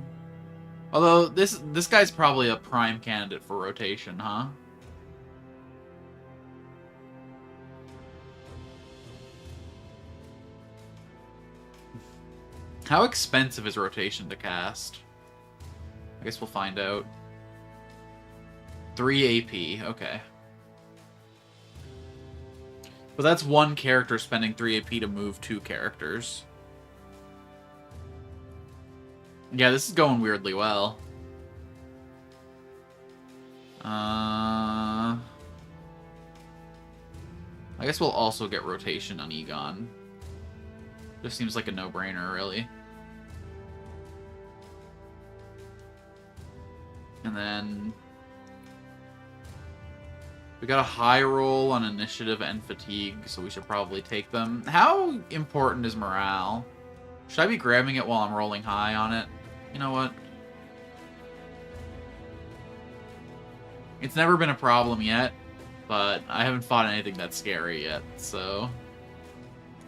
Although, this guy's probably a prime candidate for rotation, huh? How expensive is rotation to cast? I guess we'll find out. 3 AP, okay. But that's one character spending 3 AP to move 2 characters. Yeah, this is going weirdly well. I guess we'll also get rotation on Egon. Just seems like a no-brainer, really. And then we got a high roll on initiative and fatigue, so we should probably take them. How important is morale? Should I be grabbing it while I'm rolling high on it? You know what? It's never been a problem yet, but I haven't fought anything that's scary yet, so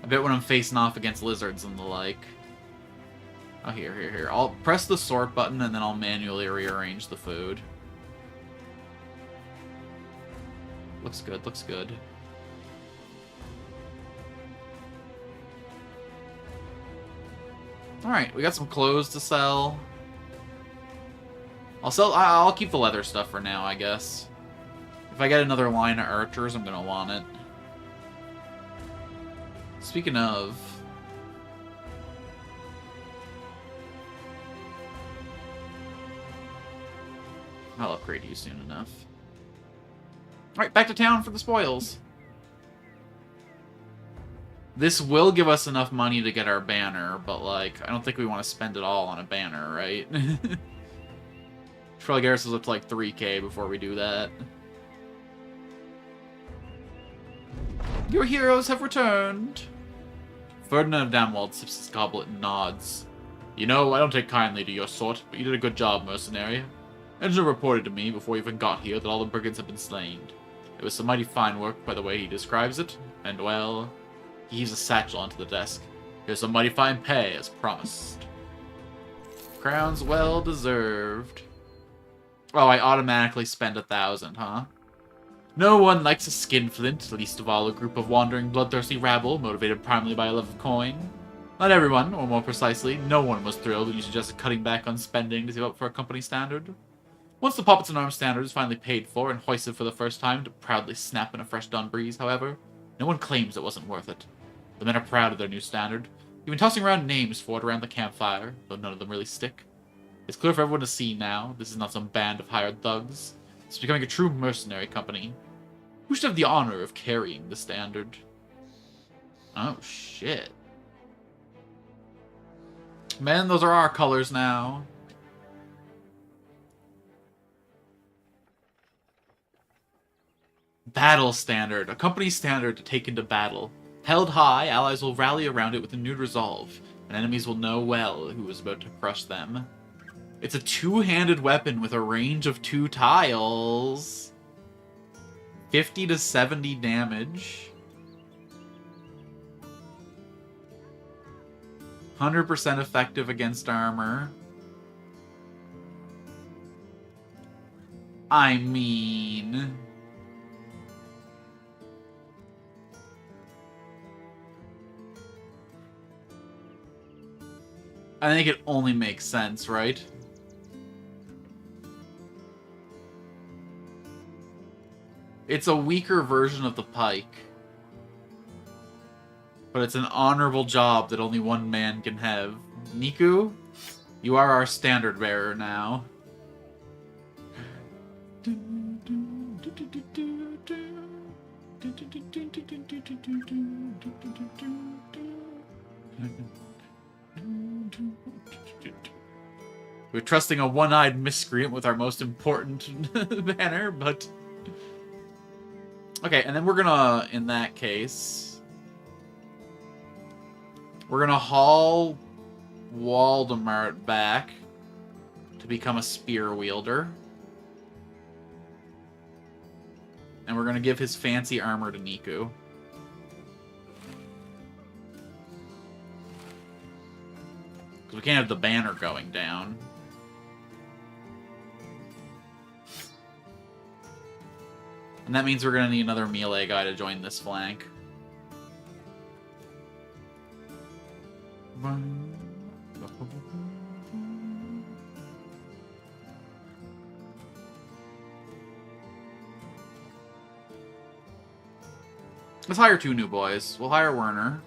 I bet when I'm facing off against lizards and the like. Oh, here. I'll press the sort button and then I'll manually rearrange the food. Looks good, looks good. Alright, we got some clothes to sell. I'll keep the leather stuff for now, I guess. If I get another line of archers, I'm gonna want it. Speaking of... I'll upgrade you soon enough. Alright, back to town for the spoils. This will give us enough money to get our banner, but, like, I don't think we want to spend it all on a banner, right? Should probably get ourselves up to, like, 3k before we do that. Your heroes have returned! Ferdinand of Damwald sips his goblet and nods. You know, I don't take kindly to your sort, but you did a good job, mercenary. Engine reported to me before you even got here that all the brigands have been slain. It was some mighty fine work by the way he describes it, and well... He heaves a satchel onto the desk. Here's some mighty fine pay, as promised. Crown's well deserved. Oh, I automatically spend 1,000, huh? No one likes a skinflint, least of all a group of wandering, bloodthirsty rabble, motivated primarily by a love of coin. Not everyone, or more precisely, no one was thrilled when you suggested cutting back on spending to save up for a company standard. Once the Puppets in Arms standard is finally paid for and hoisted for the first time to proudly snap in a fresh dawn breeze, however, no one claims it wasn't worth it. The men are proud of their new standard, even tossing around names for it around the campfire, though none of them really stick. It's clear for everyone to see now, this is not some band of hired thugs. It's becoming a true mercenary company. Who should have the honor of carrying the standard? Oh, shit. Man, those are our colors now. Battle standard. A company standard to take into battle. Held high, allies will rally around it with renewed resolve, and enemies will know well who is about to crush them. It's a two-handed weapon with a range of 2 tiles. 50 to 70 damage. 100% effective against armor. I mean... I think it only makes sense, right? It's a weaker version of the pike. But it's an honorable job that only one man can have. Niku, you are our standard bearer now. We're trusting a one-eyed miscreant with our most important banner, but... Okay, and then we're gonna, in that case... We're gonna haul Waldemart back to become a spear wielder. And we're gonna give his fancy armor to Niku. Because we can't have the banner going down. And that means we're gonna need another melee guy to join this flank. Let's hire 2 new boys. We'll hire Werner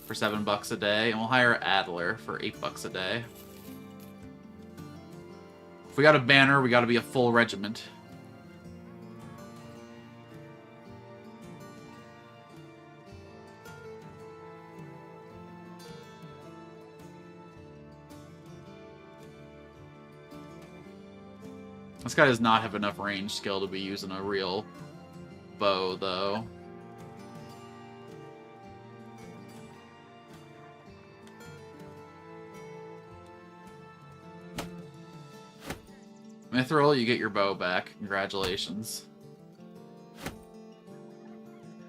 for $7 a day, and we'll hire Adler for $8 a day. If we got a banner, we got to be a full regiment. This guy does not have enough range skill to be using a real bow, though. Mithril, you get your bow back. Congratulations.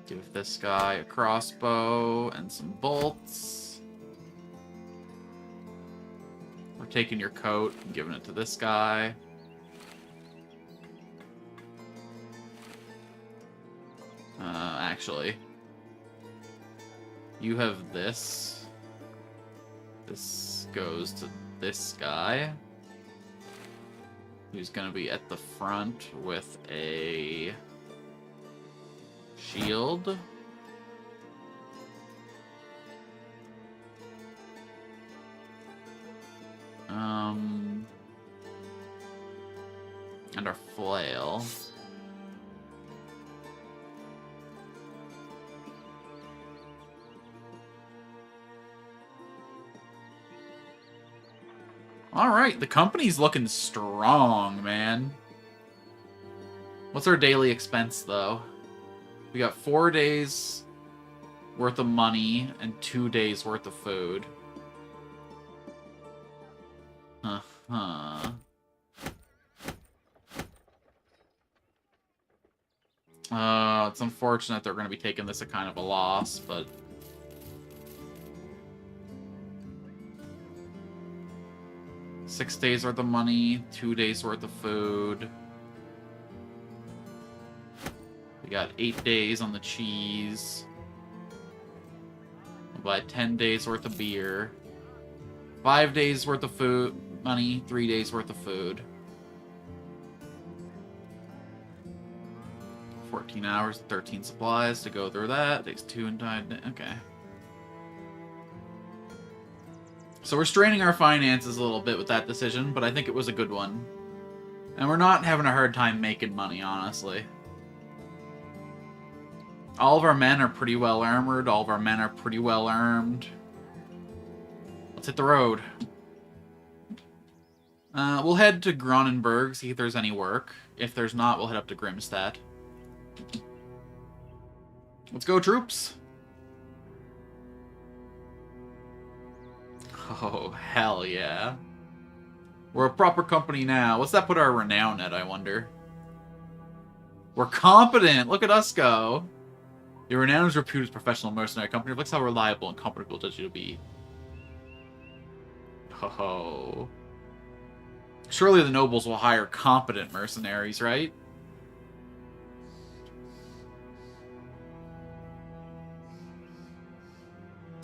Give this guy a crossbow and some bolts. We're taking your coat and giving it to this guy. Actually, you have this. This goes to this guy, who's gonna be at the front with a shield. And our flail. Alright, the company's looking strong, man. What's our daily expense, though? We got 4 days worth of money and 2 days worth of food. It's unfortunate they're going to be taking this at kind of a loss, but... Six days worth of money, 2 days worth of food. We got 8 days on the cheese. We'll buy 10 days worth of beer. 5 days worth of food, money, 3 days worth of food. 14 hours, 13 supplies to go through that. Takes 2 and 9. Okay. So we're straining our finances a little bit with that decision, but I think it was a good one. And we're not having a hard time making money, honestly. All of our men are pretty well armored. All of our men are pretty well armed. Let's hit the road. We'll head to Gronenberg, see if there's any work. If there's not, we'll head up to Grimstad. Let's go, troops! Oh, hell yeah. We're a proper company now. What's that put our renown at, I wonder? We're competent! Look at us go! Your renown is reputed as professional mercenary company. Reflects how reliable and competent we'll judge you to be. Oh. Surely the nobles will hire competent mercenaries, right?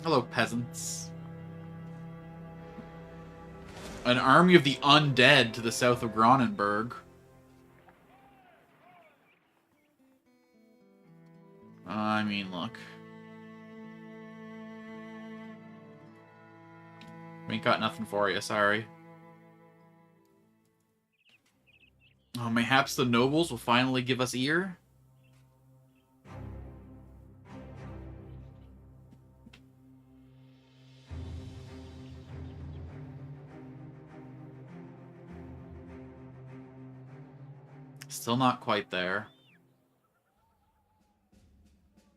Hello, peasants. An army of the undead to the south of Gronenberg. I mean, look. We ain't got nothing for you, sorry. Oh, mayhaps the nobles will finally give us ear? Still not quite there.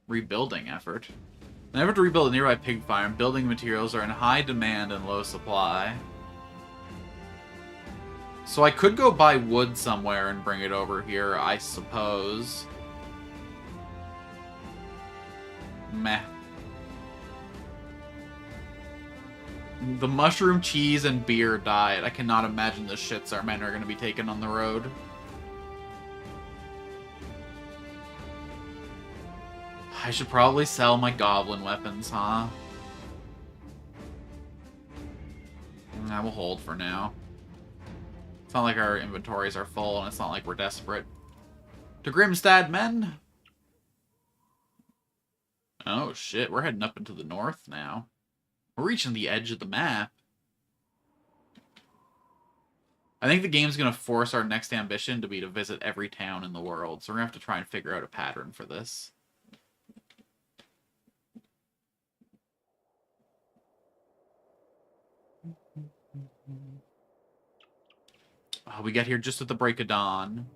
Rebuilding effort. In an effort to rebuild a nearby pig farm, building materials are in high demand and low supply. So I could go buy wood somewhere and bring it over here, I suppose. Meh. The mushroom, cheese, and beer diet. I cannot imagine the shits our men are going to be taking on the road. I should probably sell my goblin weapons, huh? I will hold for now. It's not like our inventories are full, and it's not like we're desperate. To Grimstad, men! Oh, shit. We're heading up into the north now. We're reaching the edge of the map. I think the game's going to force our next ambition to be to visit every town in the world, so we're going to have to try and figure out a pattern for this. Oh, we get here just at the break of dawn.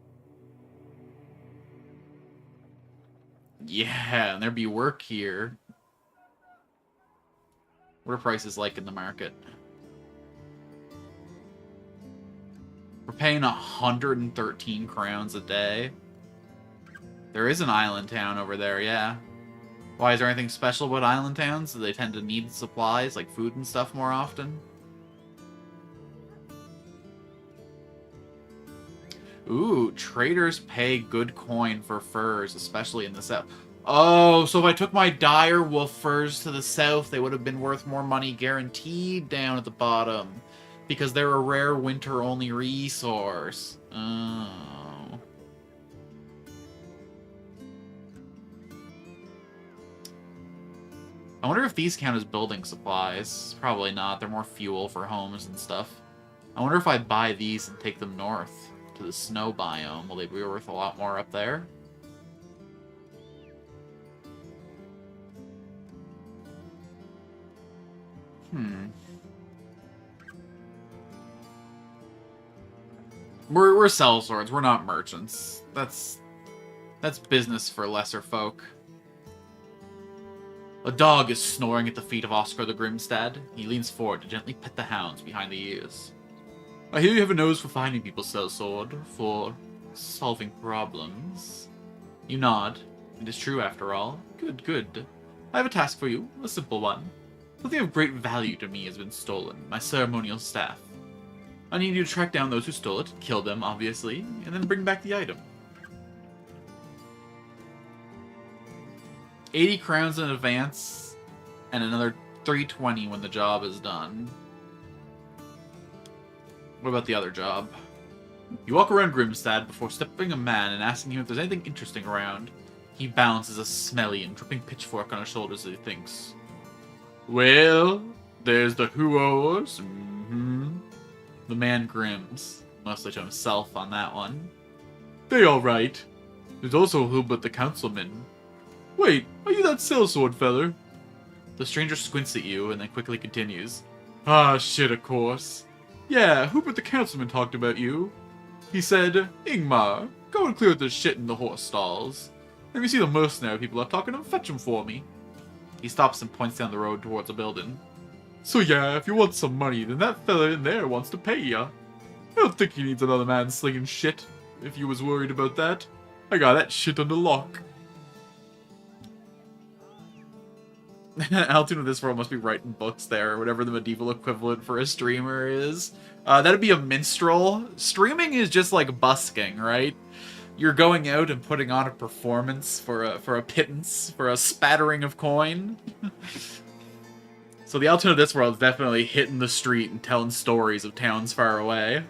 Yeah, and there be work here. What are prices like in the market? We're paying 113 crowns a day. There is an island town over there, yeah. Why, is there anything special about island towns? Do they tend to need supplies, like food and stuff, more often? Ooh, traders pay good coin for furs, especially in the south. Oh, so if I took my dire wolf furs to the south, they would have been worth more money guaranteed down at the bottom. Because they're a rare winter-only resource. Oh. I wonder if these count as building supplies. Probably not. They're more fuel for homes and stuff. I wonder if I buy these and take them north to the snow biome. Will they be worth a lot more up there? We're sellswords. We're not merchants. That's business for lesser folk. A dog is snoring at the feet of Oscar the Grimstad. He leans forward to gently pet the hounds behind the ears. I hear you have a nose for finding people, sellsword, for solving problems. You nod. It is true, after all. Good, good. I have a task for you, a simple one. Something of great value to me has been stolen, my ceremonial staff. I need you to track down those who stole it, kill them, obviously, and then bring back the item. 80 crowns in advance, and another 320 when the job is done. What about the other job? You walk around Grimstad before stepping a man and asking him if there's anything interesting around. He balances a smelly and dripping pitchfork on his shoulders as he thinks. Well, there's the Huos. The man grims, mostly to himself on that one. They alright. There's also Hubert the councilman. Wait, are you that sellsword feller? The stranger squints at you and then quickly continues. Ah, shit, of course. Yeah, Hubert the councilman talked about you. He said, Ingmar, go and clear out the shit in the horse stalls. If you see the mercenary people are talking, fetch them for me. He stops and points down the road towards a building. So yeah, if you want some money, then that fella in there wants to pay ya. I don't think he needs another man slinging shit, if you was worried about that. I got that shit under lock. Altitude of this world must be writing books there, or whatever the medieval equivalent for a streamer is. That'd be a minstrel. Streaming is just like busking, right? You're going out and putting on a performance for a pittance, for a spattering of coin. So the Altitude of this world is definitely hitting the street and telling stories of towns far away.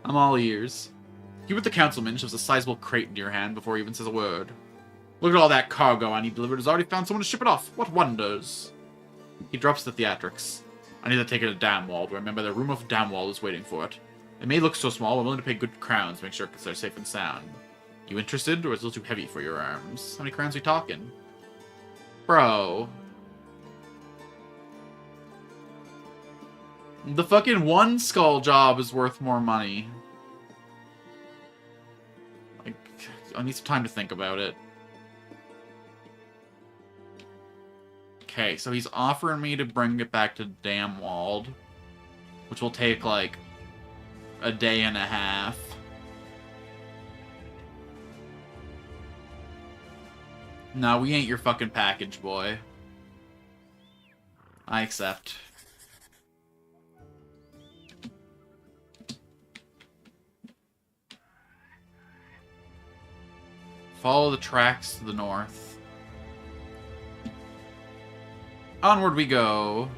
I'm all ears. Hubert the councilman shoves a sizable crate into your hand before he even says a word. Look at all that cargo I need delivered. Has already found someone to ship it off. What wonders? He drops the theatrics. I need to take it to Damwald. Remember, the room of Damwald is waiting for it. It may look so small, but I'm willing to pay good crowns to make sure they're safe and sound. You interested, or is it a little too heavy for your arms? How many crowns are we talking? Bro. The fucking one skull job is worth more money. Like, I need some time to think about it. Okay, so he's offering me to bring it back to Damwald, which will take, like, a day and a half. No, we ain't your fucking package, boy. I accept. Follow the tracks to the north. Onward we go.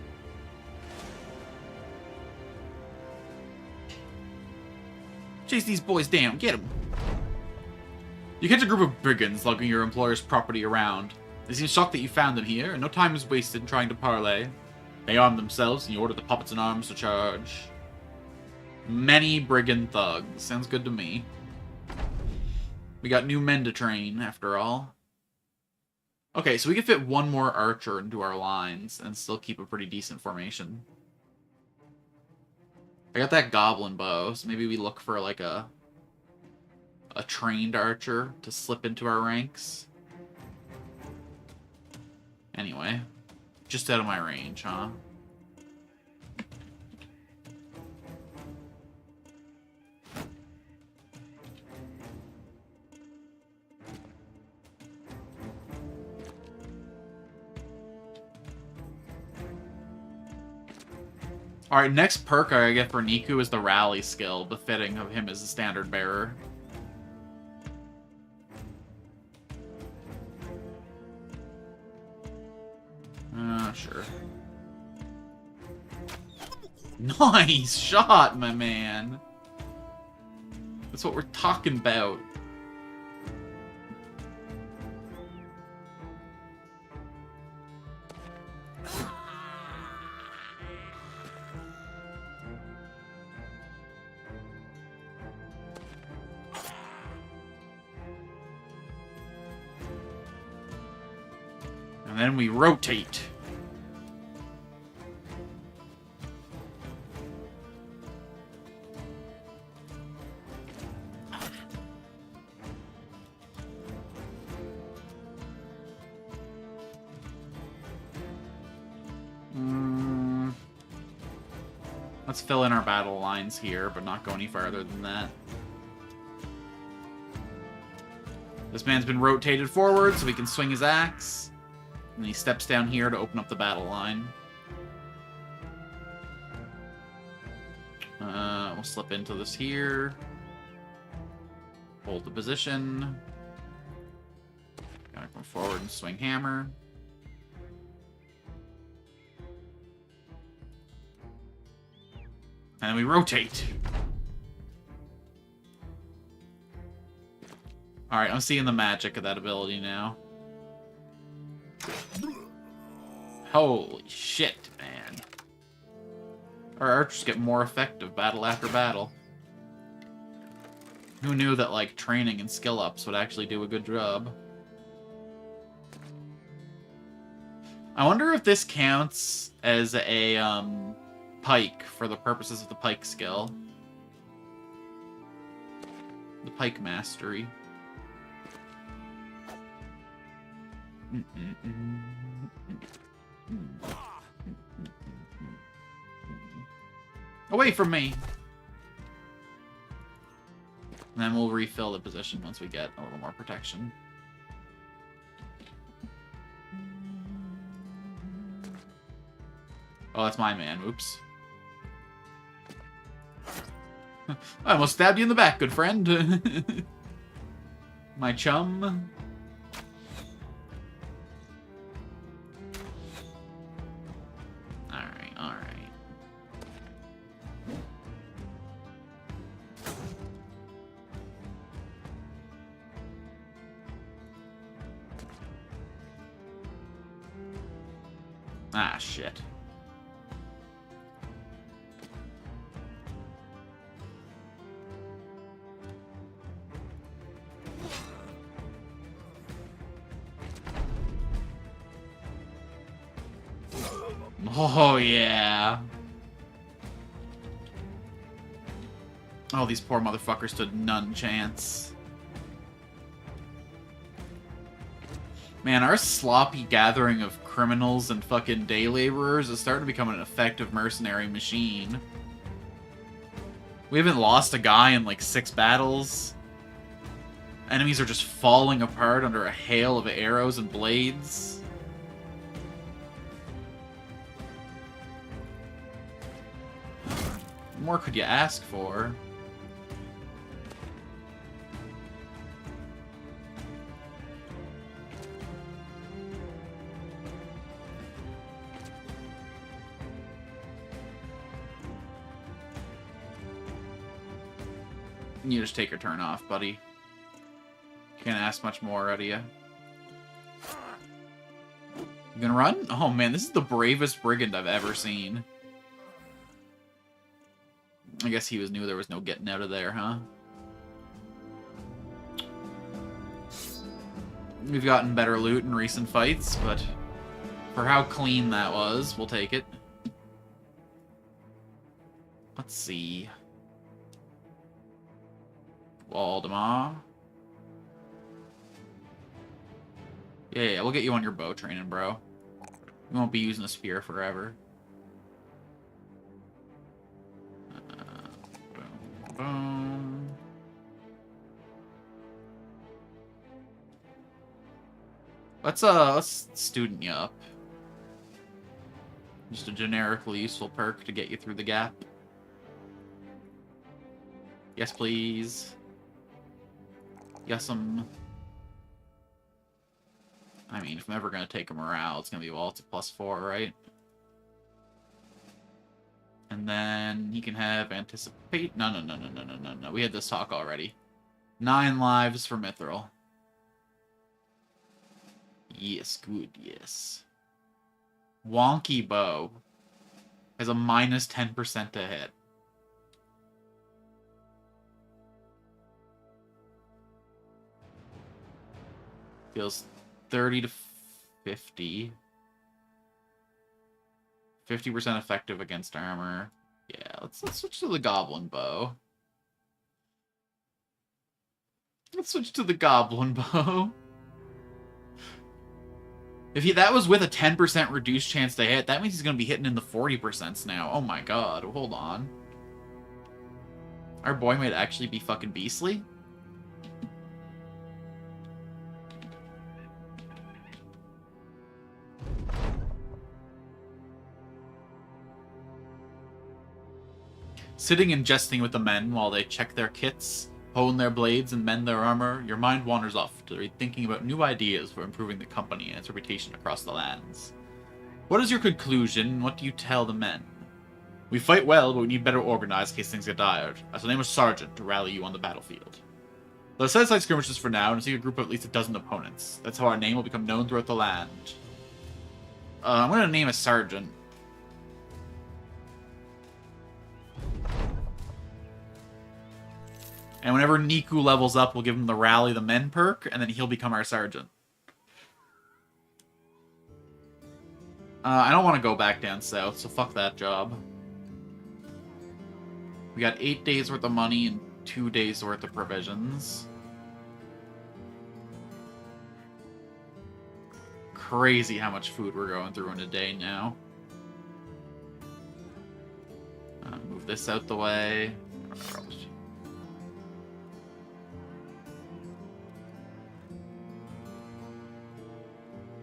Chase these boys down. Get them. You catch a group of brigands lugging your employer's property around. They seem shocked that you found them here, and no time is wasted in trying to parley. They arm themselves, and you order the puppets in arms to charge. Many brigand thugs. Sounds good to me. We got new men to train, after all. Okay, so we can fit one more archer into our lines and still keep a pretty decent formation. I got that goblin bow, so maybe we look for, like, a trained archer to slip into our ranks. Anyway, just out of my range, huh? Alright, next perk I get for Niku is the rally skill, befitting of him as a standard bearer. Sure. Nice shot, my man. That's what we're talking about. And then we rotate. Let's fill in our battle lines here, but not go any farther than that. This man's been rotated forward, so we can swing his axe. And he steps down here to open up the battle line. We'll slip into this here. Hold the position. Gotta come forward and swing hammer. And then we rotate. Alright, I'm seeing the magic of that ability now. Holy shit, man. Our archers get more effective battle after battle. Who knew that, like, training and skill ups would actually do a good job? I wonder if this counts as a, pike for the purposes of the pike skill. The pike mastery. Away from me! And then we'll refill the position once we get a little more protection. Oh, that's my man. Oops. I almost stabbed you in the back, good friend. My chum. Alright, alright. Ah, shit. Oh, yeah. Oh, these poor motherfuckers stood none chance. Man, our sloppy gathering of criminals and fucking day laborers is starting to become an effective mercenary machine. We haven't lost a guy in like 6 battles. Enemies are just falling apart under a hail of arrows and blades. What more could you ask for? You just take your turn off, buddy. Can't ask much more out of you. You gonna run? Oh man, this is the bravest brigand I've ever seen. I guess he knew there was no getting out of there, huh? We've gotten better loot in recent fights, but for how clean that was, we'll take it. Let's see. Waldemar. Yeah, we'll get you on your bow training, bro. You won't be using a spear forever. Boom, boom. Let's student you up. Just a generically useful perk to get you through the gap. Yes, please. Yes'm. I mean, if I'm ever gonna take a morale, it's gonna be, well, it's a +4, right? And then he can have anticipate. No. We had this talk already. 9 lives for Mithril. Yes, good, yes. Wonky bow has a -10% to hit. Feels 30 to 50. 50% effective against armor. Yeah, let's switch to the goblin bow. Let's switch to the goblin bow. If that was with a 10% reduced chance to hit, that means he's going to be hitting in the 40% now. Oh my god, hold on. Our boy might actually be fucking beastly. Sitting and jesting with the men while they check their kits, hone their blades, and mend their armor, your mind wanders off to thinking about new ideas for improving the company and its reputation across the lands. What is your conclusion, and what do you tell the men? We fight well, but we need better organized in case things get dire. I shall name a sergeant to rally you on the battlefield. Let us set aside skirmishes for now and see a group of at least a dozen opponents. That's how our name will become known throughout the land. I'm going to name a sergeant. And whenever Niku levels up, we'll give him the Rally the Men perk, and then he'll become our sergeant. I don't want to go back down south, so fuck that job. We got 8 days worth of money and 2 days worth of provisions. Crazy how much food we're going through in a day now. Move this out the way.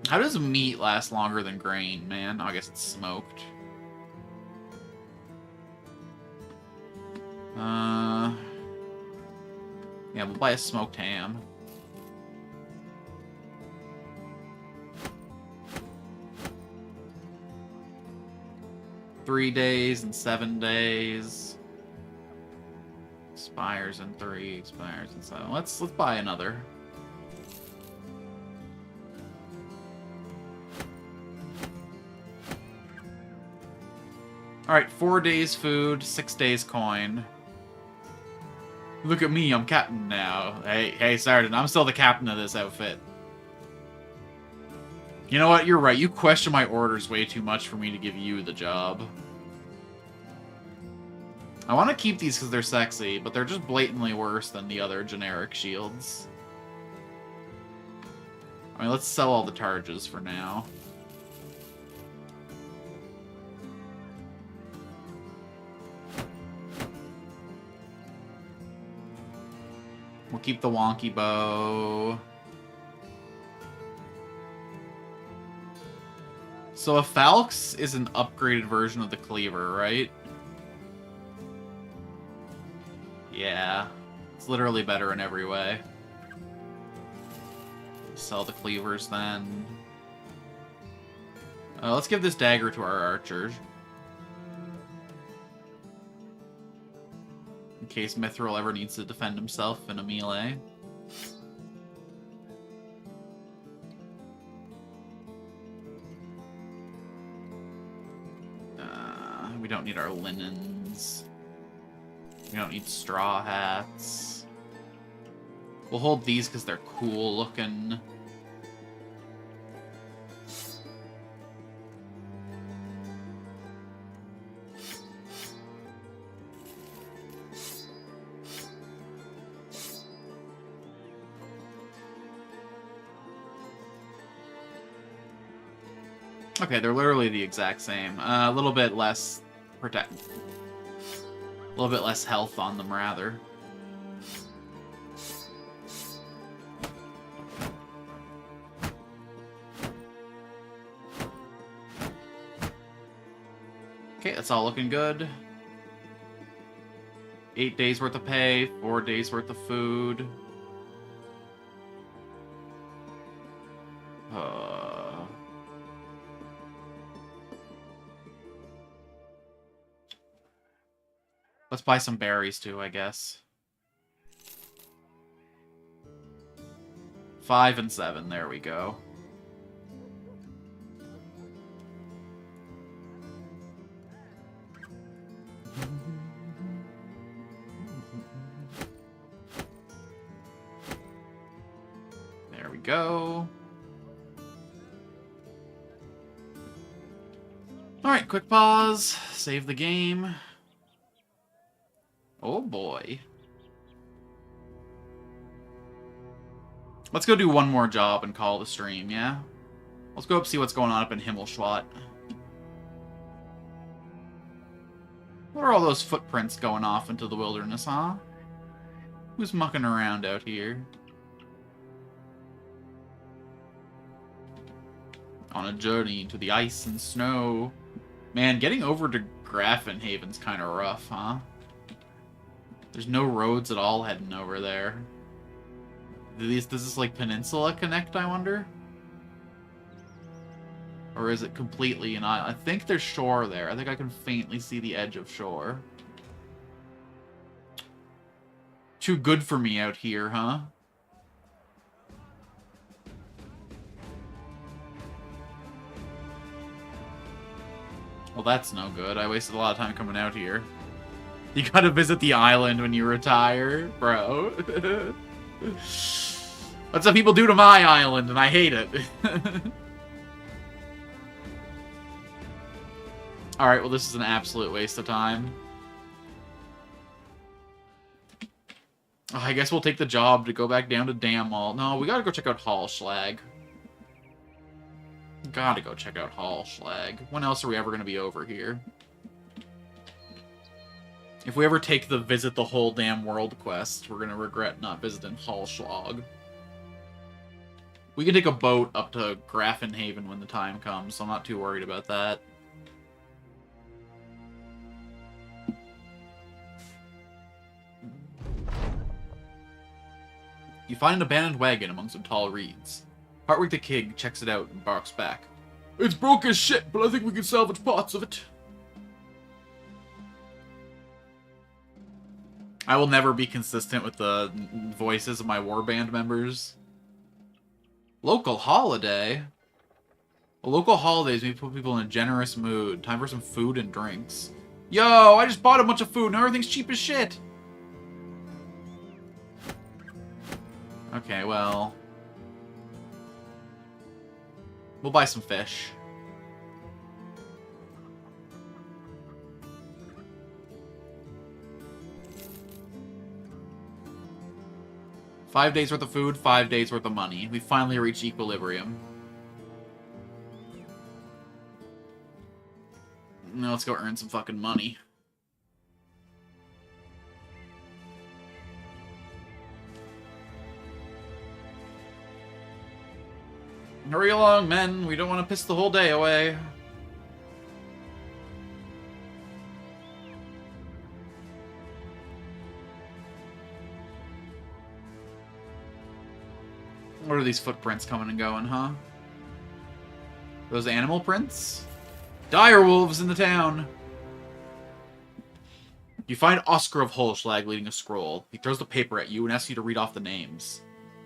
How does meat last longer than grain, man? Oh, I guess it's smoked. Yeah, we'll buy a smoked ham. Three days and 7 days. Expires in 3, expires in 7. Let's buy another. Alright, 4 days food, 6 days coin. Look at me, I'm captain now. Hey, Sergeant, I'm still the captain of this outfit. You know what, you're right, you question my orders way too much for me to give you the job. I want to keep these because they're sexy, but they're just blatantly worse than the other generic shields. I mean, let's sell all the targes for now. We'll keep the wonky bow. So a Falx is an upgraded version of the cleaver, right? Yeah. It's literally better in every way. Sell the cleavers then. Let's give this dagger to our archers. In case Mithril ever needs to defend himself in a melee. We don't need our linens. We don't need straw hats. We'll hold these because they're cool looking. Okay, they're literally the exact same. A little bit less protect. A little bit less health on them, rather. Okay, that's all looking good. 8 days worth of pay, 4 days worth of food. Let's buy some berries too, I guess. 5 and 7, there we go. There we go. Alright, quick pause. Save the game. Oh boy. Let's go do one more job and call the stream, yeah? Let's go up see what's going on up in Himmelschwat. What are all those footprints going off into the wilderness, huh? Who's mucking around out here? On a journey into the ice and snow. Man, getting over to Grafenhaven's kind of rough, huh? There's no roads at all heading over there. Does this, like, peninsula connect, I wonder? Or is it completely an island? I think there's shore there. I think I can faintly see the edge of shore. Too good for me out here, huh? Well, that's no good. I wasted a lot of time coming out here. You gotta visit the island when you retire, bro. That's what people do to my island, and I hate it. Alright, well, this is an absolute waste of time. Oh, I guess we'll take the job to go back down to Damwall. No, we gotta go check out Hallschlag. Gotta go check out Hallschlag. When else are we ever gonna be over here? If we ever take the visit the whole damn world quest, we're gonna regret not visiting Hallschlag. We can take a boat up to Grafenhaven when the time comes, so I'm not too worried about that. You find an abandoned wagon among some tall reeds. Hartwig the King checks it out and barks back. It's broke as shit, but I think we can salvage parts of it. I will never be consistent with the voices of my warband members. Local holiday? A local holidays may put people in a generous mood. Time for some food and drinks. Yo, I just bought a bunch of food and everything's cheap as shit. Okay, well... we'll buy some fish. $5 days worth of food, 5 days worth of money. We finally reached equilibrium. Now let's go earn some fucking money. Hurry along, men. We don't want to piss the whole day away. What are these footprints coming and going, huh? Those animal prints? Dire wolves in the town! You find Oscar of Holschlag leading a scroll. He throws the paper at you and asks you to read off the names.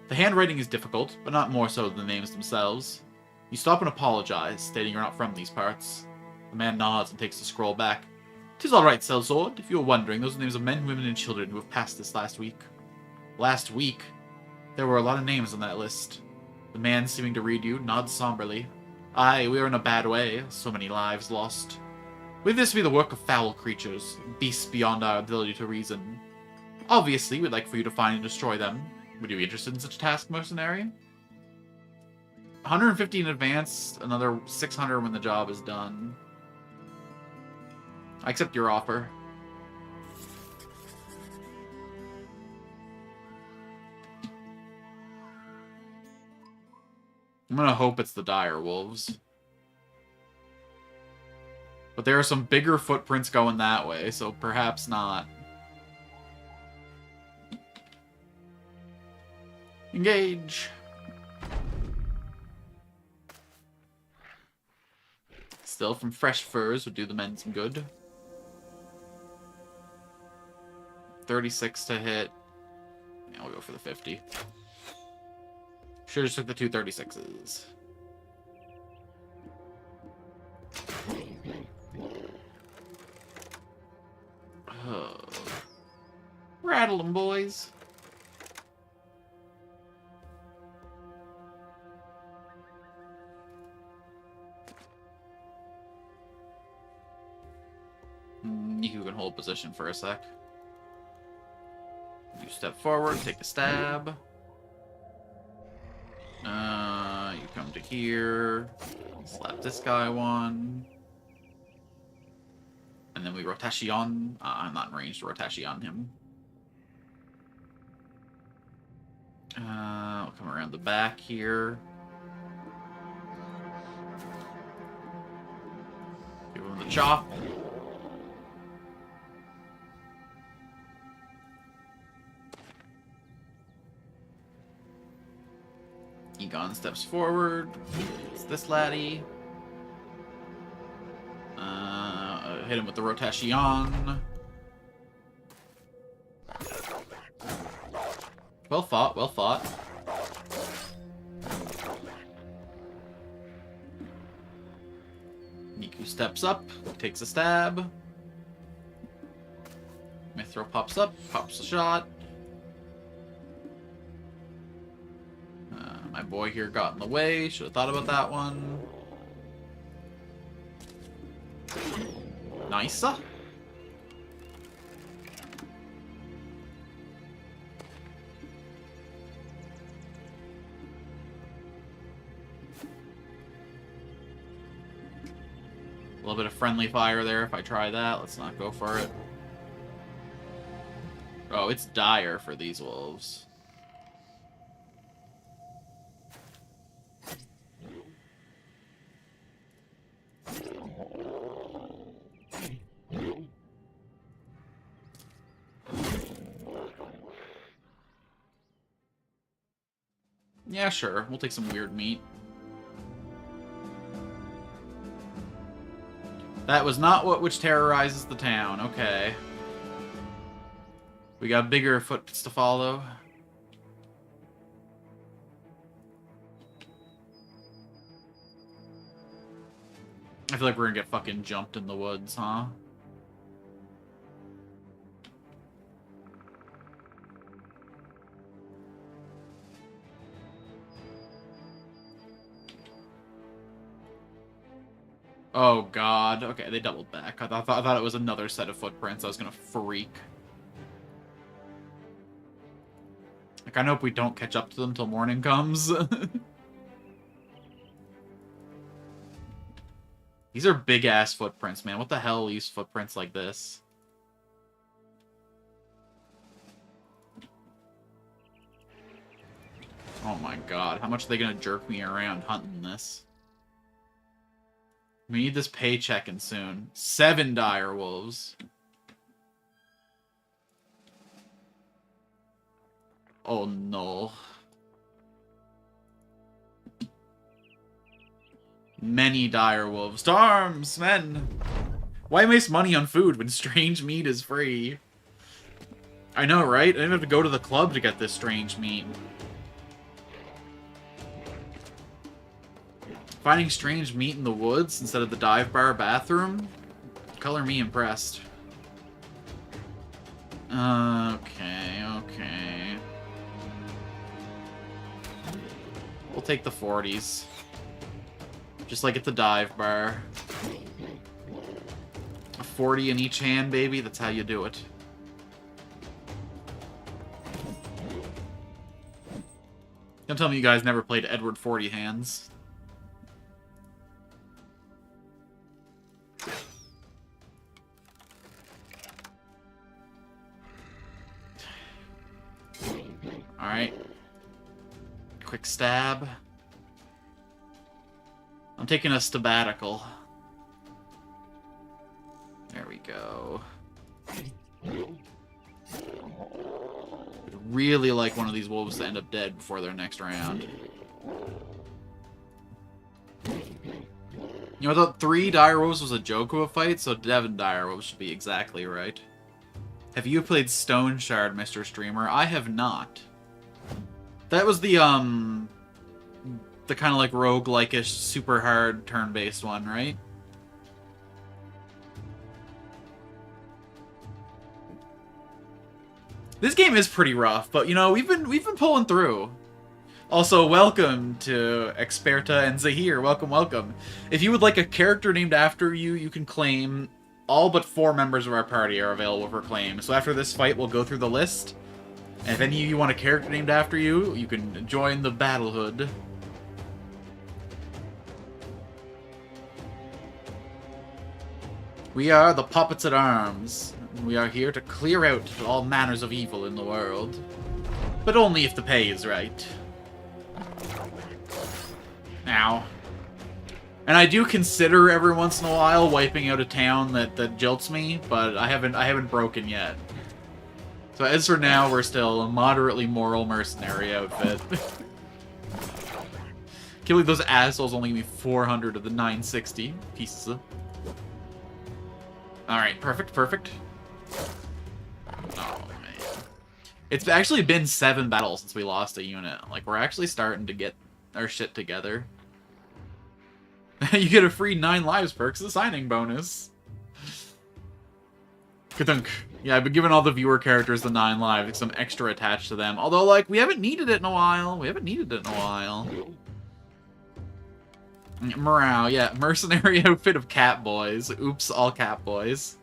The handwriting is difficult, but not more so than the names themselves. You stop and apologize, stating you're not from these parts. The man nods and takes the scroll back. 'Tis all right, Sellsword. If you were wondering, those are the names of men, women, and children who have passed this last week. Last week? There were a lot of names on that list. The man seeming to read you nods somberly. Aye, we are in a bad way. So many lives lost. Would this be the work of foul creatures, beasts beyond our ability to reason? Obviously, we'd like for you to find and destroy them. Would you be interested in such a task, mercenary? 150 in advance, another 600 when the job is done. I accept your offer. I'm gonna hope it's the dire wolves. But there are some bigger footprints going that way, so perhaps not. Engage! Still from fresh furs would do the men some good. 36 to hit. Yeah, we'll go for the 50. Should've just took the two 36s. Oh. Rattle them, boys. You can hold position for a sec. You step forward, take a stab. You come to here. Slap this guy one. And then we rotation. I'm not in range to rotation him. I'll come around the back here. Give him the chop. Egon steps forward. It's this laddie. Hit him with the rotation. Well fought, well fought. Niku steps up, takes a stab. Mithro pops up, pops a shot. My boy here got in the way. Should have thought about that one. Nice. A little bit of friendly fire there if I try that. Let's not go for it. Oh, it's dire for these wolves. Yeah, sure. We'll take some weird meat. That was not what which terrorizes the town. Okay. We got bigger footprints to follow. I feel like we're gonna get fucking jumped in the woods, huh? Oh god. Okay, they doubled back. I thought it was another set of footprints. I was gonna freak. Like, I hope we don't catch up to them till morning comes. These are big-ass footprints, man. What the hell use footprints like this? Oh my god. How much are they gonna jerk me around hunting this? We need this paycheck in soon. 7 dire wolves. Oh no. Many dire wolves. To arms, men! Why waste money on food when strange meat is free? I know, right? I didn't have to go to the club to get this strange meat. Finding strange meat in the woods instead of the dive bar bathroom? Color me impressed. Okay, okay. We'll take the 40s. Just like at the dive bar. A 40 in each hand, baby. That's how you do it. Don't tell me you guys never played Edward 40 hands. Alright. Quick stab. I'm taking a sabbatical. There we go. I'd really like one of these wolves to end up dead before their next round. You know, I thought 3 direwolves was a joke of a fight, so 7 direwolves should be exactly right. Have you played Stone Shard, Mr. Streamer? I have not. That was the kind of like roguelike-ish, super hard turn-based one, right? This game is pretty rough, but you know, we've been pulling through. Also, welcome to Experta and Zahir. Welcome, welcome. If you would like a character named after you, you can claim. All but 4 members of our party are available for claim. So after this fight, we'll go through the list. And if any of you want a character named after you, you can join the Battlehood. We are the Puppets at Arms. We are here to clear out all manners of evil in the world. But only if the pay is right. Ow. And I do consider every once in a while wiping out a town that jilts me, but I haven't broken yet. So as for now, we're still a moderately moral mercenary outfit. Can't believe those assholes only give me 400 of the 960 pieces of... Alright, perfect, perfect. Oh, man. It's actually been 7 battles since we lost a unit. Like, we're actually starting to get our shit together. You get a free 9 lives perk as a signing bonus. Ka-dunk. Yeah, I've been giving all the viewer characters the 9 lives, like some extra attached to them. Although, like, we haven't needed it in a while. We haven't needed it in a while. Morale, yeah. Mercenary outfit of cat boys. Oops, all cat boys.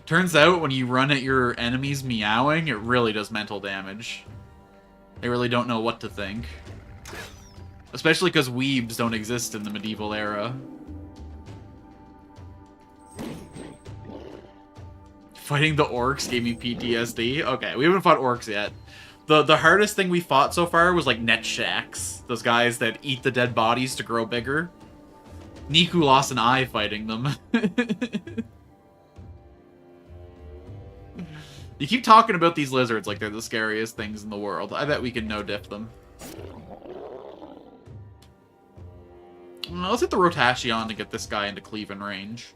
Turns out, when you run at your enemies meowing, it really does mental damage. They really don't know what to think. Especially because weebs don't exist in the medieval era. Fighting the orcs gave me PTSD. Okay, we haven't fought orcs yet. The hardest thing we fought so far was like net shacks. Those guys that eat the dead bodies to grow bigger. Niku lost an eye fighting them. You keep talking about these lizards like they're the scariest things in the world. I bet we can no-diff them. Let's hit the Rotation to get this guy into cleave and range.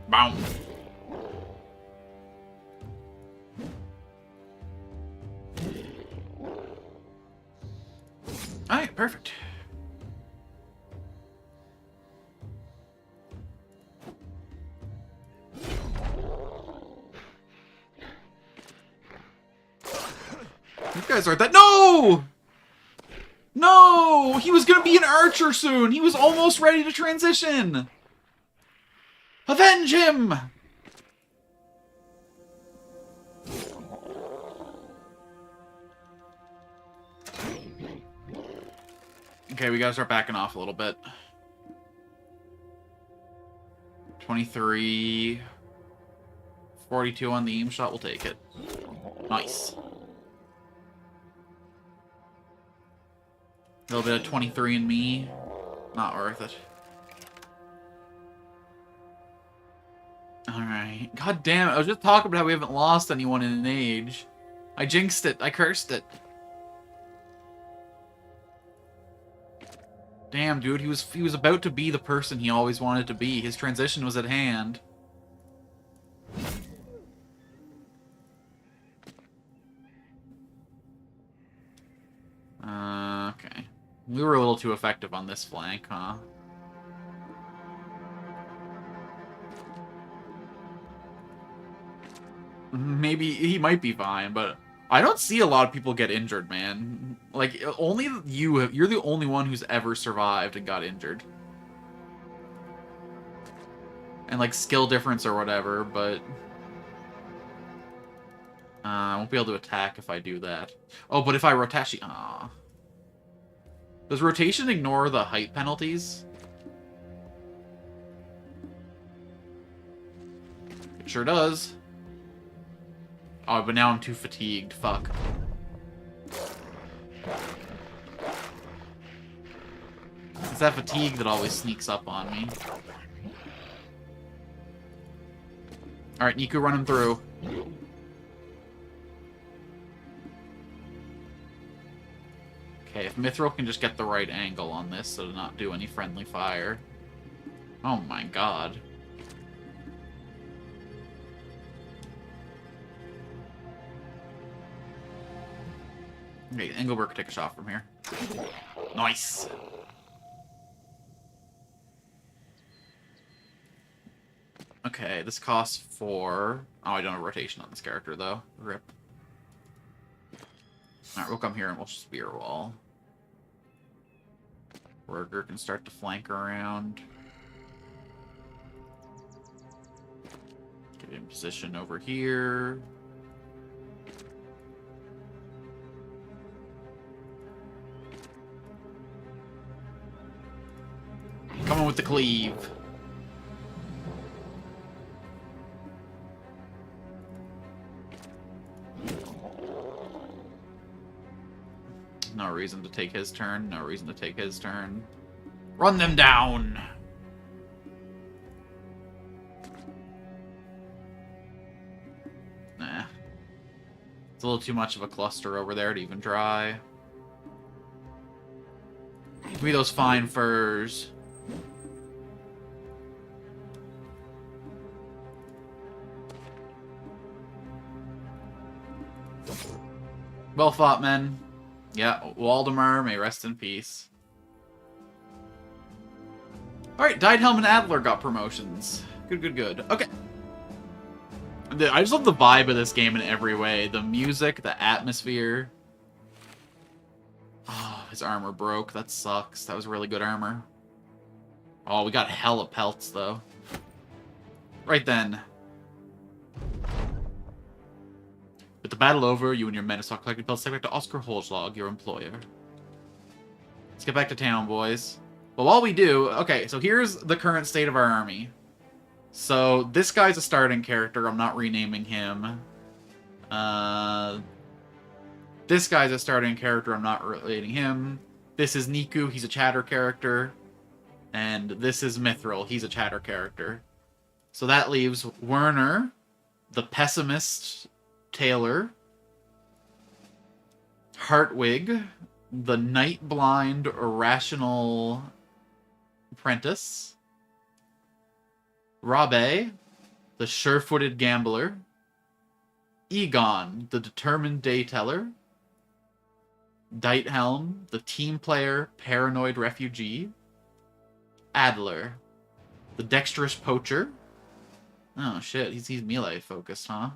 Boom. Alright, perfect. You guys aren't that— No! No! He was gonna be an archer soon! He was almost ready to transition! Avenge him! Okay, we gotta start backing off a little bit. 23... 42 on the aim shot, we'll take it. Nice. A little bit of 23 in me. Not worth it. Alright. God damn it. I was just talking about how we haven't lost anyone in an age. I jinxed it. I cursed it. Damn, dude. He was about to be the person he always wanted to be. His transition was at hand. Okay. We were a little too effective on this flank, huh? Maybe he might be fine, but I don't see a lot of people get injured, man. Like, only you're the only one who's ever survived and got injured. And, like, skill difference or whatever, but... I won't be able to attack if I do that. Oh, but if I rotation... Aw. Does rotation ignore the height penalties? It sure does. Oh, but now I'm too fatigued. Fuck. It's that fatigue that always sneaks up on me. Alright, Niku, run him through. Okay, if Mithril can just get the right angle on this so to not do any friendly fire. Oh my god. Okay, Engelbert can take a shot from here. Nice! Okay, this costs 4... Oh, I don't have rotation on this character, though. Rip. Alright, we'll come here and we'll spear wall. Burger can start to flank around. Get in position over here. Coming with the cleave. No reason to take his turn. No reason to take his turn. Run them down! Nah. It's a little too much of a cluster over there to even try. Give me those fine furs. Well fought, men. Yeah, Waldemar may rest in peace. Alright, Diedhelm and Adler got promotions. Good, good, good. Okay. I just love the vibe of this game in every way. The music, the atmosphere. Oh, his armor broke. That sucks. That was really good armor. Oh, we got hella pelts, though. Right then. With the battle over, you and your men start collecting pelts. Take back to Oscar Holzlag, your employer. Let's get back to town, boys. But while we do, okay, so here's the current state of our army. So this guy's a starting character. I'm not renaming him. This guy's a starting character. I'm not relating him. This is Niku. He's a chatter character. And this is Mithril. He's a chatter character. So that leaves Werner, the pessimist Taylor, Hartwig, the night-blind, irrational apprentice, Rabe, the sure-footed gambler, Egon, the determined day-teller, Diethelm, the team player, paranoid refugee, Adler, the dexterous poacher. Oh shit, he's melee focused, huh?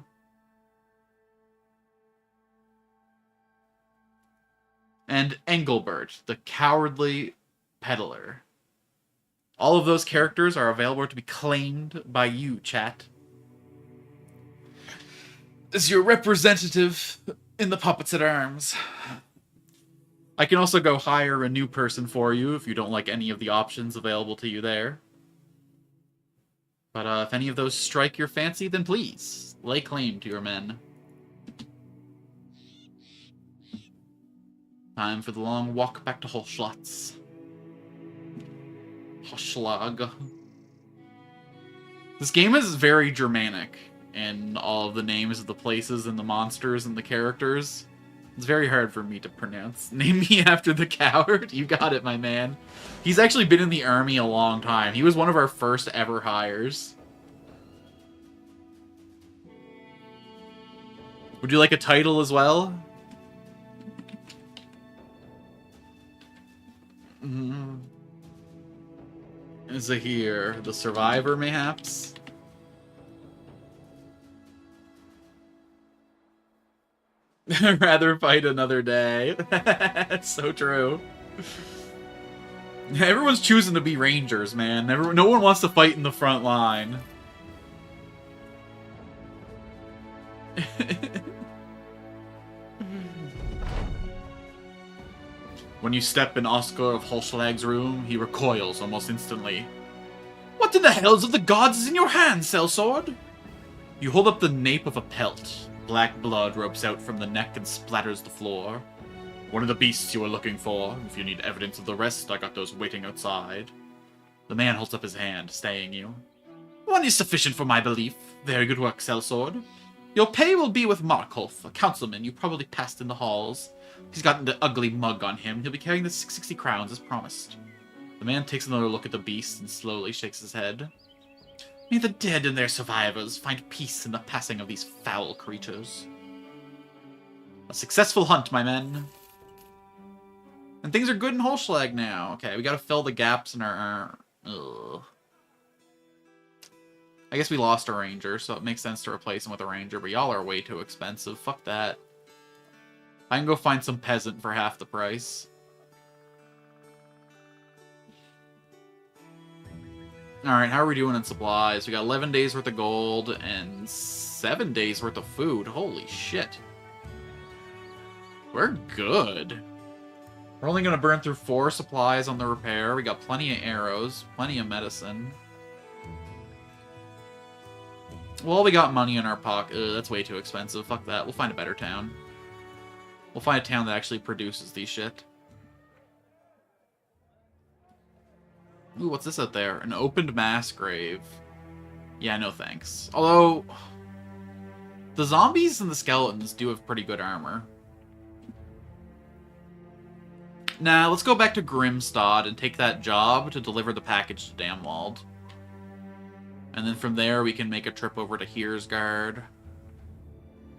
And Engelbert, the cowardly peddler. All of those characters are available to be claimed by you, chat. As your representative in the Puppets at Arms. I can also go hire a new person for you if you don't like any of the options available to you there. But if any of those strike your fancy, then please, lay claim to your men. Time for the long walk back to Holschlatz. Hoschlag. This game is very Germanic in all of the names of the places and the monsters and the characters. It's very hard for me to pronounce. Name me after the coward? You got it, my man. He's actually been in the army a long time. He was one of our first ever hires. Would you like a title as well? Mm. Is it here? The survivor, mayhaps? Rather fight another day. That's so true. Everyone's choosing to be rangers, man. No one wants to fight in the front line. When you step in Oscar of Holschlag's room, he recoils almost instantly. What in the hells of the gods is in your hand, sellsword? You hold up the nape of a pelt. Black blood ropes out from the neck and splatters the floor. One of the beasts you were looking for. If you need evidence of the rest, I got those waiting outside. The man holds up his hand, staying you. One is sufficient for my belief. Very good work, sellsword. Your pay will be with Markholf, a councilman you probably passed in the halls. He's got the ugly mug on him. He'll be carrying the 660 crowns as promised. The man takes another look at the beast and slowly shakes his head. May the dead and their survivors find peace in the passing of these foul creatures. A successful hunt, my men. And things are good in Holschlag now. Okay, we gotta fill the gaps in our... Ugh. I guess we lost a ranger, so it makes sense to replace him with a ranger, but y'all are way too expensive. Fuck that. I can go find some peasant for half the price. Alright, how are we doing in supplies? We got 11 days worth of gold and 7 days worth of food. Holy shit. We're good. We're only going to burn through 4 supplies on the repair. We got plenty of arrows, plenty of medicine. Well, we got money in our pocket. Ugh, that's way too expensive. Fuck that. We'll find a better town. We'll find a town that actually produces these shit. Ooh, what's this out there? An opened mass grave. Yeah, no thanks. Although, the zombies and the skeletons do have pretty good armor. Nah, let's go back to Grimstad and take that job to deliver the package to Damwald. And then from there, we can make a trip over to Hearsgard.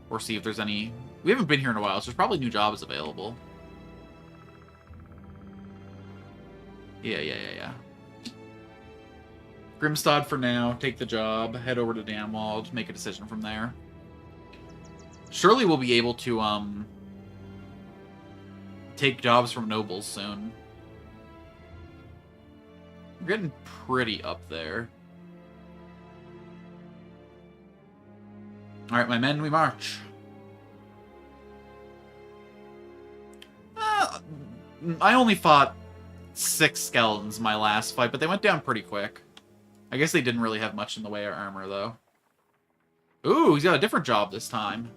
Or see if there's any... We haven't been here in a while, so there's probably new jobs available. Yeah. Grimstad for now, take the job, head over to Damwald, make a decision from there. Surely we'll be able to, take jobs from nobles soon. We're getting pretty up there. Alright, my men, we march. I only fought 6 skeletons in my last fight, but they went down pretty quick. I guess they didn't really have much in the way of armor, though. Ooh, he's got a different job this time.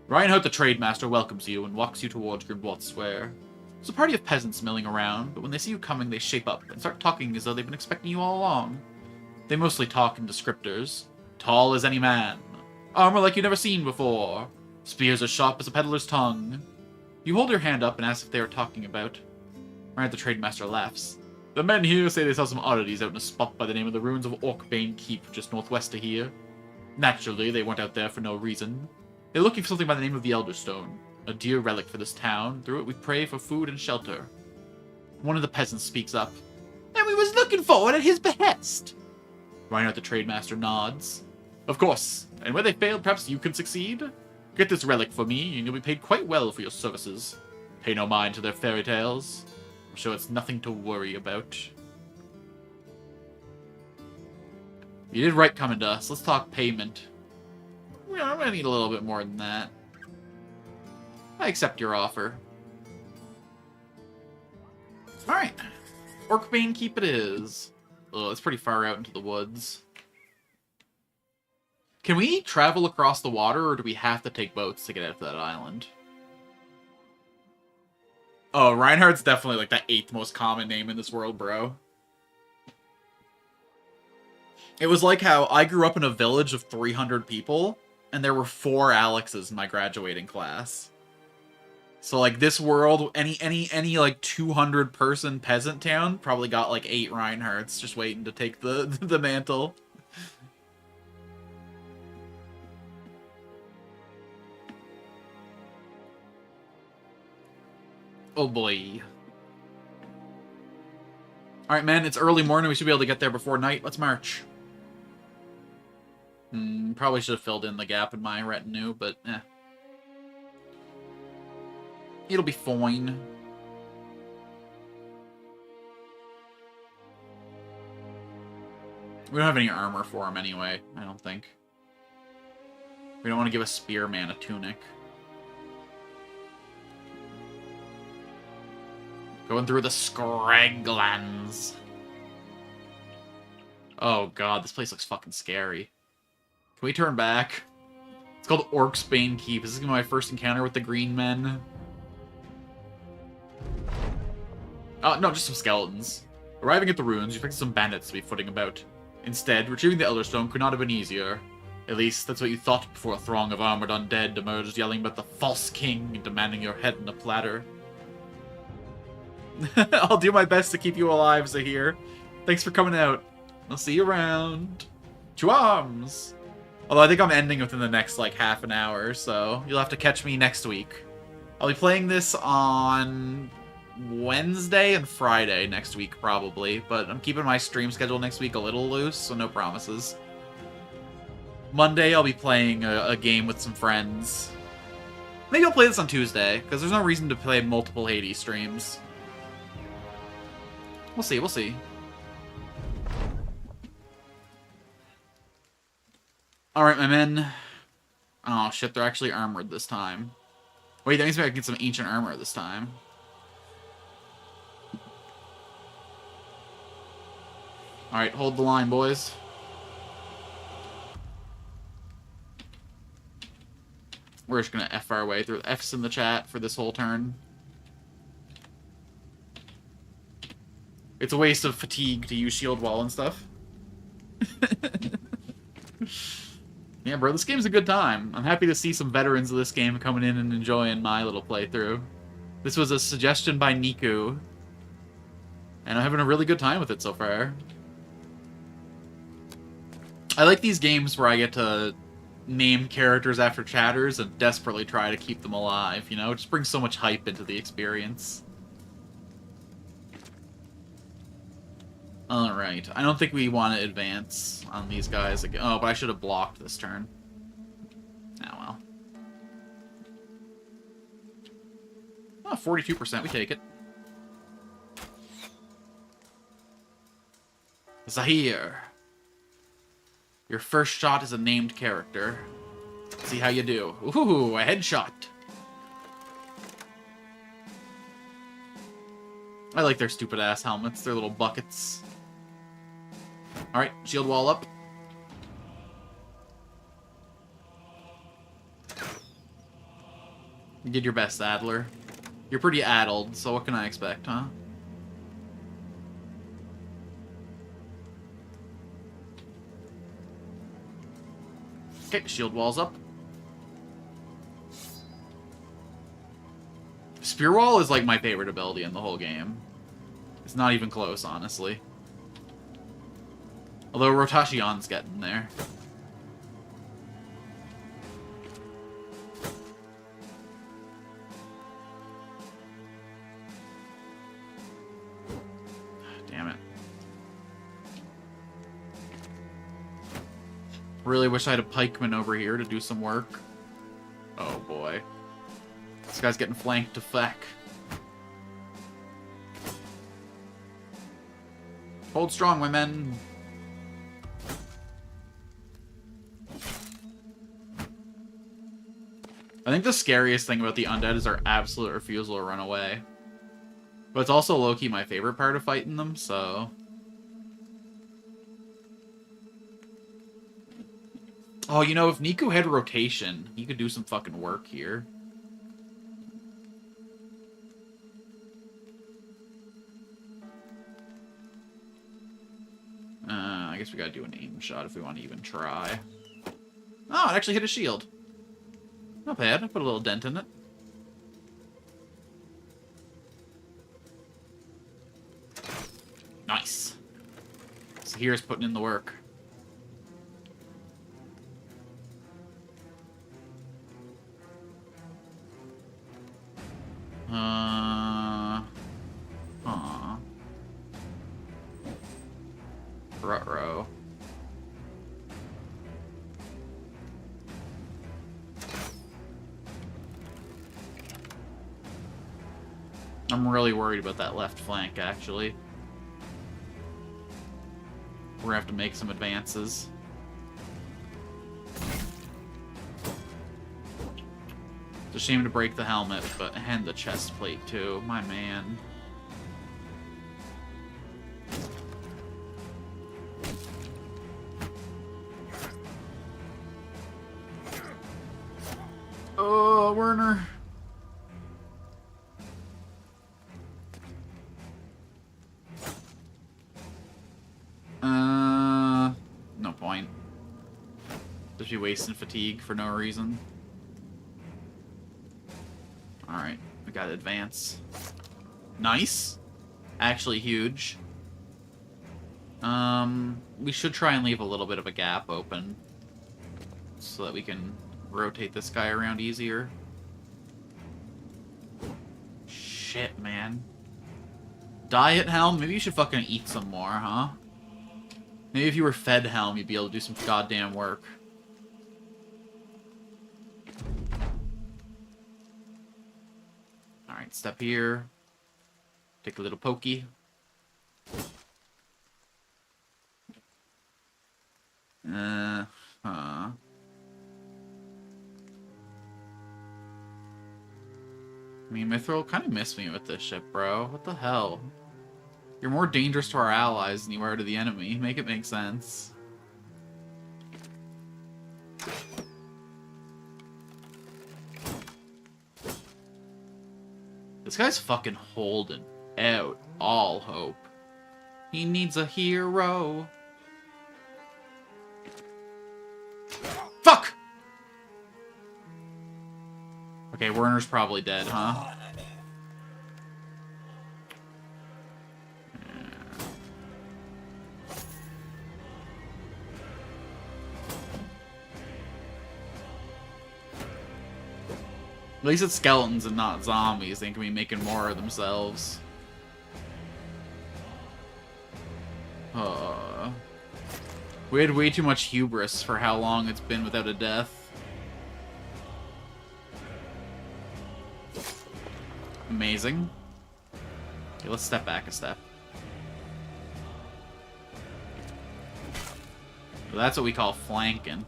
Reinhardt the Trademaster welcomes you and walks you towards Grimwald Square. There's a party of peasants milling around, but when they see you coming, they shape up and start talking as though they've been expecting you all along. They mostly talk in descriptors. Tall as any man. Armor like you've never seen before. Spears as sharp as a peddler's tongue. You hold your hand up and ask if they are talking about. Reinhardt the Trademaster laughs. The men here say they saw some oddities out in a spot by the name of the ruins of Orkbane Keep, just northwest of here. Naturally, they went out there for no reason. They're looking for something by the name of the Elderstone, a dear relic for this town. Through it we pray for food and shelter. One of the peasants speaks up. And we was looking for it at his behest. Reinhardt the Trademaster nods. Of course, and where they failed, perhaps you can succeed? Get this relic for me, and you'll be paid quite well for your services. Pay no mind to their fairy tales. I'm sure it's nothing to worry about. You did right coming to us. Let's talk payment. Yeah, I'm gonna need a little bit more than that. I accept your offer. Alright. Orkbane Keep it is. Oh, it's pretty far out into the woods. Can we travel across the water, or do we have to take boats to get out to that island? Oh, Reinhardt's definitely like the 8th most common name in this world, bro. It was like how I grew up in a village of 300 people, and there were 4 Alexes in my graduating class. So like this world, any like 200 person peasant town probably got like 8 Reinhardts just waiting to take the mantle. Oh boy. Alright, man, it's early morning. We should be able to get there before night. Let's march. Probably should have filled in the gap in my retinue, but eh. It'll be fine. We don't have any armor for him anyway, I don't think. We don't want to give a spearman a tunic. Going through the Scraglands. Oh god, this place looks fucking scary. Can we turn back? It's called Orcsbane Keep. This is gonna be my first encounter with the green men. No, just some skeletons. Arriving at the ruins, you expect some bandits to be footing about. Instead, retrieving the Elder Stone could not have been easier. At least, that's what you thought before a throng of armored undead emerged, yelling about the false king and demanding your head in a platter. I'll do my best to keep you alive, Zahir. Thanks for coming out. I'll see you around. To arms! Although I think I'm ending within the next, like, half an hour, so you'll have to catch me next week. I'll be playing this on Wednesday and Friday next week, probably, but I'm keeping my stream schedule next week a little loose, so no promises. Monday, I'll be playing a game with some friends. Maybe I'll play this on Tuesday, because there's no reason to play multiple Hades streams. We'll see, we'll see. Alright, my men. Oh, shit, they're actually armored this time. Wait, that means I can get some ancient armor this time. Alright, hold the line, boys. We're just gonna F our way through. F's in the chat for this whole turn. It's a waste of fatigue to use shield wall and stuff. Yeah, bro, this game's a good time. I'm happy to see some veterans of this game coming in and enjoying my little playthrough. This was a suggestion by Niku. And I'm having a really good time with it so far. I like these games where I get to name characters after chatters and desperately try to keep them alive, you know? It just brings so much hype into the experience. Alright, I don't think we want to advance on these guys again. Oh, but I should have blocked this turn. Oh, well. Oh, 42%, we take it. Zahir. Your first shot is a named character. Let's see how you do. Ooh, a headshot. I like their stupid ass helmets, their little buckets. Alright, shield wall up. You did your best, Adler. You're pretty addled, so what can I expect, huh? Okay, shield wall's up. Spear wall is like my favorite ability in the whole game. It's not even close, honestly. Although Rotashian's getting there. Damn it. Really wish I had a pikeman over here to do some work. Oh boy. This guy's getting flanked to feck. Hold strong, my men. I think the scariest thing about the undead is their absolute refusal to run away. But it's also low-key my favorite part of fighting them, so... Oh, you know, if Niku had rotation, he could do some fucking work here. I guess we gotta do an aim shot if we want to even try. Oh, it actually hit a shield. Not bad. I put a little dent in it. Nice. So here's putting in the work. Aw. Ruh-roh. I'm really worried about that left flank, actually. We're gonna have to make some advances. It's a shame to break the helmet, and the chest plate too. My man. Oh, Werner. No point. Just be wasting fatigue for no reason. Alright, we gotta advance. Nice. Actually huge. We should try and leave a little bit of a gap open so that we can rotate this guy around easier. Shit, man. Diet Helm? Maybe you should fucking eat some more, huh? Maybe if you were fed Helm, you'd be able to do some goddamn work. Alright, step here. Take a little pokey. I mean, Mithril kind of missed me with this ship, bro. What the hell? You're more dangerous to our allies than you are to the enemy. Make it make sense. This guy's fucking holding out all hope. He needs a hero. Fuck! Okay, Werner's probably dead, huh? At least it's skeletons and not zombies. They can be making more of themselves. We had way too much hubris for how long it's been without a death. Amazing. Okay, let's step back a step. So that's what we call flanking.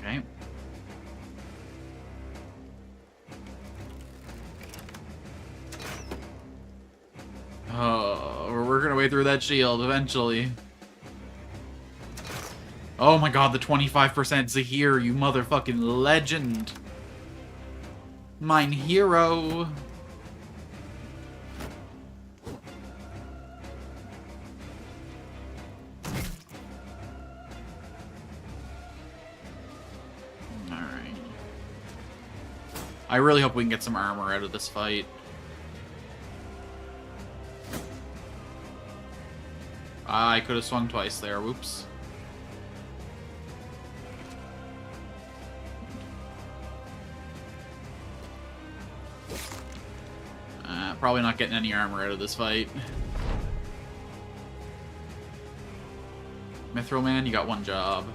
Okay. Oh, we're working our way through that shield eventually. Oh my god, the 25% Zahir, you motherfucking legend. Mine hero. Alright. I really hope we can get some armor out of this fight. I could have swung twice there, whoops. Probably not getting any armor out of this fight. Mithril Man, you got one job.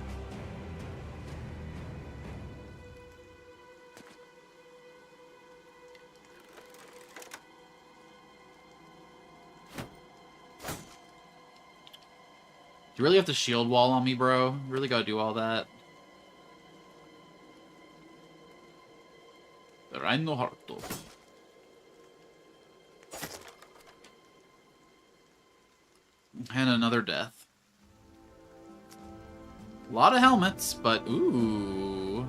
You really have to shield wall on me, bro? You really gotta do all that? Rhino Harto. And another death. A lot of helmets, but ooh.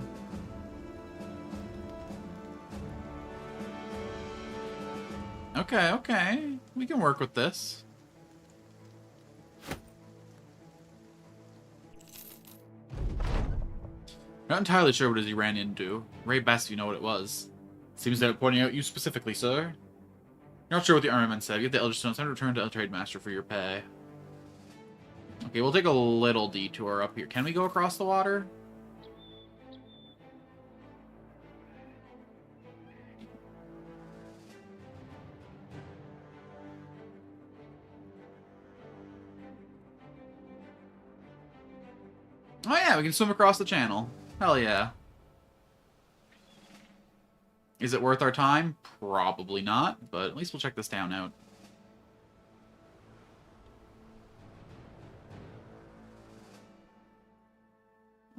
Okay, okay. We can work with this. Not entirely sure what it is he ran into. Ray best if you know what it was. Seems to be pointing out you specifically, sir. You're not sure what the armament said. Get the Elder Stone. Send a return to El Trade Master for your pay. Okay, we'll take a little detour up here. Can we go across the water? Oh yeah, we can swim across the channel. Hell yeah. Is it worth our time? Probably not, but at least we'll check this town out.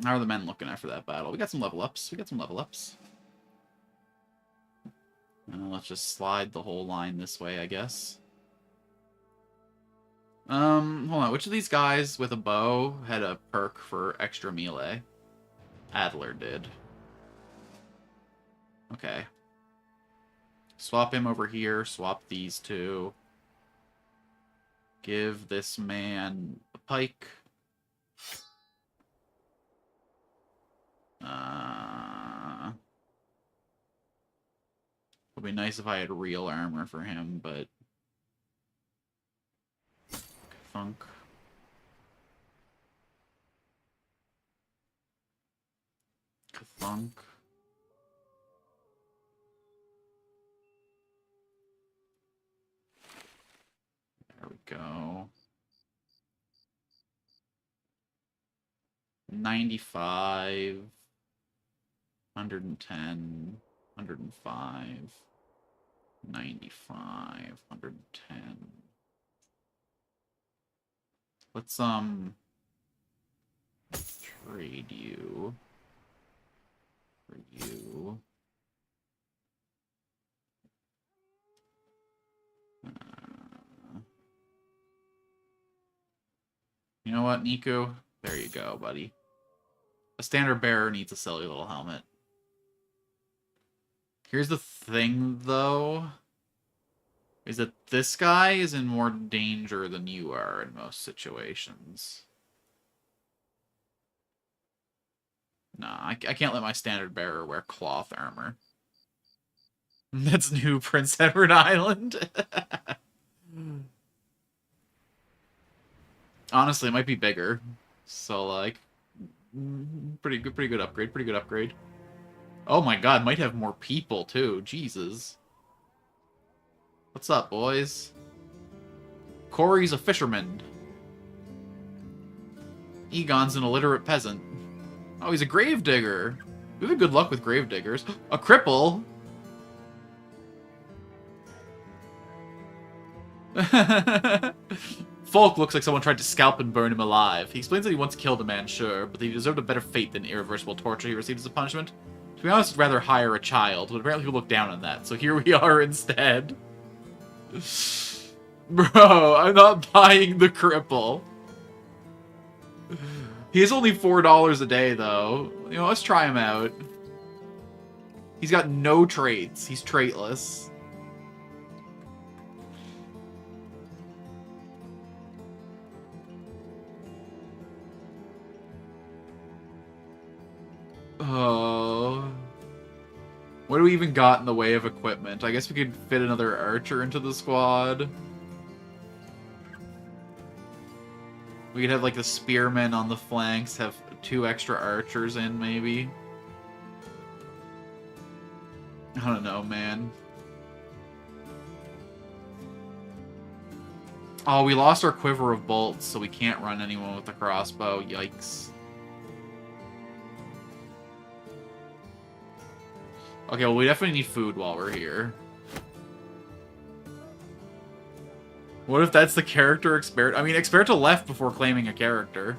How are the men looking after that battle? We got some level ups. We got some level ups. Let's just slide the whole line this way, I guess. Hold on. Which of these guys with a bow had a perk for extra melee? Adler did. Okay. Swap him over here. Swap these two. Give this man a pike. Would be nice if I had real armor for him, but... Funk. Kathunk. There we go. 95. 110. 105. 95. 110. Let's, trade you. For you. You know what, Niku? There you go, buddy. A standard bearer needs a silly little helmet. Here's the thing, though, is that this guy is in more danger than you are in most situations. Nah, I can't let my standard bearer wear cloth armor. That's new, Prince Edward Island. Honestly, it might be bigger. So, like, pretty good upgrade, pretty good upgrade. Oh my god, might have more people, too. Jesus. What's up, boys? Corey's a fisherman. Egon's an illiterate peasant. Oh, he's a gravedigger. We have good luck with gravediggers. A cripple? Folk looks like someone tried to scalp and burn him alive. He explains that he once killed a man, sure, but that he deserved a better fate than irreversible torture he received as a punishment. To be honest, I'd rather hire a child, but apparently people look down on that, so here we are instead. Bro, I'm not buying the cripple. He's only $4 a day, though. You know, let's try him out. He's got no traits. He's traitless. Oh. What do we even got in the way of equipment? I guess we could fit another archer into the squad. We could have, like, the spearmen on the flanks, have 2 extra archers in, maybe. I don't know, man. Oh, we lost our quiver of bolts, so we can't run anyone with the crossbow. Yikes. Okay, well, we definitely need food while we're here. What if that's the character Experto? I mean, Experto left before claiming a character.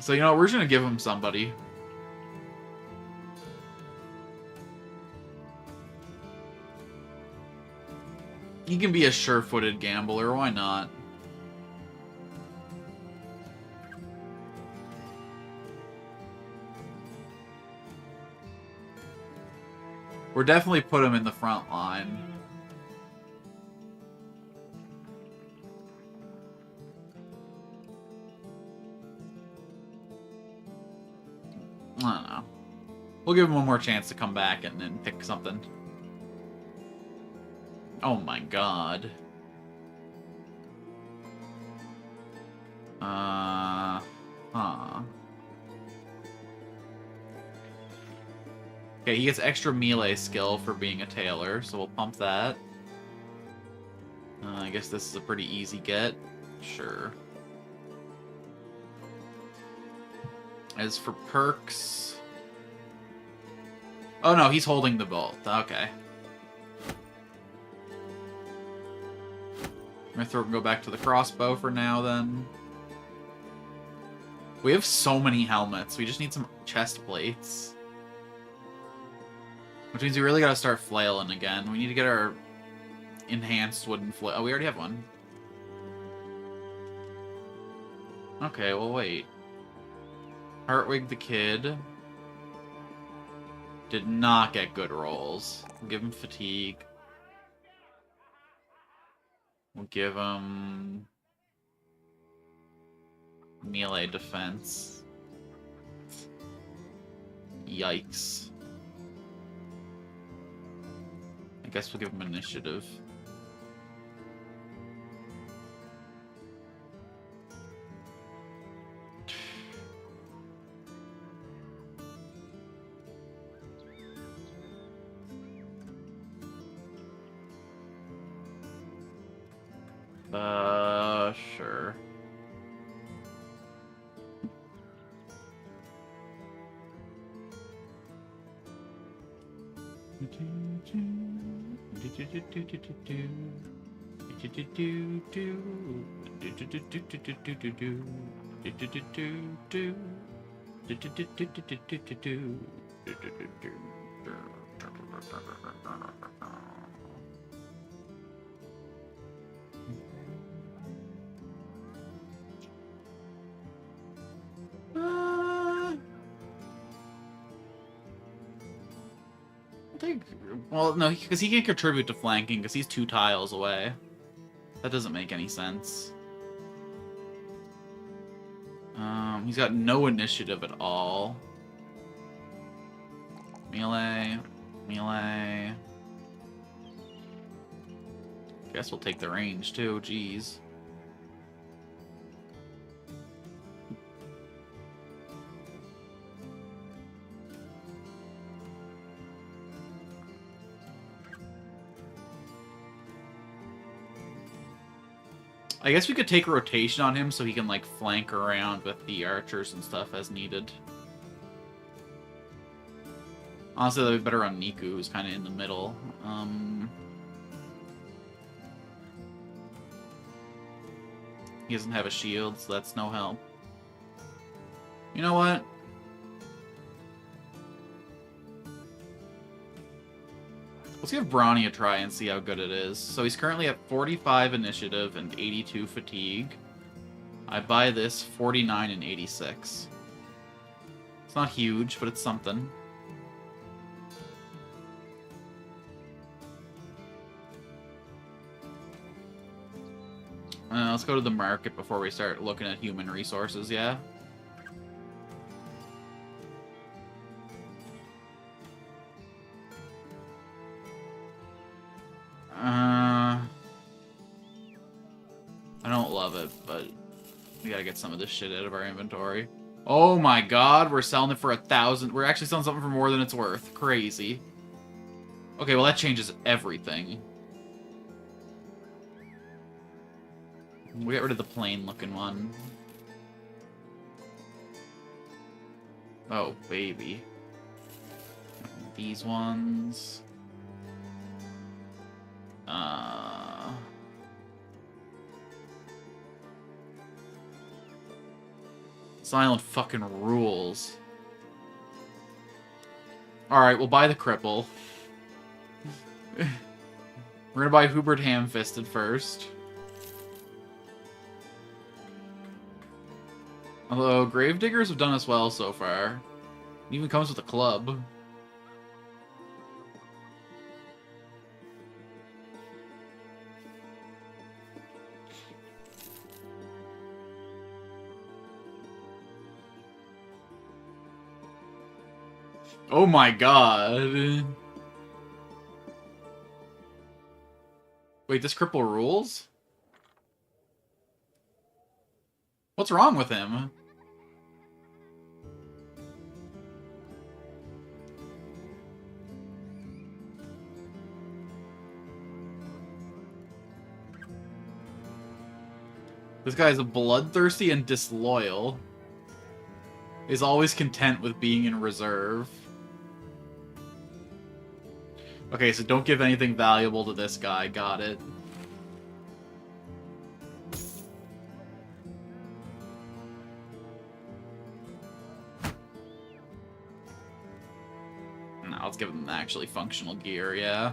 So, you know, we're just gonna give him somebody. He can be a sure-footed gambler, why not? We're definitely put him in the front line. I don't know. We'll give him one more chance to come back and then pick something. Oh my god. Huh. Okay, he gets extra melee skill for being a tailor, so we'll pump that. I guess this is a pretty easy get. Sure. As for perks... Oh no, he's holding the bolt. Okay. I'm gonna go back to the crossbow for now, then. We have so many helmets. We just need some chest plates. Which means we really gotta start flailing again. We need to get our enhanced wooden flail. Oh, we already have one. Okay, well, wait. Hartwig the Kid did not get good rolls. We'll give him fatigue. We'll give him melee defense. Yikes. I guess we'll give him initiative. Sure. Well, no, because he can't contribute to flanking because he's 2 tiles away. That doesn't make any sense. He's got no initiative at all. Melee. Melee. Guess we'll take the range, too. Jeez. I guess we could take a rotation on him so he can, like, flank around with the archers and stuff as needed. Honestly, that would be better on Niku, who's kind of in the middle. He doesn't have a shield, so that's no help. You know what? Let's give Brawny a try and see how good it is. So he's currently at 45 initiative and 82 fatigue. I buy this 49 and 86. It's not huge, but it's something. Let's go to the market before we start looking at human resources, yeah? I don't love it, but we gotta get some of this shit out of our inventory. Oh my god, we're selling it for 1,000. We're actually selling something for more than it's worth. Crazy. Okay, well that changes everything. We get rid of the plain-looking one. Oh, baby. These ones. Silent fucking rules. Alright, we'll buy the cripple. We're gonna buy Hubert Ham-Fisted first. Although, Gravediggers have done us well so far. It even comes with a club. Oh my god. Wait, this cripple rules? What's wrong with him? This guy's bloodthirsty and disloyal. Is always content with being in reserve. Okay, so don't give anything valuable to this guy. Got it. No, let's give him actually functional gear, yeah.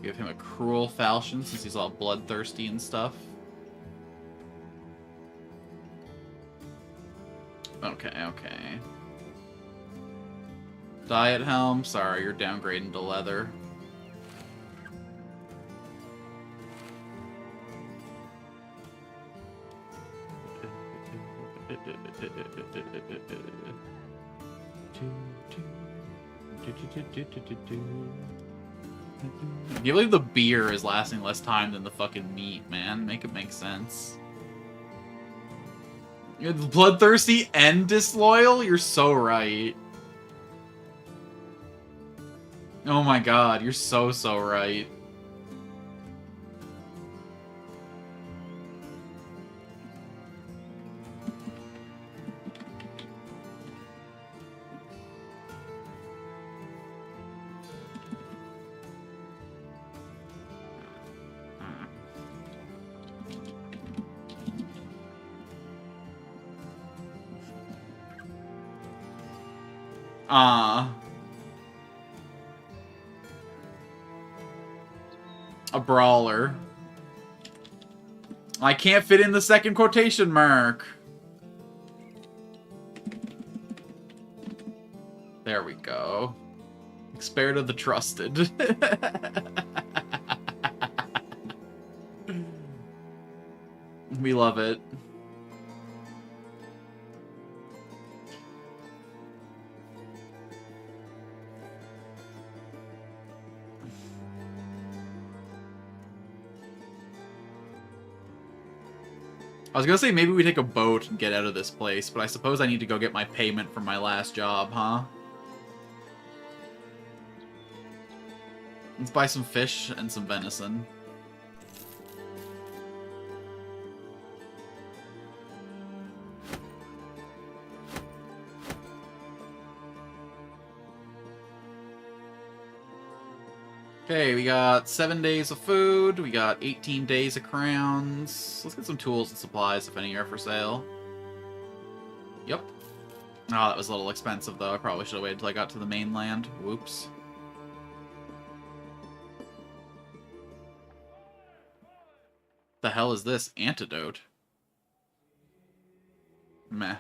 Give him a cruel falchion since he's all bloodthirsty and stuff. Okay, okay. Diet helm. Sorry, you're downgrading to leather. I can't believe the beer is lasting less time than the fucking meat, man. Make it make sense. You're bloodthirsty and disloyal? You're so right. Oh my god, you're so right. A brawler. I can't fit in the second quotation mark. There we go. Expert of the trusted. We love it. I was gonna say maybe we take a boat and get out of this place, but I suppose I need to go get my payment from my last job, huh? Let's buy some fish and some venison. Okay, we got 7 days of food, we got 18 days of crowns. Let's get some tools and supplies if any are for sale. Yep. Oh, that was a little expensive though. I probably should have waited until I got to the mainland. Whoops. The hell is this? Antidote? Meh.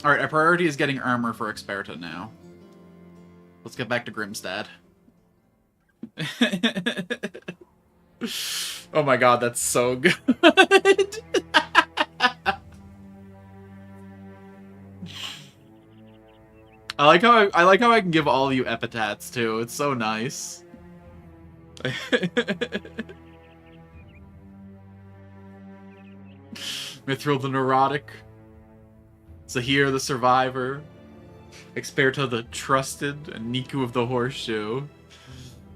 Alright, our priority is getting armor for Experta now. Let's get back to Grimstad. Oh my god, that's so good. I like how I can give all you epithets too. It's so nice. Mithril the Neurotic. Zahir the Survivor. Experta the Trusted, and Niku of the Horseshoe.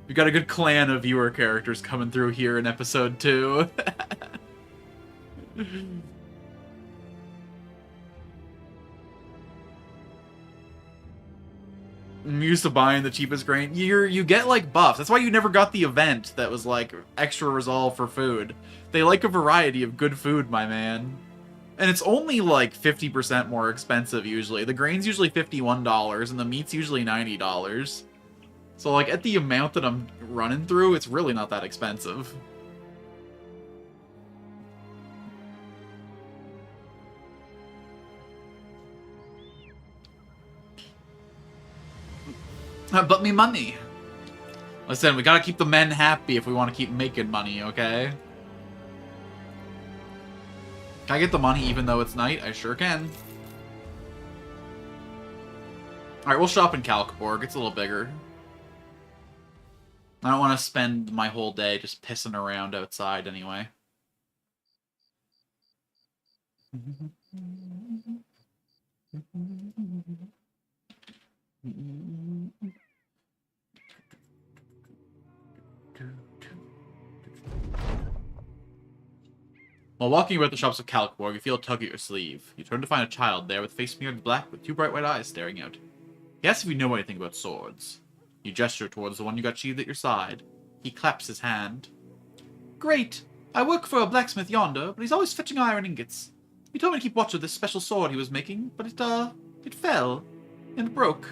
We got a good clan of viewer characters coming through here in episode 2. I'm used to buying the cheapest grain. You get like buffs. That's why you never got the event that was like extra resolve for food. They like a variety of good food, my man. And it's only like 50% more expensive usually. The grain's usually $51 and the meat's usually $90. So like at the amount that I'm running through, it's really not that expensive. But me money. Listen, we gotta keep the men happy if we want to keep making money, okay? Can I get the money even though it's night? I sure can. Alright, we'll shop in Kalkborg. It's a little bigger. I don't want to spend my whole day just pissing around outside anyway. While walking about the shops of Kalkborg, you feel a tug at your sleeve. You turn to find a child there with face smeared black with two bright white eyes staring out. He asks if you know anything about swords. You gesture towards the one you got sheathed at your side. He claps his hand. Great! I work for a blacksmith yonder, but he's always fetching iron ingots. He told me to keep watch of this special sword he was making, but it fell. And broke.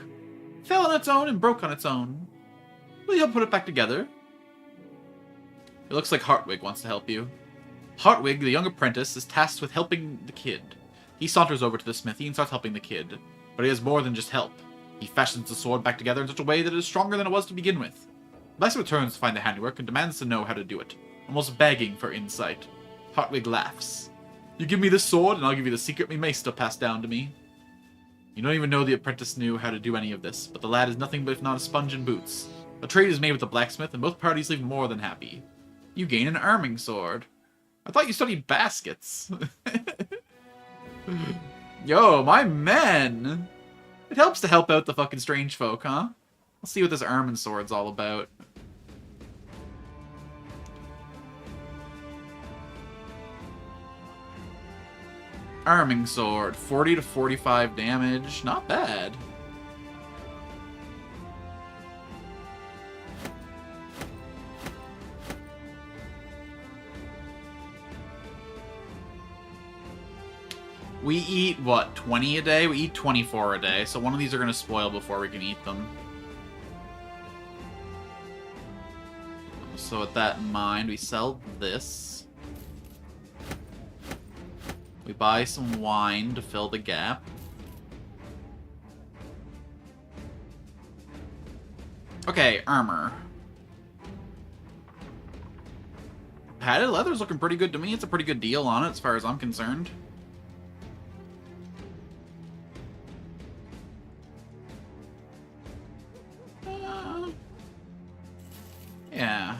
Fell on its own and broke on its own. Will you help put it back together? It looks like Hartwig wants to help you. Hartwig, the young apprentice, is tasked with helping the kid. He saunters over to the smithy and starts helping the kid. But he has more than just help. He fashions the sword back together in such a way that it is stronger than it was to begin with. The blacksmith returns to find the handiwork and demands to know how to do it, almost begging for insight. Hartwig laughs. You give me this sword, and I'll give you the secret me may still pass down to me. You don't even know the apprentice knew how to do any of this, but the lad is nothing but if not a sponge and boots. A trade is made with the blacksmith, and both parties leave more than happy. You gain an arming sword. I thought you studied baskets. Yo, my men! It helps to help out the fucking strange folk, huh? Let's see what this arming sword's all about. Arming sword, 40 to 45 damage. Not bad. We eat, what, 20 a day? We eat 24 a day, so one of these are going to spoil before we can eat them. So with that in mind, we sell this. We buy some wine to fill the gap. Okay, armor. Padded leather's looking pretty good to me. It's a pretty good deal on it as far as I'm concerned. Yeah.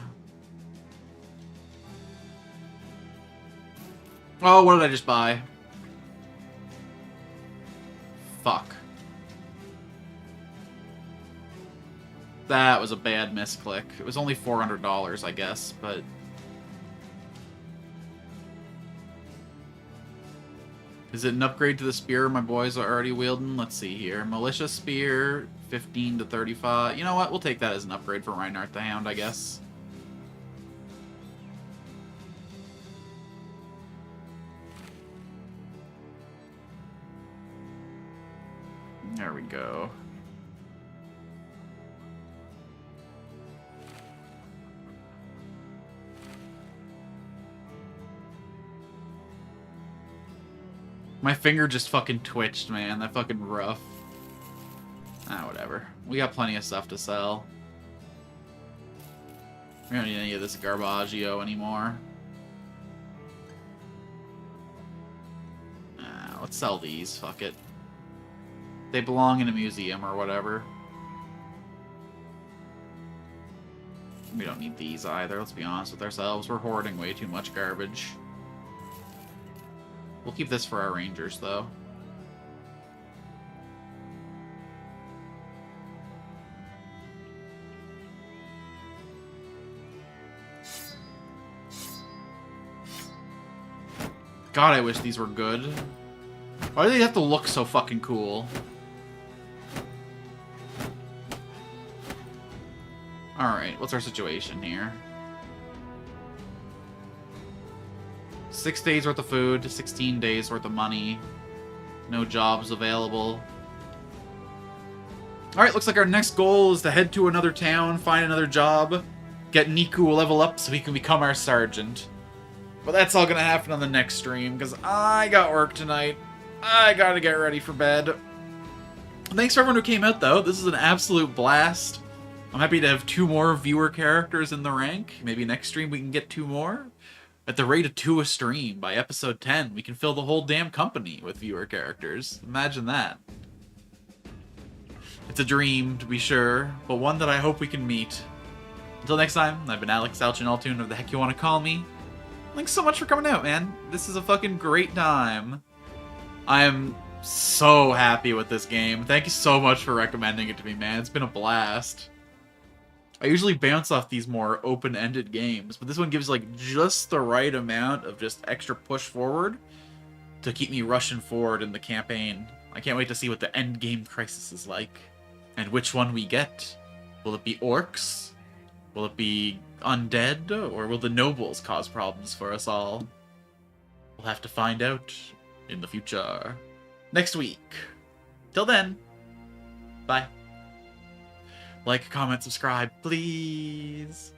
Oh, what did I just buy? Fuck. That was a bad misclick. It was only $400, I guess, but... Is it an upgrade to the spear my boys are already wielding? Let's see here. Militia spear, 15 to 35. You know what? We'll take that as an upgrade for Reinhardt the Hound, I guess. There we go. My finger just fucking twitched, man. That fucking rough. Ah, whatever. We got plenty of stuff to sell. We don't need any of this garbaggio anymore. Let's sell these. Fuck it. They belong in a museum or whatever. We don't need these either, let's be honest with ourselves. We're hoarding way too much garbage. We'll keep this for our rangers, though. God, I wish these were good. Why do they have to look so fucking cool? Alright, what's our situation here? 6 days worth of food, 16 days worth of money. No jobs available. Alright, looks like our next goal is to head to another town, find another job, get Niku a level up so he can become our sergeant. But that's all gonna happen on the next stream, because I got work tonight. I gotta get ready for bed. Thanks for everyone who came out, though. This is an absolute blast. I'm happy to have 2 more viewer characters in the rank. Maybe next stream we can get 2 more. At the rate of 2 a stream, by episode 10, we can fill the whole damn company with viewer characters. Imagine that. It's a dream, to be sure, but one that I hope we can meet. Until next time, I've been Alex Alchinaltoon, or the heck you want to call me. Thanks so much for coming out, man. This is a fucking great time. I am so happy with this game. Thank you so much for recommending it to me, man. It's been a blast. I usually bounce off these more open-ended games, but this one gives like just the right amount of just extra push forward to keep me rushing forward in the campaign. I can't wait to see what the end game crisis is like. And which one we get. Will it be orcs? Will it be undead? Or will the nobles cause problems for us all? We'll have to find out in the future. Next week. Till then. Bye. Like, comment, subscribe, please.